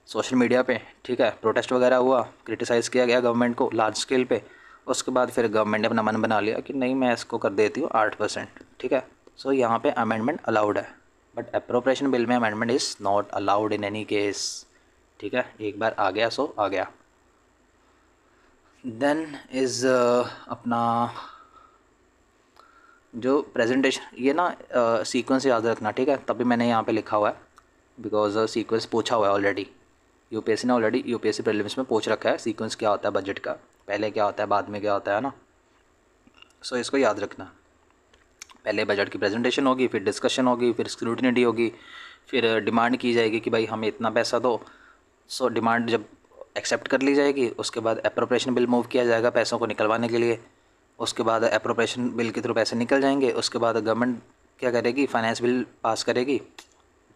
Speaker 1: सोशल मीडिया पे, ठीक है, प्रोटेस्ट वगैरह हुआ, क्रिटिसाइज़ किया गया गवर्नमेंट को लार्ज स्केल पे। उसके बाद फिर गवर्नमेंट ने अपना मन बना लिया कि नहीं मैं इसको कर देती हूँ 8%, ठीक है। सो यहाँ पे अमेंडमेंट अलाउड है, बट अप्रोप्रिएशन बिल में amendment is not allowed in any case, ठीक है। एक बार आ गया सो आ गया। देन इज़ अपना जो प्रेजेंटेशन, ये ना सीक्वेंस याद रखना, ठीक है, तभी मैंने यहाँ पे लिखा हुआ है बिकॉज सीक्वेंस पूछा हुआ है ऑलरेडी। यूपीएससी ने ऑलरेडी यूपीएससी प्रीलिम्स में पूछ रखा है सीक्वेंस क्या होता है बजट का, पहले क्या होता है बाद में क्या होता है ना। सो इसको याद रखना, पहले बजट की प्रेजेंटेशन होगी, फिर डिस्कशन होगी, फिर स्क्रूटिनी होगी, फिर डिमांड की जाएगी कि भाई हमें इतना पैसा दो। सो डिमांड जब एक्सेप्ट कर ली जाएगी उसके बाद एप्रोप्रिएशन बिल मूव किया जाएगा पैसों को निकलवाने के लिए। उसके बाद एप्रोप्रिएशन बिल के थ्रू पैसे निकल जाएंगे, उसके बाद गवर्नमेंट क्या करेगी, फाइनेंस बिल पास करेगी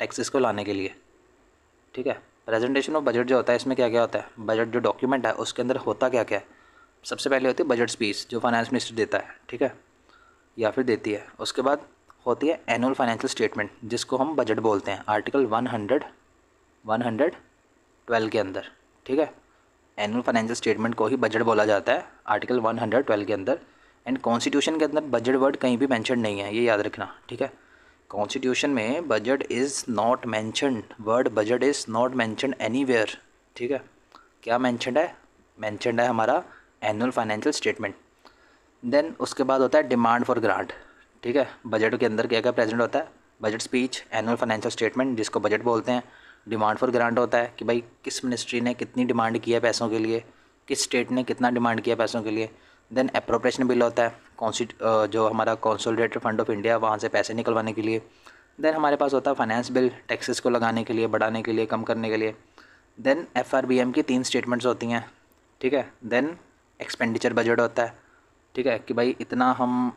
Speaker 1: टैक्सेस को लाने के लिए, ठीक है। प्रेजेंटेशन ऑफ बजट जो होता है इसमें क्या क्या होता है, बजट जो डॉक्यूमेंट है उसके अंदर होता क्या क्या है। सबसे पहले होती है बजट स्पीच जो फाइनेंस मिनिस्टर देता है, ठीक है, या फिर देती है। उसके बाद होती है एनुअल फाइनेंशियल स्टेटमेंट जिसको हम बजट बोलते हैं, आर्टिकल 112 के अंदर, ठीक है। एनुअल फाइनेंशियल स्टेटमेंट को ही बजट बोला जाता है आर्टिकल 112 के अंदर। एंड कॉन्स्टिट्यूशन के अंदर बजट वर्ड कहीं भी मेंशन नहीं है, ये याद रखना, ठीक है। कॉन्स्टिट्यूशन में budget is not mentioned, word budget is not mentioned anywhere, ठीक है। क्या मेंशनड है, मेंशनड है हमारा एनुअल फाइनेंशियल स्टेटमेंट। देन उसके बाद होता है डिमांड फॉर ग्रांट, ठीक है। बजट के अंदर क्या क्या प्रेजेंट होता है, budget speech, annual financial statement जिसको बजट बोलते हैं, डिमांड फॉर ग्रांट होता है कि भाई किस मिनिस्ट्री ने कितनी डिमांड की है पैसों के लिए, किस स्टेट ने कितना डिमांड किया पैसों के लिए। देन अप्रोप्रिएशन बिल होता है जो हमारा कंसोलिडेटेड फंड ऑफ इंडिया वहाँ से पैसे निकलवाने के लिए। देन हमारे पास होता है फाइनेंस बिल, टैक्सेस को लगाने के लिए, बढ़ाने के लिए, कम करने के लिए। देन FRBM की 3 स्टेटमेंट्स होती हैं, ठीक है। देन एक्सपेंडिचर बजट होता है, ठीक है, कि भाई इतना हम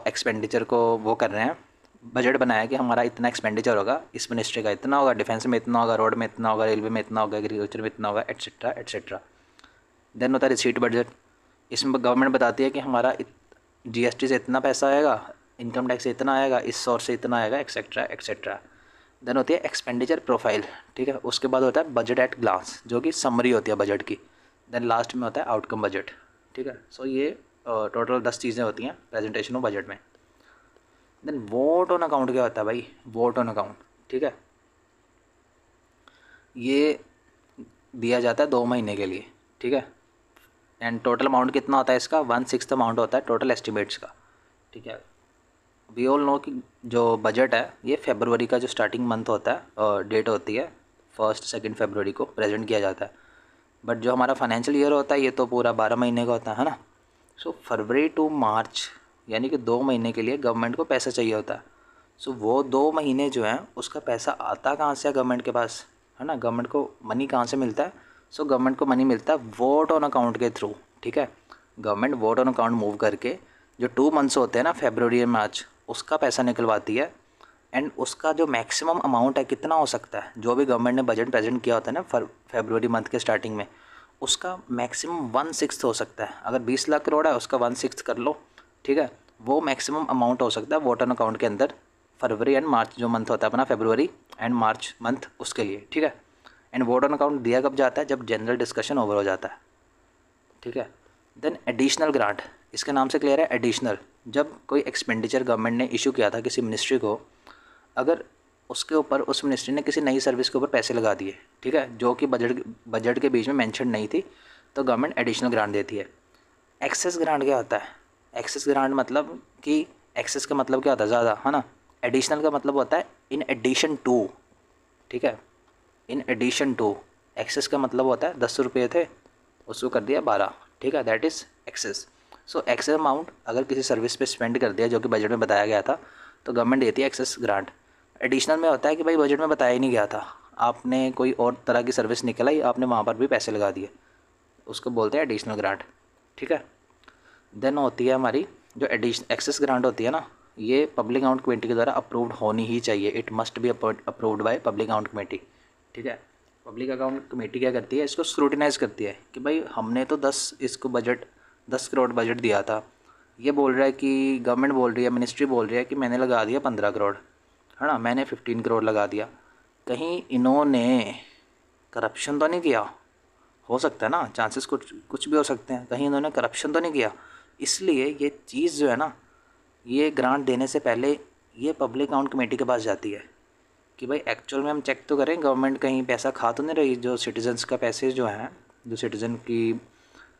Speaker 1: एक्सपेंडिचर को वो कर रहे हैं, बजट बनाया कि हमारा इतना एक्सपेंडिचर होगा, इस मिनिस्ट्री का इतना होगा, डिफेंस में इतना होगा, रोड में इतना होगा, रेलवे में इतना होगा, एग्रीकल्चर में इतना होगा, एट्सेट्रा एट्सेट्रा। देन होता है रिसीट बजट, इसमें गवर्नमेंट बताती है कि हमारा GST से इतना पैसा आएगा, इनकम टैक्स से इतना आएगा, इस सोर्स से इतना आएगा, एक्सेट्रा एक्सेट्रा। देन होती है एक्सपेंडिचर प्रोफाइल, ठीक है। उसके बाद होता है बजट एट ग्लांस जो कि समरी होती है बजट की। देन लास्ट में होता है आउटकम बजट, ठीक है। सो ये टोटल 10 चीज़ें होती हैं प्रेजेंटेशन ऑफ बजट में। देन वोट ऑन अकाउंट क्या होता है भाई, वोट ऑन अकाउंट, ठीक है, ये दिया जाता है 2 महीने के लिए, ठीक है। एंड टोटल अमाउंट कितना होता है इसका, 1/6 अमाउंट होता है टोटल एस्टिमेट्स का, ठीक है। वी ऑल नो कि जो बजट है ये फरवरी का जो स्टार्टिंग मंथ होता है, डेट होती है 1-2 फरवरी को प्रेजेंट किया जाता है। बट जो हमारा फाइनेंशियल ईयर होता है ये तो पूरा 12 महीने का होता है ना। सो फरवरी टू मार्च यानी कि 2 महीने के लिए गवर्नमेंट को पैसा चाहिए होता है। सो वो 2 महीने जो हैं उसका पैसा आता कहाँ से है गवर्नमेंट के पास, है ना, गवर्नमेंट को मनी कहाँ से मिलता है। सो गवर्नमेंट को मनी मिलता है वोट ऑन अकाउंट के थ्रू, ठीक है। Government vote on account move करके जो 2 मंथ्स होते हैं ना, फरवरी और मार्च, उसका पैसा निकलवाती है। एंड उसका जो मैक्सिमम अमाउंट है कितना हो सकता है, जो भी गवर्नमेंट ने बजट प्रेजेंट किया होता है ना फरवरी मंथ के स्टार्टिंग में, उसका मैक्सिमम 1/6 हो सकता है। अगर 20 लाख करोड़ है उसका 1/6 कर लो, ठीक है। वो मैक्सिमम अमाउंट हो सकता है वोट ऑन अकाउंट के अंदर फरवरी एंड मार्च जो मंथ होता है अपना, फरवरी एंड मार्च मंथ, उसके लिए, ठीक है। एंड वोट ऑन अकाउंट दिया कब जाता है, जब जनरल डिस्कशन ओवर हो जाता है, ठीक है। देन एडिशनल ग्रांट, इसके नाम से क्लियर है, एडिशनल। जब कोई एक्सपेंडिचर गवर्नमेंट ने इशू किया था किसी मिनिस्ट्री को, अगर उसके ऊपर उस मिनिस्ट्री ने किसी नई सर्विस के ऊपर पैसे लगा दिए, ठीक है, जो कि बजट के बीच में मेंशन नहीं थी, तो गवर्नमेंट एडिशनल ग्रांट देती है। एक्सेस ग्रांट क्या होता है, एक्सेस ग्रांट मतलब कि एक्सेस का मतलब क्या होता है, ज़्यादा, है ना। एडिशनल का मतलब होता है इन एडिशन टू, ठीक है, इन एडिशन टू, एक्सेस का मतलब होता है 10 रुपये थे उसको कर दिया 12, ठीक है, that is excess. So excess amount अगर किसी सर्विस पे स्पेंड कर दिया जो कि बजट में बताया गया था तो गवर्नमेंट देती है एक्सेस ग्रांट। एडिशनल में होता है कि भाई बजट में बताया ही नहीं गया था, आपने कोई और तरह की सर्विस निकलाई, आपने वहाँ पर भी पैसे लगा दिए, उसको बोलते हैं एडिशनल ग्रांट, ठीक है। देन होती है हमारी जो एक्सेस ग्रांट होती है ना, ये पब्लिक अकाउंट कमेटी के द्वारा अप्रूव्ड होनी ही चाहिए, it must be approved by public account committee, ठीक है। पब्लिक अकाउंट कमेटी क्या करती है, इसको स्क्रूटिनाइज करती है कि भाई हमने तो 10 करोड़ बजट दिया था, ये बोल रहा है कि गवर्नमेंट बोल रही है, मिनिस्ट्री बोल रही है कि मैंने लगा दिया 15 करोड़, है ना, मैंने 15 करोड़ लगा दिया, कहीं इन्होंने करप्शन तो नहीं किया? हो सकता है ना, चांसेस कुछ भी हो सकते हैं, कहीं इन्होंने करप्शन तो नहीं किया। इसलिए ये चीज़ जो है ना, ये ग्रांट देने से पहले ये पब्लिक अकाउंट कमेटी के पास जाती है कि भाई एक्चुअल में हम चेक तो करें गवर्नमेंट कहीं पैसा खा तो नहीं रही, जो सिटीजन्स का पैसे जो हैं, जो सिटीज़न की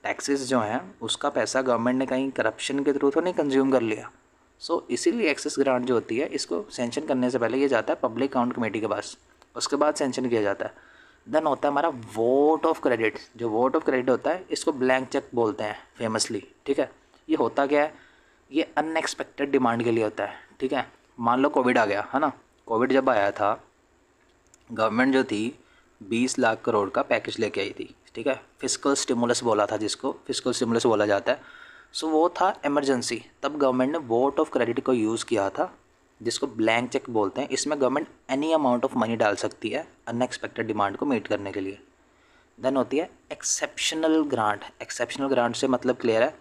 Speaker 1: टैक्सेस जो हैं उसका पैसा गवर्नमेंट ने कहीं करप्शन के थ्रू तो नहीं कंज्यूम कर लिया। सो इसीलिए एक्सेस ग्रांट जो होती है इसको सेंक्शन करने से पहले ये जाता है पब्लिक अकाउंट कमेटी के पास, उसके बाद सेंक्शन किया जाता है। देन होता है हमारा वोट ऑफ क्रेडिट। जो वोट ऑफ क्रेडिट होता है इसको ब्लैंक चेक बोलते हैं फेमसली, ठीक है। ये होता क्या है, ये अनएक्सपेक्टेड डिमांड के लिए होता है, ठीक है। मान लो कोविड आ गया, है ना, कोविड जब आया था गवर्नमेंट जो थी 20 लाख करोड़ का पैकेज लेके आई थी, ठीक है, फिस्कल स्टिमुलस बोला था, जिसको फिस्कल स्टिमुलस बोला जाता है। सो वो था इमरजेंसी, तब गवर्नमेंट ने वोट ऑफ क्रेडिट को यूज़ किया था, जिसको ब्लैंक चेक बोलते हैं। इसमें government any amount of money डाल सकती है अनएक्सपेक्टेड डिमांड को मीट करने के लिए। देन होती है एक्सेप्शनल ग्रांट। एक्सेप्शनल ग्रांट से मतलब क्लियर है,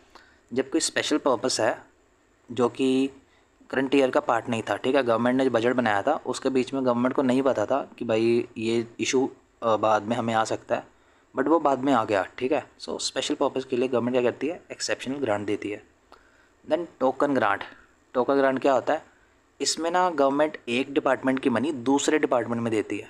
Speaker 1: जब कोई स्पेशल पर्पस है जो कि करंट ईयर का पार्ट नहीं था, ठीक है, गवर्नमेंट ने जो बजट बनाया था उसके बीच में गवर्नमेंट को नहीं पता था कि भाई ये इशू बाद में हमें आ सकता है, बट वो बाद में आ गया, ठीक है। सो स्पेशल पर्पस के लिए गवर्नमेंट क्या करती है, एक्सेप्शनल ग्रांट देती है। Then token grant. Token grant क्या होता है, इसमें ना गवर्नमेंट एक डिपार्टमेंट की मनी दूसरे डिपार्टमेंट में देती है,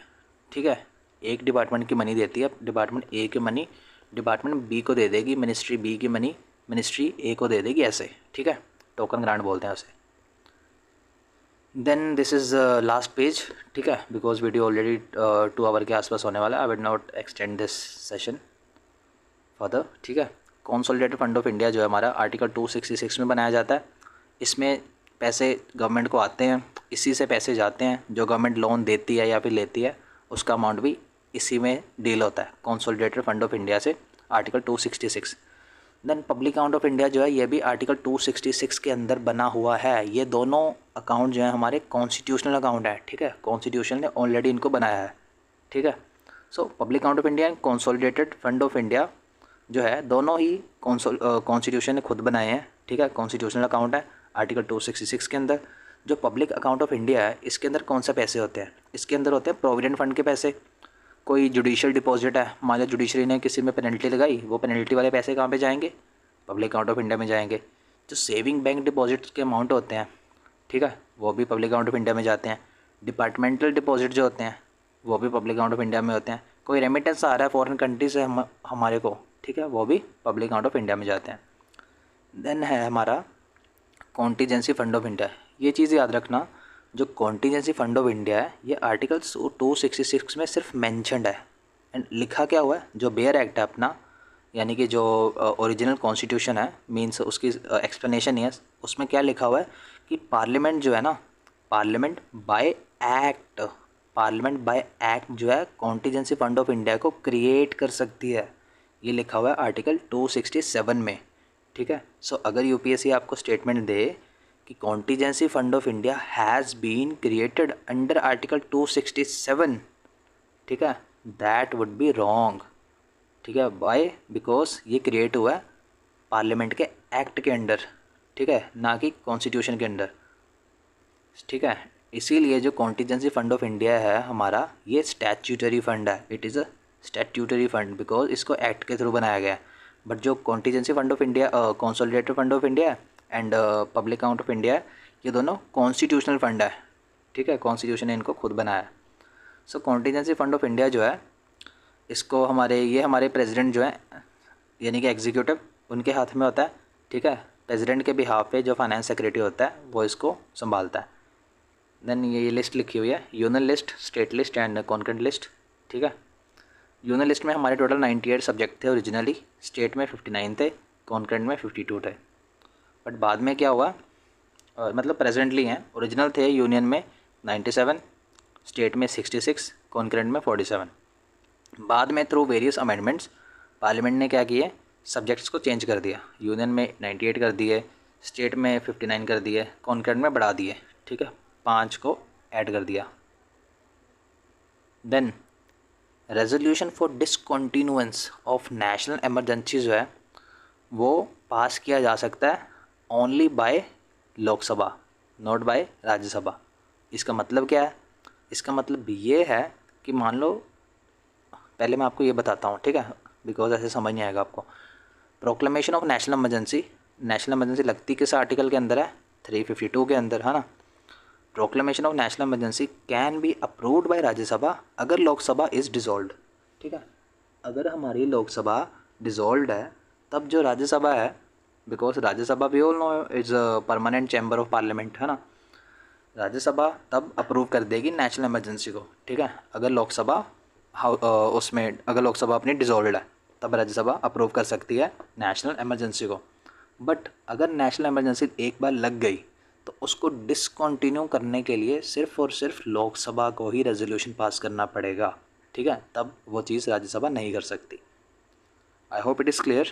Speaker 1: ठीक है, एक डिपार्टमेंट की मनी देती है, डिपार्टमेंट ए की मनी डिपार्टमेंट बी को दे देगी, मिनिस्ट्री बी की मनी मिनिस्ट्री ए को दे देगी, ऐसे, ठीक है, टोकन ग्रांट बोलते हैं उसे। Then this is last page, ठीक है, बिकॉज वीडियो ऑलरेडी 2 आवर के आसपास होने वाला है, I will not extend this session further, ठीक है। कंसोलिडेटेड फंड ऑफ इंडिया जो है हमारा आर्टिकल 266 में बनाया जाता है। इसमें पैसे गवर्नमेंट को आते हैं, इसी से पैसे जाते हैं, जो गवर्नमेंट लोन देती है या फिर लेती है उसका अमाउंट भी इसी में डील होता है, कंसोलिडेटेड फंड ऑफ इंडिया से, article 266। Then public account of India जो है ये भी आर्टिकल 266 के अंदर बना हुआ है। ये दोनों अकाउंट जो है हमारे कॉन्स्टिट्यूशनल अकाउंट है, ठीक है, कॉन्स्टिट्यूशन ने ऑलरेडी इनको बनाया है, ठीक है। So public account of India and consolidated fund of India जो है दोनों ही कॉन्स्टिट्यूशन ने खुद बनाए हैं, ठीक है, कॉन्स्टिट्यूशनल अकाउंट है आर्टिकल 266 के अंदर। जो पब्लिक अकाउंट ऑफ इंडिया है इसके अंदर कौन सा पैसे होते हैं, इसके अंदर होते हैं प्रोविडेंट फंड के पैसे। कोई जुडिशियल डिपॉजिट है, मान लो जुडिशरी ने किसी में पेनल्टी लगाई, वो पेनल्टी वाले पैसे कहाँ पे जाएंगे, पब्लिक अकाउंट ऑफ इंडिया में जाएंगे। जो सेविंग बैंक डिपॉजिट के अमाउंट होते हैं, ठीक है, वो भी पब्लिक अकाउंट ऑफ इंडिया में जाते हैं। डिपार्टमेंटल डिपॉजिट जो होते हैं वो भी पब्लिक अकाउंट ऑफ इंडिया में होते हैं। कोई रेमिटेंस आ रहा है फॉरेन कंट्री से हमारे को, ठीक है, वो भी पब्लिक अकाउंट ऑफ इंडिया में जाते हैं। देन है हमारा कॉन्टीजेंसी फंड ऑफ इंडिया। ये चीज़ याद रखना, जो कॉन्टीजेंसी फंड ऑफ इंडिया है ये आर्टिकल 266 में सिर्फ मेंशनड है। एंड लिखा क्या हुआ है, जो बेयर एक्ट है अपना, यानी कि जो ओरिजिनल कॉन्स्टिट्यूशन है, मींस उसकी एक्सप्लेनेशन है, उसमें क्या लिखा हुआ है कि पार्लियामेंट जो है ना, पार्लियामेंट बाय एक्ट जो है कॉन्टीजेंसी फंड ऑफ इंडिया को क्रिएट कर सकती है। ये लिखा हुआ है आर्टिकल 267 में, ठीक है। सो अगर यूपीएससी आपको स्टेटमेंट दे कि contingency fund of India has been created under article 267, ठीक है, दैट वुड बी रॉन्ग, ठीक है, बाय बिकॉज ये क्रिएट हुआ है पार्लियामेंट के एक्ट के अंडर, ठीक है, ना कि कॉन्स्टिट्यूशन के अंडर, ठीक है। इसीलिए जो कॉन्टीजेंसी फंड ऑफ इंडिया है हमारा, ये स्टैट्यूटरी फंड है, it is a statutory fund because इसको एक्ट के थ्रू बनाया गया है। बट जो contingency fund of India, consolidated fund of India and public account of India, ये दोनों कॉन्स्टिट्यूशनल फंड है, ठीक है, कॉन्स्टिट्यूशन ने इनको खुद बनाया है। सो कॉन्टीजेंसी फंड ऑफ इंडिया जो है इसको हमारे प्रेसिडेंट जो है, यानी कि एग्जीक्यूटिव, उनके हाथ में होता है, ठीक है। प्रेसिडेंट के बिहाफ पे जो फाइनेंस सेक्रेटरी होता है वो इसको संभालता है। देन ये लिस्ट लिखी हुई है, union list, state list and concurrent list, ठीक है। यूनियन लिस्ट में हमारे टोटल 98 सब्जेक्ट थे ओरिजिनली, स्टेट में 59 थे, कॉन्करेंट में 52 थे। बट बाद में क्या हुआ, मतलब प्रेजेंटली हैं, ओरिजिनल थे यूनियन में 97, स्टेट में 66, कॉन्करेंट में 47। बाद में थ्रू वेरियस अमेंडमेंट्स पार्लियामेंट ने क्या किए, सब्जेक्ट्स को चेंज कर दिया, यूनियन में 98 कर दिए, स्टेट में 59 कर दिए, कॉन्करेंट में बढ़ा दिए, ठीक है, 5 को ऐड कर दिया। Then resolution for डिसकंटिन्यूएंस of national emergency जो है वो पास किया जा सकता है only by Lok Sabha, not bye Rajya Sabha. इसका मतलब क्या है, इसका मतलब ये है कि मान लो, पहले मैं आपको ये बताता हूँ, ठीक है, बिकॉज ऐसे समझ नहीं आएगा आपको। प्रोक्लेमेशन ऑफ नेशनल इमरजेंसी लगती किस आर्टिकल के अंदर है, 352 के अंदर, है ना। Proclamation of national emergency can be approved by Rajya Sabha अगर लोकसभा इज़ डिसॉल्व्ड, ठीक है। अगर हमारी लोकसभा डिसॉल्व्ड है तब जो राज्यसभा है, बिकॉज राज्यसभा भी all know is a permanent chamber of parliament, है ना, राज्यसभा तब अप्रूव कर देगी नेशनल इमरजेंसी को, ठीक है। अगर लोकसभा उसमें अगर लोकसभा अपनी डिसॉल्व्ड है तब राज्यसभा अप्रूव कर सकती है नेशनल इमरजेंसी को। बट अगर नेशनल इमरजेंसी एक बार लग गई तो उसको डिसकंटिन्यू करने के लिए सिर्फ और सिर्फ लोकसभा को ही रेजोल्यूशन पास करना पड़ेगा, ठीक है, तब वो चीज़ राज्यसभा नहीं कर सकती। आई होप इट इज़ क्लियर।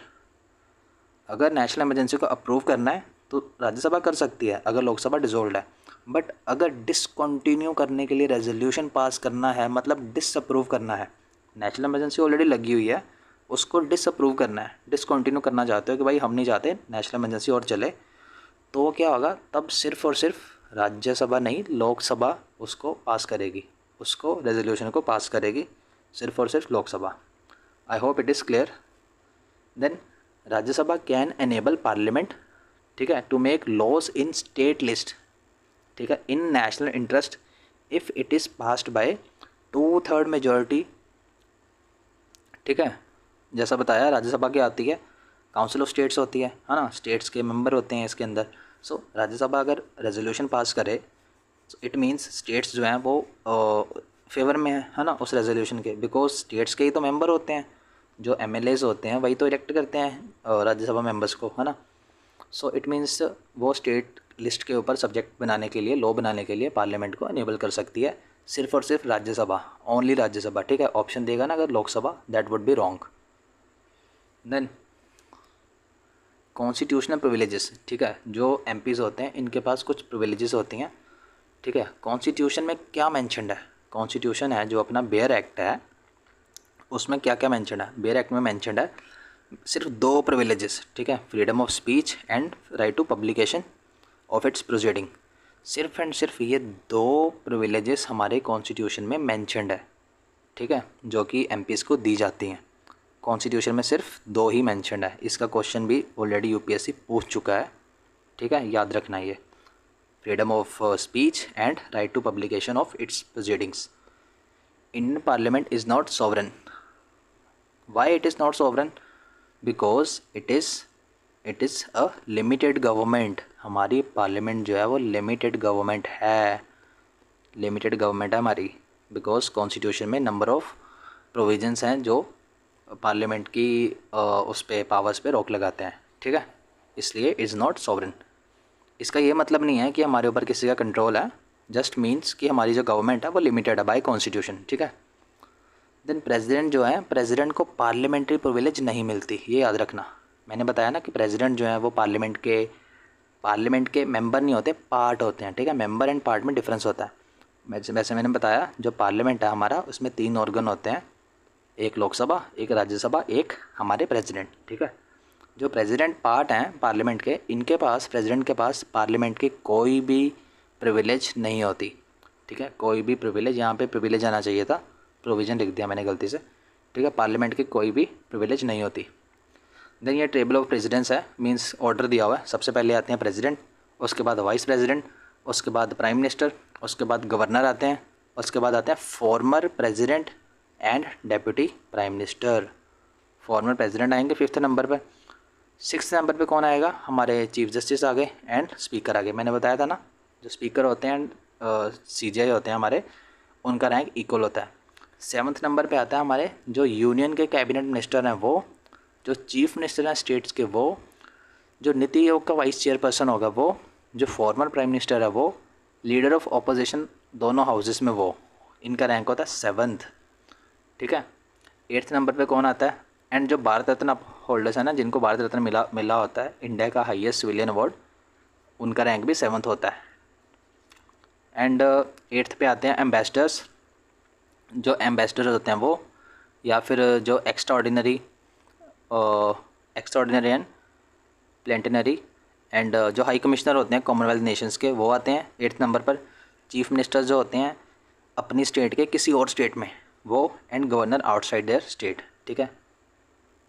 Speaker 1: अगर नेशनल इमरजेंसी को अप्रूव करना है तो राज्यसभा कर सकती है अगर लोकसभा डिसॉल्व्ड है, बट अगर डिसकंटिन्यू करने के लिए रेजोल्यूशन पास करना है, मतलब डिसअप्रूव करना है, नेशनल इमरजेंसी ऑलरेडी लगी हुई है, उसको डिसअप्रूव करना है, डिसकंटिन्यू करना चाहते हो कि भाई हम नहीं चाहते नेशनल इमरजेंसी और चले, तो क्या होगा, तब सिर्फ और सिर्फ राज्यसभा नहीं लोकसभा उसको पास करेगी, उसको रेजोल्यूशन को पास करेगी, सिर्फ और सिर्फ लोकसभा। आई hope it is clear. Then Rajya Sabha can enable parliament, ठीक है, to make laws in state list, ठीक है, इन national interest if it is passed by 2/3 majority, ठीक है। जैसा बताया राज्यसभा क्या आती है, काउंसिल ऑफ स्टेट्स होती है ना, स्टेट्स के मेंबर होते हैं इसके अंदर। सो राज्यसभा अगर रेजोल्यूशन पास करे इट मीन्स स्टेट्स जो हैं वो फेवर में है ना उस रेजोल्यूशन के, बिकॉज स्टेट्स के ही तो मेंबर होते हैं, जो एमएलएज होते हैं वही तो इलेक्ट करते हैं राज्यसभा मेंबर्स को, है ना। सो इट मीन्स वो स्टेट लिस्ट के ऊपर सब्जेक्ट बनाने के लिए, लॉ बनाने के लिए पार्लियामेंट को अनेबल कर सकती है, सिर्फ और सिर्फ राज्यसभा, ओनली राज्यसभा, ठीक है। ऑप्शन देगा ना अगर Lok Sabha, that would be wrong. Then constitutional privileges, ठीक है, जो एमपीज़ होते हैं इनके पास कुछ प्रिविलेजेस होती हैं, ठीक है। कॉन्स्टिट्यूशन में क्या मेंशन्ड है, कॉन्स्टिट्यूशन है जो अपना बेयर एक्ट है उसमें क्या क्या मेंशन्ड है, बेयर एक्ट में मेंशन्ड है सिर्फ 2 प्रिविलेजेस, ठीक है, freedom of speech and right to publication of its proceeding. सिर्फ एंड सिर्फ ये 2 प्रिविलेजेस हमारे कॉन्स्टिट्यूशन में मेंशन्ड है, ठीक है, जो कि एमपीज़ को दी जाती हैं। कॉन्स्टिट्यूशन में सिर्फ 2 ही मेंशन्ड है, इसका क्वेश्चन भी ऑलरेडी यूपीएससी पूछ चुका है, ठीक है, याद रखना ये, freedom of speech and right to publication of its proceedings. Indian parliament is not sovereign. Why it is not sovereign, because it is a limited government. हमारी पार्लियामेंट जो है वो लिमिटेड गवर्नमेंट है, लिमिटेड गवर्नमेंट है हमारी, because constitution में number of provisions हैं जो पार्लियामेंट की उस पे पावर्स पे रोक लगाते हैं, ठीक है, इसलिए इज़ नॉट सॉवरन। इसका ये मतलब नहीं है कि हमारे ऊपर किसी का कंट्रोल है, जस्ट मीन्स कि हमारी जो गवर्नमेंट है वो लिमिटेड है बाय कॉन्स्टिट्यूशन, ठीक है। देन प्रेसिडेंट जो है, प्रेसिडेंट को पार्लियामेंट्री प्रिविलेज नहीं मिलती, ये याद रखना। मैंने बताया ना कि प्रेसिडेंट जो है वो पार्लियामेंट के मेंबर नहीं होते, पार्ट होते हैं, ठीक है, मेंबर एंड पार्ट में डिफरेंस होता है। वैसे मैंने बताया जो पार्लियामेंट है हमारा उसमें 3 ऑर्गन होते हैं, एक लोकसभा, एक राज्यसभा, एक हमारे प्रेसिडेंट, ठीक है। जो प्रेसिडेंट पार्ट हैं पार्लियामेंट के, इनके पास, प्रेसिडेंट के पास पार्लियामेंट की कोई भी प्रिविलेज नहीं होती, ठीक है, कोई भी प्रिविलेज, यहाँ पे प्रिविलेज आना चाहिए था, प्रोविज़न लिख दिया मैंने गलती से, ठीक है, पार्लियामेंट की कोई भी प्रिविलेज नहीं होती। देन ये टेबल ऑफ प्रेसिडेंट्स है, मींस ऑर्डर दिया हुआ है, सबसे पहले आते हैं प्रेसिडेंट, उसके बाद वाइस प्रेसिडेंट, उसके बाद प्राइम मिनिस्टर, उसके बाद गवर्नर आते हैं, उसके बाद आते हैं former president and deputy prime minister. Former president आएंगे 5th नंबर पर। 6th नंबर पे कौन आएगा, हमारे चीफ जस्टिस आ गए एंड स्पीकर आ गए। मैंने बताया था ना जो स्पीकर होते हैं सीजीआई होते हैं हमारे, उनका रैंक इक्वल होता है। 7th नंबर पे आता है हमारे जो यूनियन के कैबिनेट मिनिस्टर हैं वो, जो चीफ मिनिस्टर हैं स्टेट्स के वो, जो नीति आयोग का वाइस चेयरपर्सन होगा वो, जो फॉर्मर प्राइम मिनिस्टर है वो, लीडर ऑफ ऑपोजिशन दोनों हाउसेस में वो, इनका रैंक होता है 7th। ठीक है। 8th नंबर पे कौन आता है, एंड जो भारत रत्न होल्डर्स हैं ना, जिनको भारत रत्न मिला होता है, इंडिया का हाईएस्ट सिविलियन अवार्ड, उनका रैंक भी 7th होता है। एंड 8th पे आते हैं एम्बेसडर्स। जो एम्बेसडर होते हैं वो, या फिर जो एक्स्ट्राऑर्डिनरी एंड प्लेंटिनरी एंड जो हाई कमिश्नर होते हैं कॉमनवेल्थ नेशंस के, वो आते हैं 8th नंबर पर। चीफ मिनिस्टर जो होते हैं अपनी स्टेट के किसी और स्टेट में, वो, and governor outside there state. ठीक है,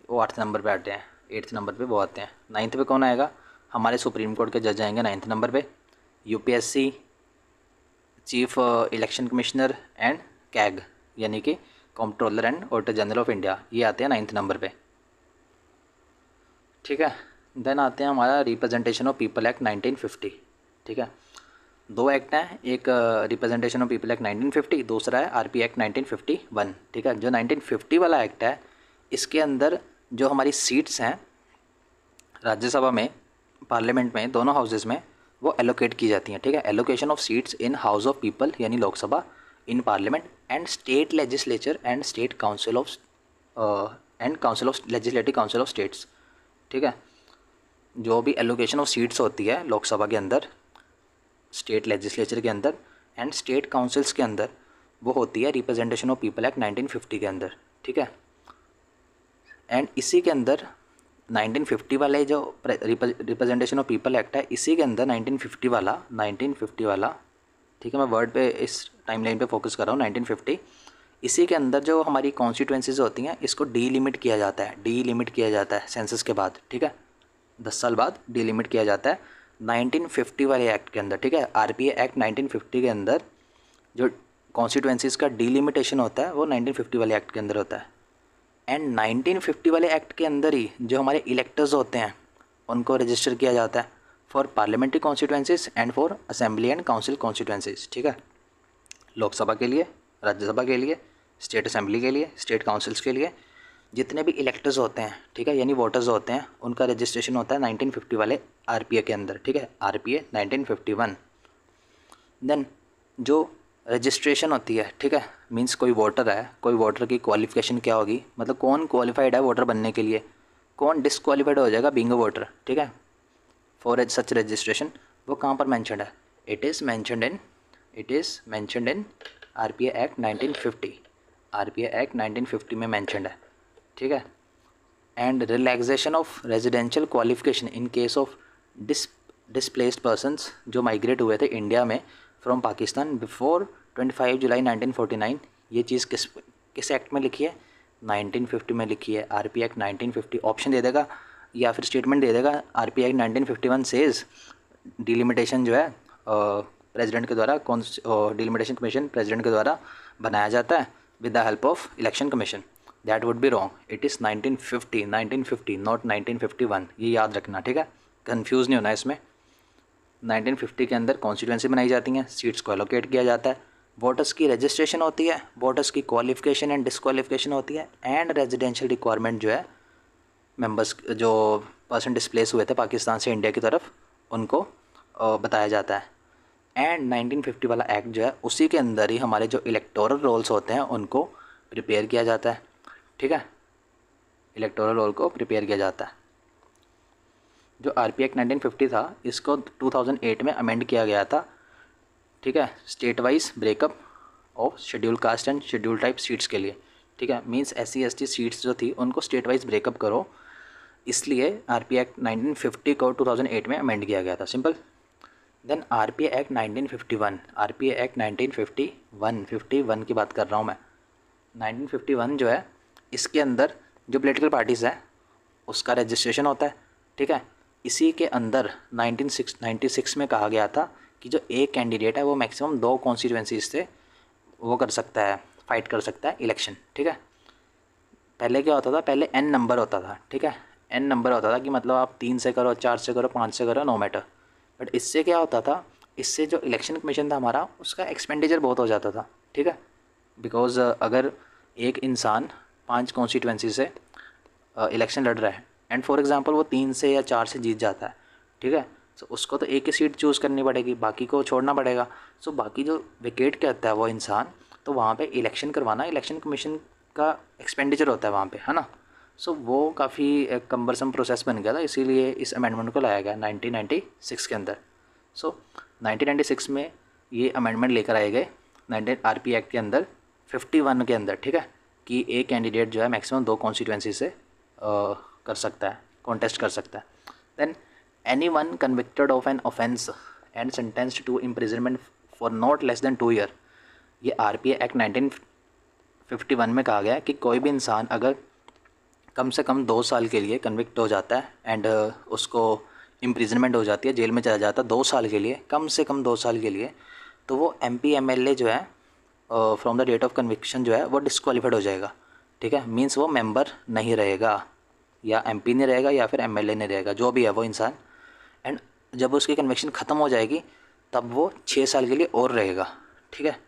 Speaker 1: वो 8th नंबर पे आते हैं। 8th नंबर पे वो आते हैं। 9th पे कौन आएगा, हमारे सुप्रीम कोर्ट के जज आएंगे 9th नंबर पे। UPSC, chief election commissioner and CAG यानी कि controller and auditor general of India, ये आते हैं 9th नंबर पे। ठीक है। देन आते हैं हमारा रिप्रेजेंटेशन ऑफ पीपल एक्ट 1950। ठीक है, 2 एक्ट हैं, एक रिप्रेजेंटेशन ऑफ पीपल एक्ट 1950, दूसरा है आरपी एक्ट 1951। ठीक है, जो 1950 वाला एक्ट है, इसके अंदर जो हमारी सीट्स हैं राज्यसभा में, पार्लियामेंट में, दोनों हाउसेस में, वो एलोकेट की जाती हैं। ठीक है, allocation of seats in house of people यानी Lok Sabha, in parliament and state legislature and state council of legislative council of states. ठीक है, जो भी एलोकेशन ऑफ सीट्स होती है लोकसभा के अंदर, स्टेट लेजिस्लेचर के अंदर एंड स्टेट काउंसिल्स के अंदर, वो होती है रिप्रेजेंटेशन ऑफ पीपल एक्ट 1950 के अंदर। ठीक है, एंड इसी के अंदर 1950 वाले जो रिप्रेजेंटेशन ऑफ पीपल एक्ट है, इसी के अंदर 1950 वाला, ठीक है, मैं वर्ड पे इस टाइमलाइन पे फोकस कर रहा हूँ, 1950, इसी के अंदर जो हमारी कॉन्स्टिट्यूएंसीज होती हैं, इसको डीलिमिट किया जाता है सेंसस के बाद। ठीक है, 10 साल बाद डीलिमिट किया जाता है 1950 वाले एक्ट के अंदर। ठीक है, आरपीए एक्ट 1950 के अंदर जो कॉन्स्टिट्यूएंसीज का डीलिमिटेशन होता है वो 1950 वाले एक्ट के अंदर होता है। एंड 1950 वाले एक्ट के अंदर ही जो हमारे इलेक्टर्स होते हैं उनको रजिस्टर किया जाता है for parliamentary constituencies and for assembly and council constituencies. ठीक है, लोकसभा के लिए, राज्यसभा के लिए, स्टेट असेंबली के लिए, स्टेट काउंसिल्स के लिए, जितने भी इलेक्टर्स होते हैं, ठीक है, यानी वोटर्स होते हैं, उनका रजिस्ट्रेशन होता है 1950 वाले आरपीए के अंदर। ठीक है, आरपीए 1951। देन जो रजिस्ट्रेशन होती है, ठीक है, मींस कोई वोटर है, कोई वोटर की क्वालिफिकेशन क्या होगी, मतलब कौन क्वालिफाइड है वोटर बनने के लिए, कौन डिसक्वालीफाइड हो जाएगा बीइंग अ वोटर। ठीक है, फॉर सच रजिस्ट्रेशन, वो कहाँ पर मैंशनड है, it is mentioned in RPA act 1950। RPA act 1950 में मैंशनड है। ठीक है, and relaxation of residential qualification in case of displaced persons जो माइग्रेट हुए थे इंडिया में फ्रॉम पाकिस्तान बिफोर 25 जुलाई 1949। ये चीज़ किस एक्ट में लिखी है, 1950 में लिखी है। आरपी एक्ट 1950 ऑप्शन दे देगा या फिर स्टेटमेंट दे देगा, आरपी एक्ट 1951 सेज डिलिमिटेशन जो है प्रेसिडेंट के द्वारा, कौन डिलिमिटेशन कमीशन प्रेसिडेंट के द्वारा बनाया जाता है with the help of election commission. That would be wrong, it is 1950 not 1951, ये याद रखना। ठीक है, कंफ्यूज नहीं होना इसमें। 1950 के अंदर कॉन्स्टिट्यूएंसी बनाई जाती हैं, सीट्स को एलोकेट किया जाता है, वोटर्स की रजिस्ट्रेशन होती है, वोटर्स की क्वालिफिकेशन एंड डिसक्वालिफिकेशन होती है, एंड रेजिडेंशियल रिक्वायरमेंट जो है मेंबर्स जो पर्सन डिस्प्लेस हुए थे पाकिस्तान से इंडिया की तरफ, उनको बताया जाता है। एंड 1950 वाला एक्ट जो है, उसी के अंदर ही हमारे जो इलेक्टोरल रोल्स होते हैं उनको प्रिपेयर किया जाता है। ठीक है, इलेक्टोरल रोल को प्रिपेयर किया जाता है। जो आरपी एक्ट 1950 था, इसको 2008 में अमेंड किया गया था। ठीक है, state wise breakup of schedule caste and schedule type seats के लिए। ठीक है, मींस SC ST सीट्स जो थी उनको स्टेट वाइज ब्रेकअप करो, इसलिए आरपी एक्ट 1950 को 2008 में अमेंड किया गया था, simple. Then RPA act 1951, RPA act 1951 की बात कर रहा हूँ मैं। 1951 जो है, इसके अंदर जो पॉलिटिकल पार्टीज़ है उसका रजिस्ट्रेशन होता है। ठीक है, इसी के अंदर 1996 में कहा गया था कि जो एक कैंडिडेट है वो मैक्सिमम 2 कॉन्स्टिट्यूएंसीज से वो कर सकता है, फाइट कर सकता है इलेक्शन। ठीक है, पहले क्या होता था, पहले n नंबर होता था। ठीक है, n नंबर होता था कि मतलब आप 3 से करो, 4 से करो, 5 से करो, नो मैटर। बट इससे क्या होता था, इससे जो इलेक्शन कमीशन था हमारा, उसका एक्सपेंडिचर बहुत हो जाता था। ठीक है, बिकॉज़ अगर एक इंसान 5 कॉन्स्टिट्यूंसी से इलेक्शन लड़ रहा है एंड फॉर एग्जांपल वो 3 से या 4 से जीत जाता है, ठीक है, सो उसको तो एक ही सीट चूज़ करनी पड़ेगी, बाकी को छोड़ना पड़ेगा। सो बाकी जो विकेट करता है वो इंसान, तो वहाँ पे इलेक्शन करवाना इलेक्शन कमीशन का एक्सपेंडिचर होता है वहाँ पे, है ना। सो वो काफ़ी एक कम्बरसम प्रोसेस बन गया था, इसीलिए इस अमेंडमेंट को लाया गया 1996 के अंदर। सो 1996 में ये अमेंडमेंट लेकर आए गए 19 आरपी एक्ट के अंदर 51 के अंदर, ठीक है, कि एक कैंडिडेट जो है मैक्सिमम 2 कॉन्स्टिट्यूंसी से कर सकता है, कॉन्टेस्ट कर सकता है। Then anyone convicted of an offence and sentenced to imprisonment for not less than 2 year, ये आरपी एक्ट 1951 में कहा गया है कि कोई भी इंसान अगर कम से कम 2 साल के लिए कन्विक्ट हो जाता है एंड उसको इम्प्रिजनमेंट हो जाती है, जेल में चला जाता है 2 साल के लिए, कम से कम 2 साल के लिए, तो वो MP MLA जो है from the date of conviction जो है वो डिस्क्वालीफाइड हो जाएगा, ठीक है। मींस वो मेंबर नहीं रहेगा, या MP नहीं रहेगा या फिर MLA नहीं रहेगा, जो भी है वो इंसान। एंड जब उसकी कन्विक्शन ख़त्म हो जाएगी तब वो 6 साल के लिए और रहेगा, ठीक है।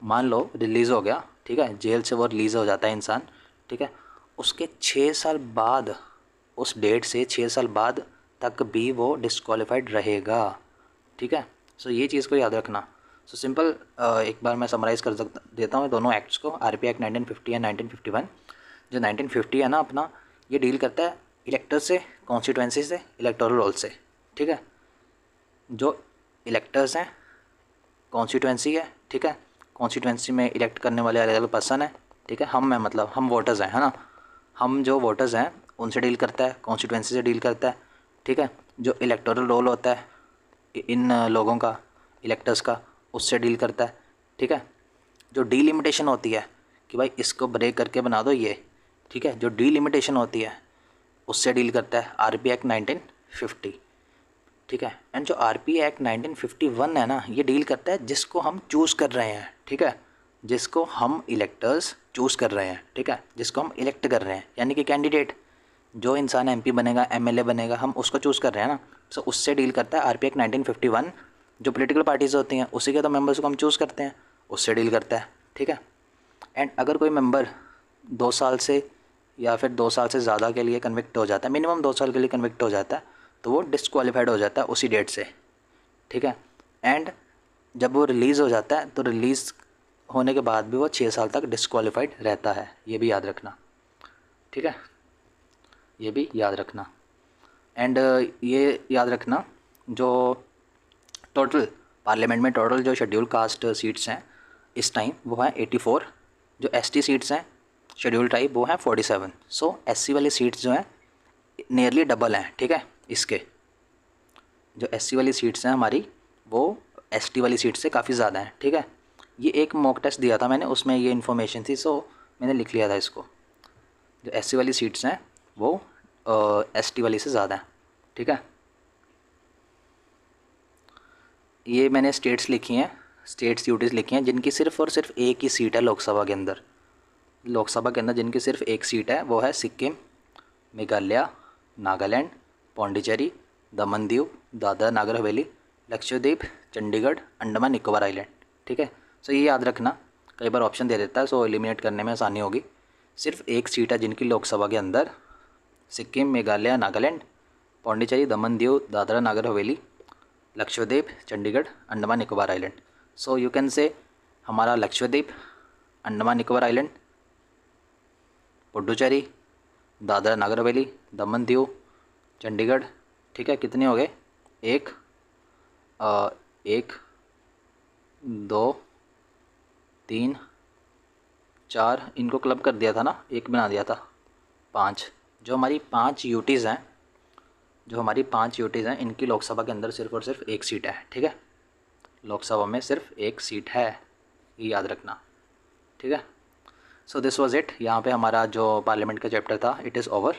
Speaker 1: मान लो रिलीज़ हो गया, ठीक है, जेल से वो रिलीज़ हो जाता है इंसान, ठीक है, उसके 6 साल बाद, उस डेट से 6 साल बाद तक भी वो डिस्क्वालीफाइड रहेगा, ठीक है। सो ये चीज़ को याद रखना। सो सिंपल एक बार मैं समराइज़ कर देता हूँ दोनों एक्ट्स को, आरपी एक्ट 1950 एंड 1951। जो 1950 है ना अपना, ये डील करता है इलेक्टर से, कॉन्स्टिट्यूंसी से, इलेक्टोरल रोल से, ठीक है। जो इलेक्टर्स हैं, कॉन्स्टिट्यूंसी है, ठीक है, कॉन्स्टिट्यूंसी में इलेक्ट करने वाले अलग अलग पर्सन है, ठीक है, हम हैं मतलब हम वोटर्स हैं, है ना, हम जो वोटर्स हैं उनसे डील करता है, कॉन्स्टिट्यूंसी से डील करता है, ठीक है। जो इलेक्टोरल रोल होता है इन लोगों का, इलेक्टर्स का, उससे डील करता है, ठीक है। जो डीलिमिटेशन होती है कि भाई इसको ब्रेक करके बना दो ये, ठीक है, जो डीलिमिटेशन होती है उससे डील करता है आरपी एक्ट 1950, ठीक है। एंड जो आरपी एक्ट 1951 है ना, ये डील करता है जिसको हम चूज़ कर रहे हैं, ठीक है, जिसको हम इलेक्टर्स चूज़ कर रहे हैं, ठीक है, जिसको हम इलेक्ट कर रहे हैं, यानी कि कैंडिडेट जो इंसान MP बनेगा, MLA बनेगा, हम उसको चूज़ कर रहे हैं ना। सो उससे डील करता है आरपी एक्ट 1951। जो पॉलिटिकल पार्टीज़ होती हैं उसी के तो मेंबर्स को हम चूज़ करते हैं, उससे डील करता है, ठीक है। एंड अगर कोई मेंबर 2 साल से या फिर 2 साल से ज़्यादा के लिए कन्विक्ट हो जाता है, मिनिमम 2 साल के लिए कन्विक्ट हो जाता है, तो वो डिस्क्वालीफाइड हो जाता है उसी डेट से, ठीक है। एंड जब वो रिलीज़ हो जाता है तो रिलीज़ होने के बाद भी वो 6 साल तक डिस्क्वालीफाइड रहता है, ये भी याद रखना, ठीक है, ये भी याद रखना। एंड ये याद रखना जो टोटल पार्लियामेंट में टोटल जो शेड्यूल कास्ट सीट्स हैं इस टाइम वो हैं 84, जो ST सीट्स हैं शेड्यूल ट्राइब वो हैं 47। सो SC वाली सीट्स जो हैं नियरली डबल हैं, ठीक है, इसके जो SC वाली सीट्स हैं हमारी वो ST वाली सीट से काफ़ी ज़्यादा हैं, ठीक है। ये एक मॉक टेस्ट दिया था मैंने, उसमें ये इन्फॉर्मेशन थी, सो मैंने लिख लिया था इसको। जो SC वाली सीट्स हैं वो ST वाली से ज़्यादा है, ठीक है। ये मैंने स्टेट्स लिखी हैं, स्टेट्स ड्यूटीज़ लिखी हैं जिनकी सिर्फ़ और सिर्फ एक ही सीट है लोकसभा के अंदर। लोकसभा के अंदर जिनकी सिर्फ एक सीट है वो है सिक्किम, मेघालय, नागालैंड, पौंडीचेरी, दमन दीव, दादरा नागर हवेली, लक्षद्वीप, चंडीगढ़, अंडमान निकोबार आइलैंड, ठीक है। सो ये याद रखना, कई बार ऑप्शन दे देता है, सो एलिमिनेट करने में आसानी होगी। सिर्फ एक सीट है जिनकी लोकसभा के अंदर Sikkim, Meghalaya, Nagaland, Pondicherry, Daman Diu, Dadra Nagar Haveli, Lakshadweep, Chandigarh, Andaman Nicobar island. So you can say हमारा लक्षद्वीप, अंडमान निकोबार आइलैंड, पुडुचेरी, दादरा नागर हवेली, दमन दीव, चंडीगढ़, ठीक है, कितने हो गए, एक 2 3 4, इनको क्लब कर दिया था ना, एक बना दिया था, 5। जो हमारी 5 यूटीज़ हैं, जो हमारी 5 यूटीज़ हैं, इनकी लोकसभा के अंदर सिर्फ और सिर्फ एक सीट है, ठीक है, लोकसभा में सिर्फ एक सीट है, ये याद रखना, ठीक है। सो दिस वाज इट, यहाँ पे हमारा जो पार्लियामेंट का चैप्टर था इट इज़ ओवर।